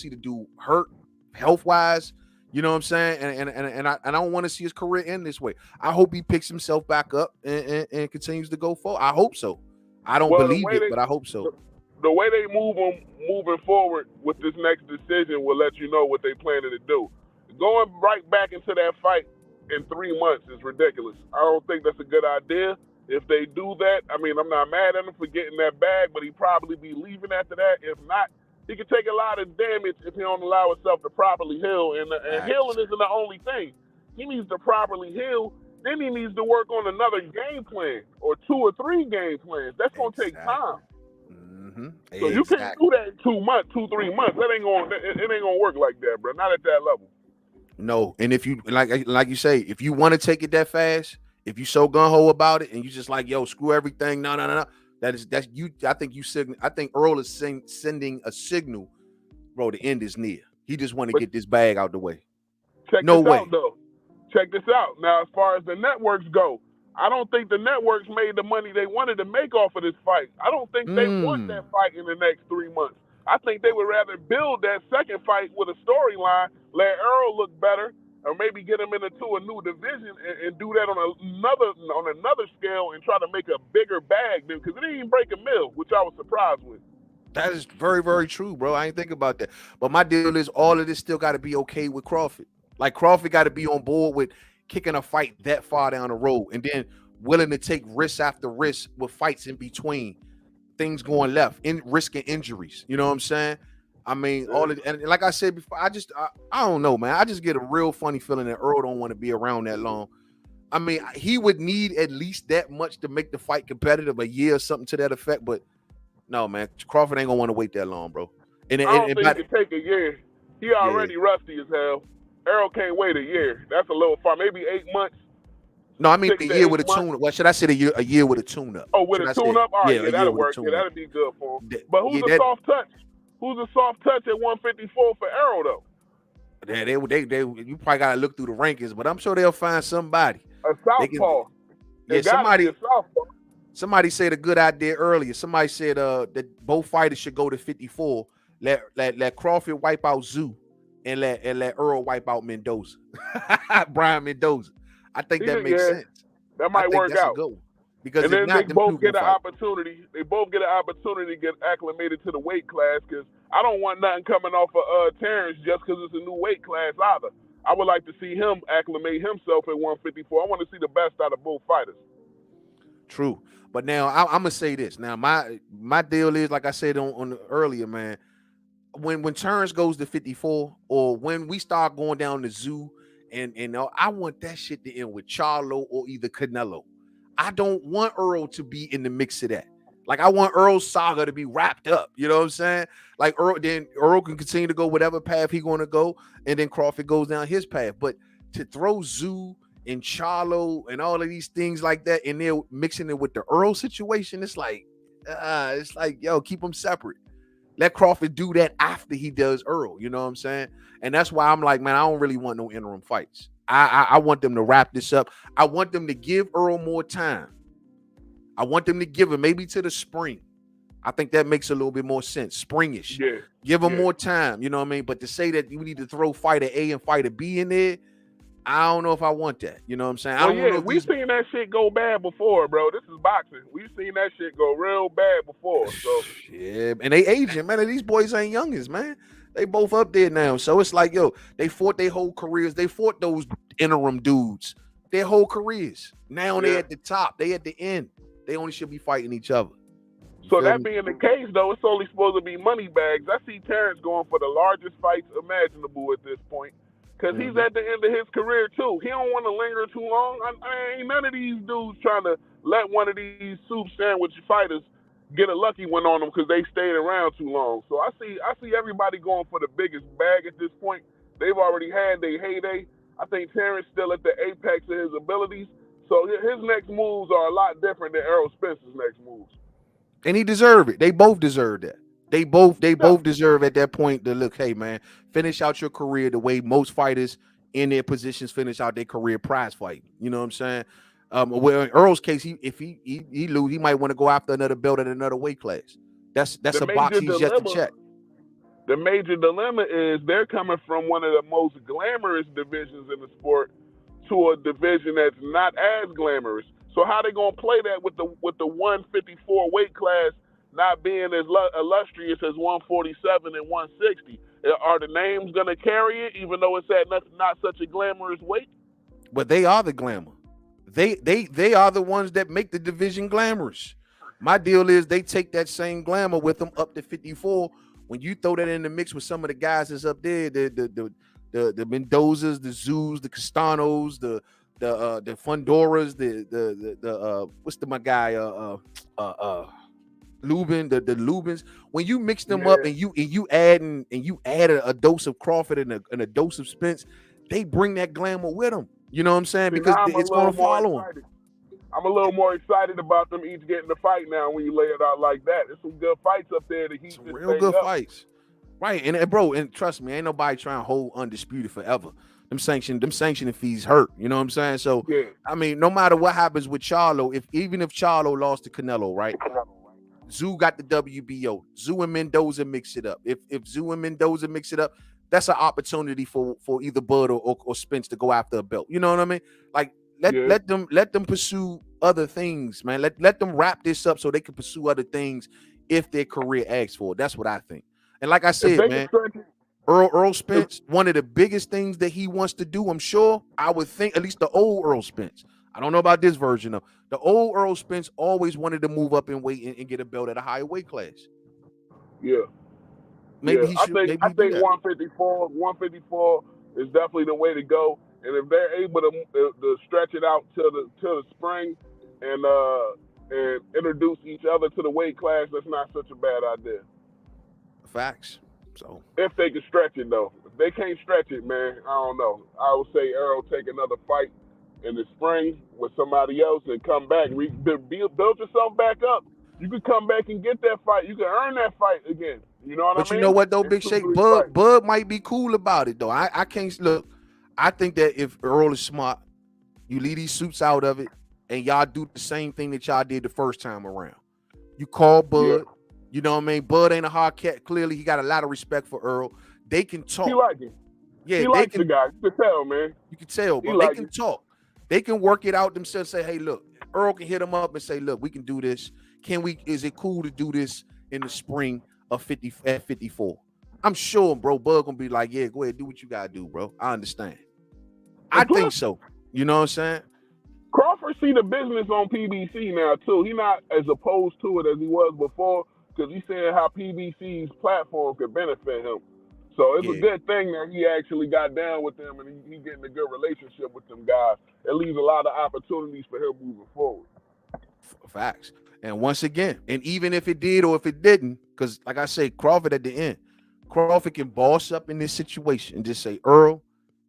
the dude hurt health-wise. You know what I'm saying? And I don't want to see his career end this way. I hope he picks himself back up and continues to go forward. I hope so. I don't believe it, but I hope so. The way they moving forward with this next decision will let you know what they planning to do. Going right back into that fight in 3 months is ridiculous. I don't think that's a good idea. If they do that, I mean, I'm not mad at him for getting that bag, but he'd probably be leaving after that. If not, he could take a lot of damage if he don't allow himself to properly heal. And healing isn't the only thing. He needs to properly heal. Then he needs to work on another game plan or 2 or 3 game plans. That's going to take time. So you can't do that in 2 months, 2-3 months. It ain't gonna work like that, bro. Not at that level. No, and if you like you say, if you want to take it that fast, if you so gung-ho about it, and you just like, yo, screw everything, no, that's you. I think Earl is sending a signal, bro. The end is near. He just want to get this bag out the way. Check this out, though. Check this out. Now, as far as the networks go, I don't think the networks made the money they wanted to make off of this fight. I don't think they want that fight in the next 3 months. I think they would rather build that second fight with a storyline, let Errol look better, or maybe get him into a new division and do that on another scale and try to make a bigger bag, because it didn't even break a mill, which I was surprised with. That is very, very true, bro. I ain't think about that. But my deal is all of this still got to be okay with Crawford. Like Crawford got to be on board with kicking a fight that far down the road and then willing to take risk after risk with fights in between, things going left, risking injuries. You know what I'm saying? I mean, all of and like I said before, I don't know, man. I just get a real funny feeling that Earl don't want to be around that long. I mean, he would need at least that much to make the fight competitive, a year or something to that effect. But no, man, Crawford ain't gonna want to wait that long, bro. I don't think he can take a year. He already rusty as hell. Errol can't wait a year. That's a little far. Maybe 8 months. No, I mean a year with a tune-up. What should I say? A year with a tune-up. Oh, with a tune-up? All right, that'll work. Yeah, that'll be good for him. But who's a soft touch? Who's a soft touch at 154 for Errol, though? They you probably gotta look through the rankings, but I'm sure they'll find somebody. A southpaw. Somebody said a good idea earlier. Somebody said that both fighters should go to 54. Let Crawford wipe out Zoo, and let Earl wipe out Mendoza. Brian Mendoza. I think that makes sense. That might work out. Because and then they both get an opportunity. They both get an opportunity to get acclimated to the weight class. Because I don't want nothing coming off of Terence just because it's a new weight class either. I would like to see him acclimate himself at 154. I want to see the best out of both fighters. True, but now I'm gonna say this. Now my deal is, like I said on earlier, man. When Terence goes to 54, or when we start going down the Zoo. And I want that shit to end with Charlo or either Canelo. I don't want Earl to be in the mix of that. Like, I want Earl's saga to be wrapped up. You know what I'm saying? Like, Earl can continue to go whatever path he's going to go, and then Crawford goes down his path. But to throw Zoo and Charlo and all of these things like that, and they're mixing it with the Earl situation, it's like, yo, keep them separate. Let Crawford do that after he does Earl. You know what I'm saying? And that's why I'm like, man, I don't really want no interim fights. I want them to wrap this up. I want them to give Earl more time. I want them to give him maybe to the spring. I think that makes a little bit more sense. Springish. Yeah. Give him more time. You know what I mean? But to say that you need to throw fighter A and fighter B in there, I don't know if I want that. You know what I'm saying? Well, yeah, we've seen that shit go bad before, bro. This is boxing. We've seen that shit go real bad before. So yeah, and they aging, man. These boys ain't youngins, man. They both up there now. So it's like, yo, they fought their whole careers. They fought those interim dudes their whole careers. Now they at the top. They at the end. They only should be fighting each other. So that being the case, though, it's only supposed to be money bags. I see Terence going for the largest fights imaginable at this point. Because he's at the end of his career, too. He don't want to linger too long. I ain't none of these dudes trying to let one of these soup sandwich fighters get a lucky one on them because they stayed around too long. So I see everybody going for the biggest bag at this point. They've already had their heyday. I think Terence still at the apex of his abilities. So his next moves are a lot different than Errol Spence's next moves. And he deserved it. They both deserve that. They both deserve at that point to look, hey, man, finish out your career the way most fighters in their positions finish out their career prize fighting. You know what I'm saying? Well, in Earl's case, if he lose, he might want to go after another belt at another weight class. That's a box he's yet to check. The major dilemma is they're coming from one of the most glamorous divisions in the sport to a division that's not as glamorous. So how they gonna play that with the 154 weight class not being as illustrious as 147 and 160? Are the names gonna carry it, even though it's at not such a glamorous weight? But they are the glamour. They are the ones that make the division glamorous. My deal is they take that same glamour with them up to 54. When you throw that in the mix with some of the guys that's up there, the Mendozas, the Zoos, the Castanos, the Fundoras, the what's my guy Lubin, the Lubins. When you mix them up and you add a dose of Crawford and a dose of Spence, they bring that glamour with them. You know what I'm saying? Because it's going to follow them. I'm a little more excited about them each getting the fight now when you lay it out like that. There's some good fights up there to heat this thing up. Real good fights. Right. And bro, and trust me, ain't nobody trying to hold undisputed forever. Them sanctioning fees hurt. You know what I'm saying? So I mean, no matter what happens with Charlo, even if Charlo lost to Canelo, right? Zoo got the WBO. Zoo and Mendoza mix it up. If Zoo and Mendoza mix it up, that's an opportunity for either Bud or Spence to go after a belt. You know what I mean? Like let them pursue other things, man. Let them wrap this up so they can pursue other things if their career asks for it. That's what I think. And like I said, man, Errol Spence, one of the biggest things that he wants to do, I'm sure, I would think, at least the old Errol Spence. I don't know about this version of the old Errol Spence always wanted to move up in weight and get a belt at a higher weight class. Yeah. maybe he should. Maybe I he do think that. 154 is definitely the way to go. And if they're able to stretch it out till the spring and introduce each other to the weight class, that's not such a bad idea. Facts. So if they can stretch it though, if they can't stretch it, man, I don't know. I would say Errol take another fight in the spring with somebody else and come back, build yourself back up. You could come back and get that fight. You can earn that fight again. You know what but I you mean? know what though, In Big Shake, 2-3 Bud fights. Bud might be cool about it though. I can't look. I think that if Earl is smart, you leave these suits out of it, and y'all do the same thing that y'all did the first time around. You call Bud. Yeah. You know what I mean? Bud ain't a hard cat. Clearly, he got a lot of respect for Earl. They can talk. He like him. Yeah, he they likes can. the guy. You can tell, man. You can tell, bro. He They like can it. talk. They can work it out themselves. Say, hey, look, Earl can hit him up and say, look, we can do this. Can we? Is it cool to do this in the spring of 54? I'm sure, bro. Bud gonna be like, yeah, go ahead, do what you gotta do, bro. I understand. I think so. You know what I'm saying? Crawford see the business on PBC now too. He not as opposed to it as he was before because he's seeing how PBC's platform could benefit him. So it's a good thing that he actually got down with them and he getting a good relationship with them guys. It leaves a lot of opportunities for him moving forward. Facts. And once again, and even if it did or if it didn't, because like I say, Crawford at the end, Crawford can boss up in this situation and just say, Earl,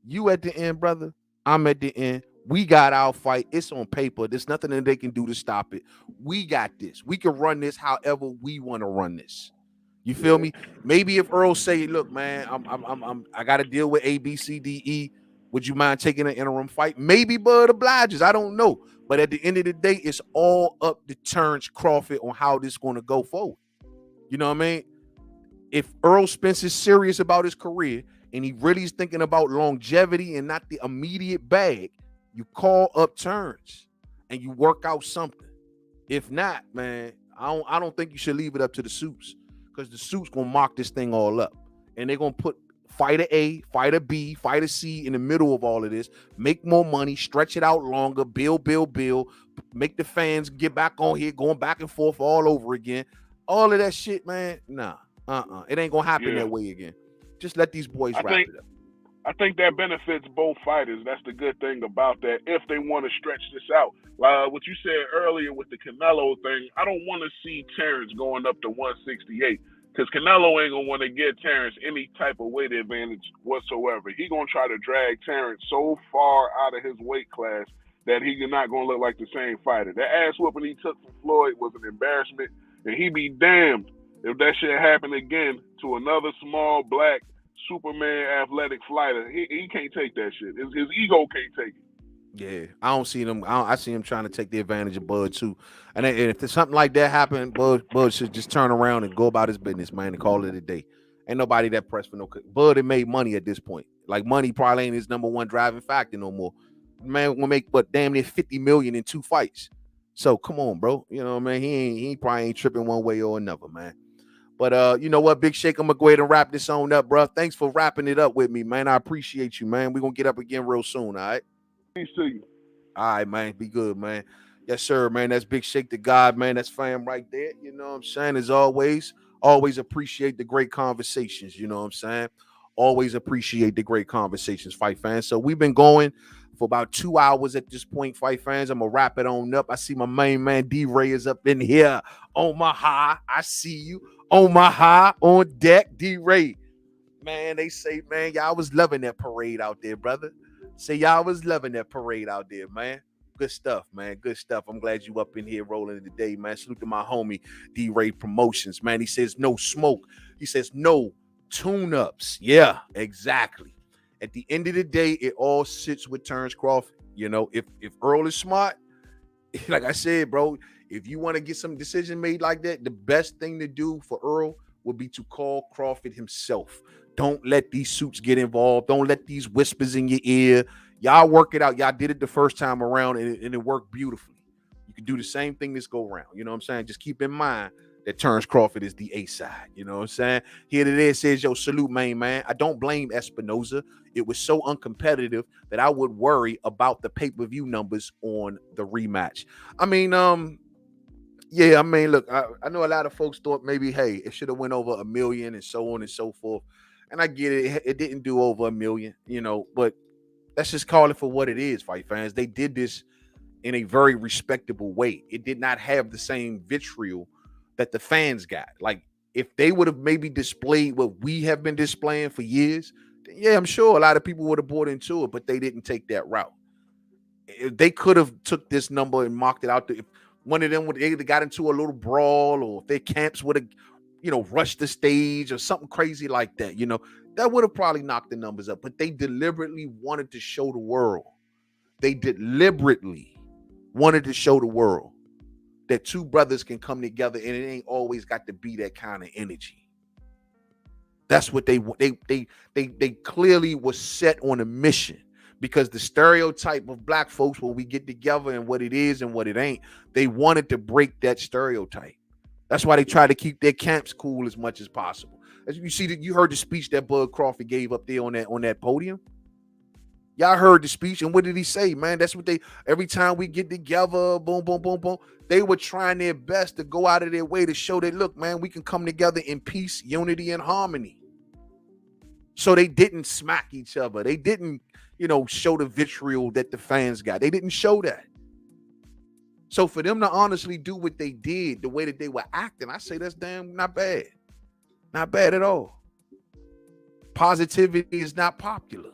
you at the end, brother. I'm at the end. We got our fight. It's on paper. There's nothing that they can do to stop it. We got this. We can run this however we want to run this. You feel me? Maybe if Earl say, look, man, I got to deal with A, B, C, D, E. Would you mind taking an interim fight? Maybe Bud obliges. I don't know. But at the end of the day, it's all up to Terence Crawford on how this is going to go forward. You know what I mean? If Errol Spence is serious about his career and he really is thinking about longevity and not the immediate bag, you call up Terence and you work out something. If not, man, I don't think you should leave it up to the suits because the suits gonna mock this thing all up and they're gonna put fighter A, fighter B, fighter C in the middle of all of this, make more money, stretch it out longer, build, make the fans get back on here, going back and forth all over again. All of that shit, man, nah, it ain't gonna happen that way again. Just let these boys wrap it up. I think that benefits both fighters. That's the good thing about that. If they want to stretch this out, what you said earlier with the Canelo thing, I don't want to see Terence going up to 168 because Canelo ain't gonna want to give Terence any type of weight advantage whatsoever. He gonna try to drag Terence so far out of his weight class that he's not gonna look like the same fighter. That ass whooping he took from Floyd was an embarrassment, and he be damned if that shit happened again to another small black Superman athletic fighter. He can't take that shit. His ego can't take it. Yeah, I don't see them. I see him trying to take the advantage of Bud too. And if there's something like that happen, Bud should just turn around and go about his business, man, and call it a day. Ain't nobody that pressed for no. Bud had made money at this point. Like money probably ain't his number one driving factor no more. Man will make damn near 50 million in 2 fights. So come on, bro. You know what I mean? He probably ain't tripping one way or another, man. But you know what, Big Shake, I'm gonna go ahead and wrap this on up, bro. Thanks for wrapping it up with me, man. I appreciate you, man. We're gonna get up again real soon, all right? Peace to you. All right, man. Be good, man. Yes, sir, man. That's Big Shake the God, man. That's fam right there. You know what I'm saying? As always appreciate the great conversations. You know what I'm saying? Always appreciate the great conversations, fight fans. So we've been going for about 2 hours at this point, fight fans. I'm gonna wrap it on up. I see my main man D-Ray is up in here on my high. I see you on my high on deck, D-Ray. Man, they say, man, y'all was loving that parade out there, brother. Say y'all was loving that parade out there, man. Good stuff, man. Good stuff. I'm glad you up in here rolling today, man. Salute to my homie D-Ray Promotions, man. He says no smoke. He says no tune-ups. Yeah, exactly. At the end of the day, it all sits with Terence Crawford. You know, if Earl is smart, like I said, bro, if you want to get some decision made like that, the best thing to do for Earl would be to call Crawford himself. Don't let these suits get involved. Don't let these whispers in your ear. Y'all work it out. Y'all did it the first time around, and it worked beautifully. You can do the same thing this go round. You know what I'm saying? Just keep in mind that Terence Crawford is the A side. You know what I'm saying? Here it is, says, yo, salute, main man. I don't blame Espinoza. It was so uncompetitive that I would worry about the pay-per-view numbers on the rematch. I mean, Yeah, I mean, look, I know a lot of folks thought maybe, hey, it should have went over 1 million and so on and so forth. And I get it. It didn't do over 1 million, but let's just call it for what it is, fight fans. They did this in a very respectable way. It did not have the same vitriol that the fans got. Like, if they would have maybe displayed what we have been displaying for years, then yeah, I'm sure a lot of people would have bought into it, but they didn't take that route. If they could have took this number and marked it out. If one of them would have got into a little brawl, or if their camps would have, rushed the stage or something crazy like that, that would have probably knocked the numbers up. But they deliberately wanted to show the world. They deliberately wanted to show the world that two brothers can come together, and it ain't always got to be that kind of energy. That's what they clearly was set on a mission, because the stereotype of black folks, when we get together and what it is and what it ain't, they wanted to break that stereotype. That's why they try to keep their camps cool as much as possible. As you see, you heard the speech that Bud Crawford gave up there on that podium. Y'all heard the speech, and what did he say, man? That's what every time we get together, boom, boom, boom, boom, they were trying their best to go out of their way to show that, look, man, we can come together in peace, unity, and harmony. So they didn't smack each other. They didn't, show the vitriol that the fans got. They didn't show that. So for them to honestly do what they did, the way that they were acting, I say that's damn not bad. Not bad at all. Positivity is not popular.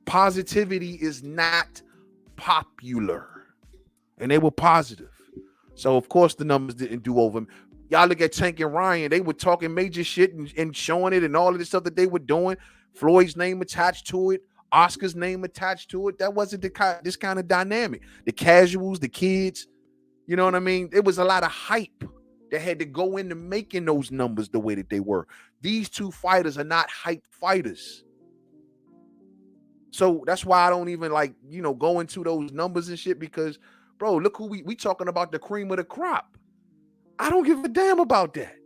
Positivity is not popular. And they were positive. So, of course, the numbers didn't do over. Y'all look at Tank and Ryan. They were talking major shit and showing it and all of the stuff that they were doing. Floyd's name attached to it. Oscar's name attached to it. That wasn't this kind of dynamic. The casuals, the kids, you know what I mean? It was a lot of hype that had to go into making those numbers the way that they were. These two fighters are not hype fighters. So that's why I don't even go into those numbers and shit, because, bro, look who we talking about, the cream of the crop. I don't give a damn about that.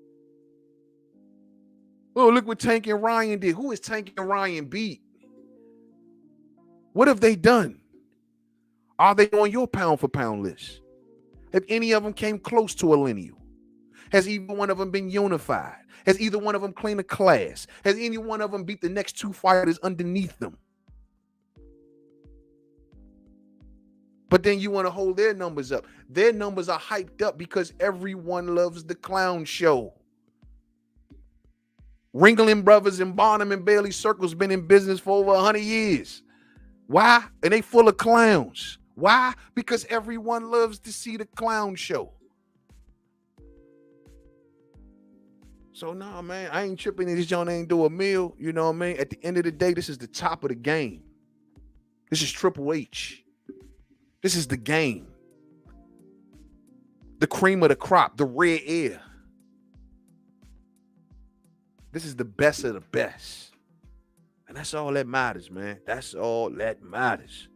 Oh, look what Tank and Ryan did. Who is Tank and Ryan beat? What have they done? Are they on your pound for pound list? Have any of them came close to a lineal? Has either one of them been unified? Has either one of them cleaned a class? Has any one of them beat the next two fighters underneath them? But then you want to hold their numbers up. Their numbers are hyped up because everyone loves the clown show. Ringling Brothers and Barnum and Bailey Circle's been in business for over 100 years. Why? And they full of clowns. Why? Because everyone loves to see the clown show. So, nah, man, I ain't tripping. This joint ain't do a meal. You know what I mean? At the end of the day, this is the top of the game. This is Triple H. This is the game. The cream of the crop, the rare air. This is the best of the best. And that's all that matters, man. That's all that matters.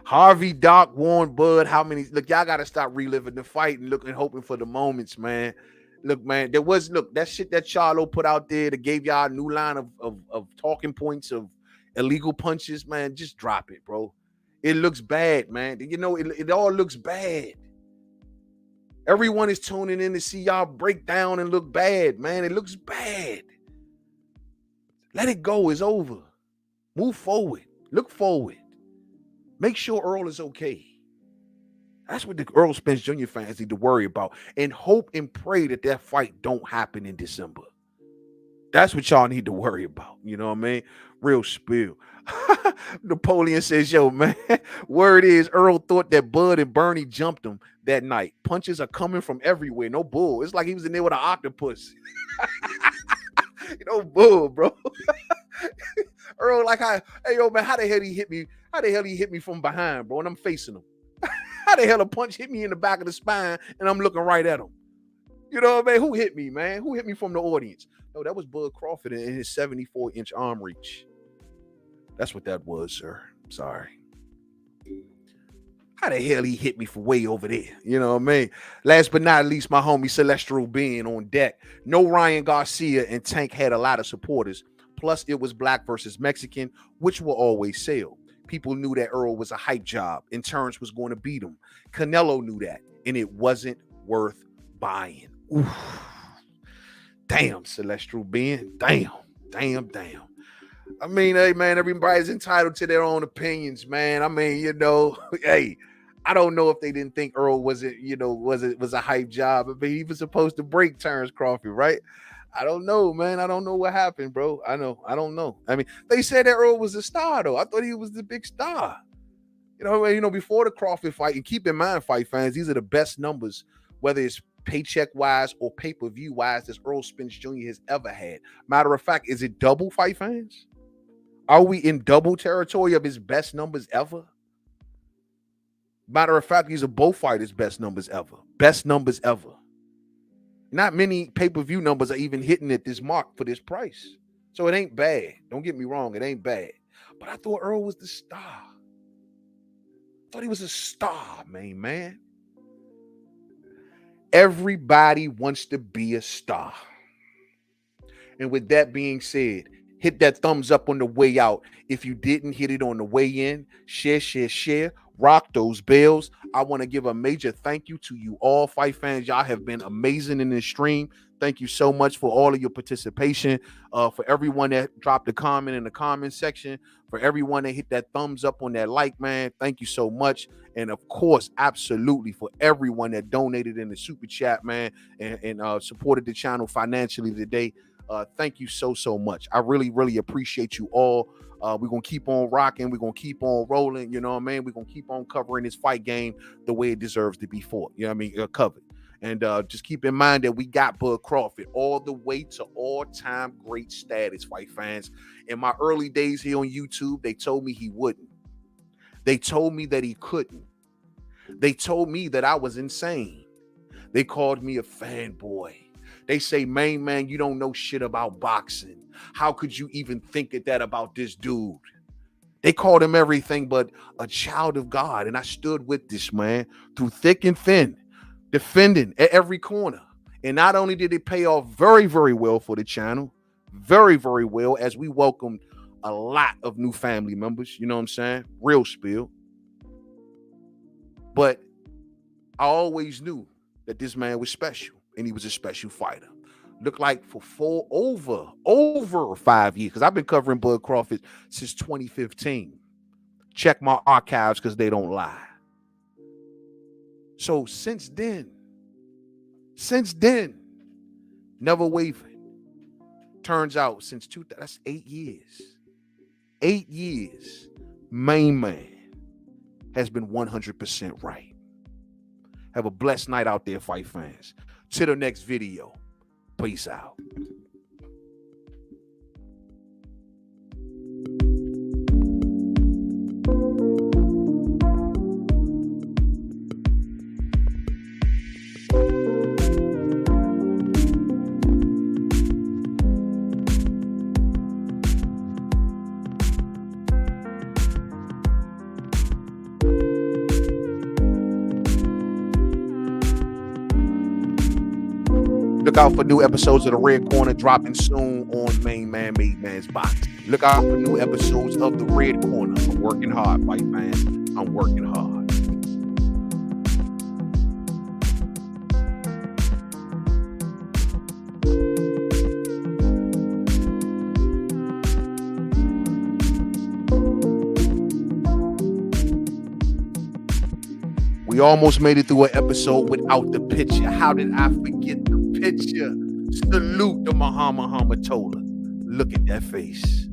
Harvey, Doc, Warren, Bud, how many? Look, y'all got to stop reliving the fight and looking, hoping for the moments, man. Look, man, that shit that Charlo put out there that gave y'all a new line of talking points of illegal punches, man. Just drop it, bro. It looks bad, man. It all looks bad. Everyone is tuning in to see y'all break down and look bad, man. It looks bad. Let it go. It's over. Move forward. Look forward. Make sure Earl is okay. That's what the Errol Spence Jr. fans need to worry about. And hope and pray that fight don't happen in December. That's what y'all need to worry about. You know what I mean? Real spill. Napoleon says, yo, man, word is Earl thought that Bud and Bernie jumped him that night. Punches are coming from everywhere. No bull. It's like he was in there with an octopus. No bull, bro. Earl, hey, yo, man, how the hell he hit me? How the hell he hit me from behind, bro? And I'm facing him. How the hell a punch hit me in the back of the spine and I'm looking right at him? You know what I mean? Who hit me, man? Who hit me from the audience? No, that was Bud Crawford in his 74-inch arm reach. That's what that was, sir. Sorry. How the hell he hit me from way over there? You know what I mean? Last but not least, my homie Celestial being on deck. No Ryan Garcia and Tank had a lot of supporters. Plus, it was black versus Mexican, which will always sell. People knew that Errol was a hype job and Terence was going to beat him. Canelo knew that, and it wasn't worth buying. Oof. Damn, Celestial Ben. Damn. I mean, hey, man, everybody's entitled to their own opinions, man. I mean, hey, I don't know if they didn't think Errol was a hype job, but he was supposed to break Terence Crawford, right? I don't know, man. I don't know what happened, bro. I don't know. I mean, they said that Errol was a star, though. I thought he was the big star. Before the Crawford fight, and keep in mind, fight fans, these are the best numbers, whether it's paycheck-wise or pay-per-view-wise, that Errol Spence Jr. has ever had. Matter of fact, is it double, fight fans? Are we in double territory of his best numbers ever? Matter of fact, these are both fighters' best numbers ever. Best numbers ever. Not many pay-per-view numbers are even hitting at this mark for this price. So it ain't bad. Don't get me wrong, it ain't bad. But I thought Errol was the star. I thought he was a star, man. Everybody wants to be a star. And with that being said, hit that thumbs up on the way out. If you didn't hit it on the way in, share. Rock those bells. I want to give a major thank you to you all, fight fans. Y'all have been amazing in this stream. Thank you so much for all of your participation. For everyone that dropped a comment in the comment section, for everyone that hit that thumbs up on that like, man, thank you so much. And of course, absolutely, for everyone that donated in the super chat, man, and supported the channel financially today. Thank you so much. I really appreciate you all. We're going to keep on rocking. We're going to keep on rolling. You know what I mean? We're going to keep on covering this fight game the way it deserves to be fought. You know what I mean? Covered. And just keep in mind that we got Bud Crawford all the way to all-time great status, fight fans. In my early days here on YouTube, they told me he wouldn't. They told me that he couldn't. They told me that I was insane. They called me a fanboy. They say, man, you don't know shit about boxing. How could you even think of that about this dude? They called him everything but a child of God. And I stood with this man through thick and thin, defending at every corner. And not only did it pay off very well for the channel, very well, as we welcomed a lot of new family members, you know what I'm saying? Real spill. But I always knew that this man was special, and he was a special fighter. Looked like for over 5 years, because I've been covering Bud Crawford since 2015. Check my archives because they don't lie. So since then, never wavered. Turns out since that's 8 years. 8 years, Mainman has been 100% right. Have a blessed night out there, fight fans. To the next video. Peace out. Look out for new episodes of The Red Corner dropping soon on Mainman Mademan's Boxing. Look out for new episodes of The Red Corner. I'm working hard, fight fans. I'm working hard. We almost made it through an episode without the picture. How did I forget the picture? Salute to Muhammad Hamatola. Look at that face.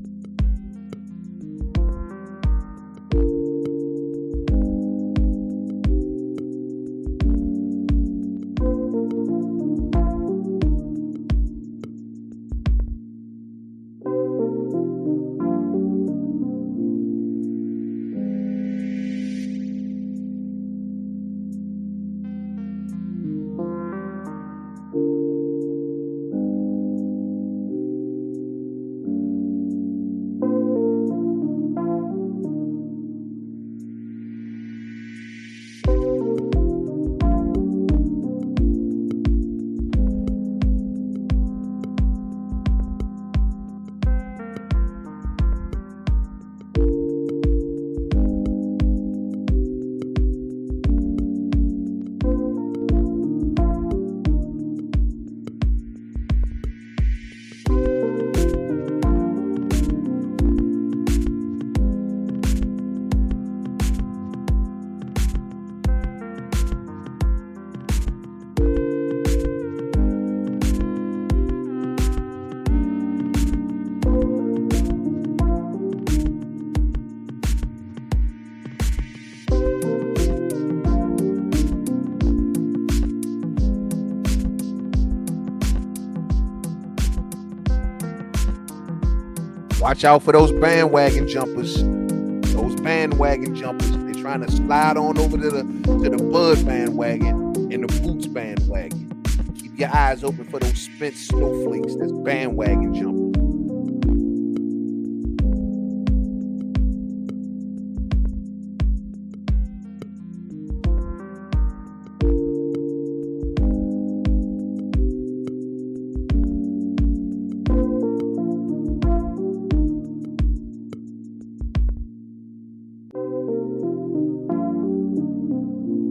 Watch out for those bandwagon jumpers. Those bandwagon jumpers. They're trying to slide on over to the Bud bandwagon and the Boots bandwagon. Keep your eyes open for those Spence snowflakes. That's bandwagon jumpers.